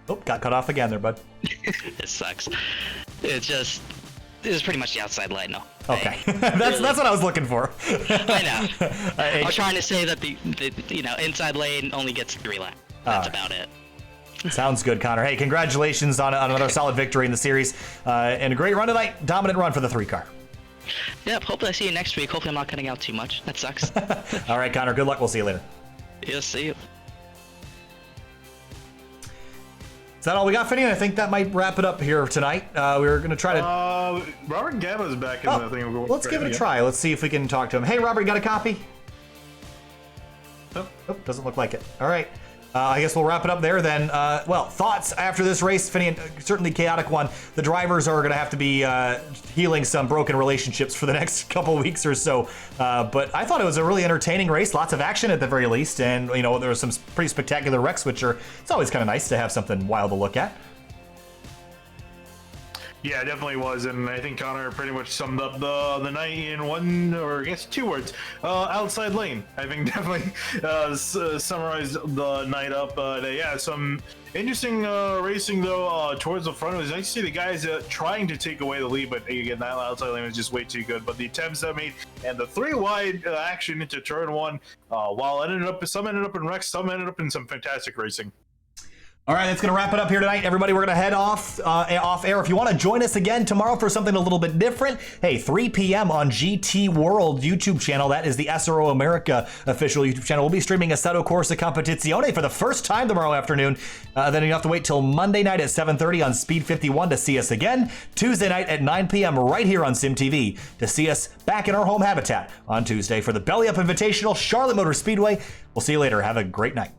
Oh, got cut off again there, bud. It sucks. It was pretty much the outside line, no. Okay, that's what I was looking for. I know. I was trying to say that the inside lane only gets 3 laps. That's about it. Sounds good, Connor. Hey, congratulations on another solid victory in the series, and a great run tonight. Dominant run for the 3 car. Yep. Hopefully I see you next week. Hopefully I'm not cutting out too much. That sucks. All right, Connor. Good luck. We'll see you later. Yeah. See you. Is that all we got, Finney? I think that might wrap it up here tonight. We were going to try to... Robert Gamma's back in the thing. Let's give it a try. Let's see if we can talk to him. Hey, Robert, you got a copy? Oh, doesn't look like it. All right. I guess we'll wrap it up there then. Well, thoughts after this race, Finian, certainly chaotic one. The drivers are going to have to be healing some broken relationships for the next couple weeks or so. But I thought it was a really entertaining race, lots of action at the very least, and there were some pretty spectacular wrecks, which it's always kind of nice to have something wild to look at. Yeah, it definitely was, and I think Connor pretty much summed up the night in one, or I guess 2 words, outside lane. I think definitely summarized the night up. Yeah, some interesting racing, though, towards the front. It was nice to see the guys trying to take away the lead, but again, that outside lane was just way too good. But the attempts that made, and the 3-wide action into turn 1, while some ended up in wrecks, some ended up in some fantastic racing. All right, that's going to wrap it up here tonight. Everybody, we're going to head off air. If you want to join us again tomorrow for something a little bit different, hey, 3 p.m. on GT World YouTube channel. That is the SRO America official YouTube channel. We'll be streaming Assetto Corsa Competizione for the first time tomorrow afternoon. Then you have to wait till Monday night at 7:30 on Speed 51 to see us again. Tuesday night at 9 p.m. right here on Sim TV to see us back in our home habitat on Tuesday for the Belly Up Invitational, Charlotte Motor Speedway. We'll see you later. Have a great night.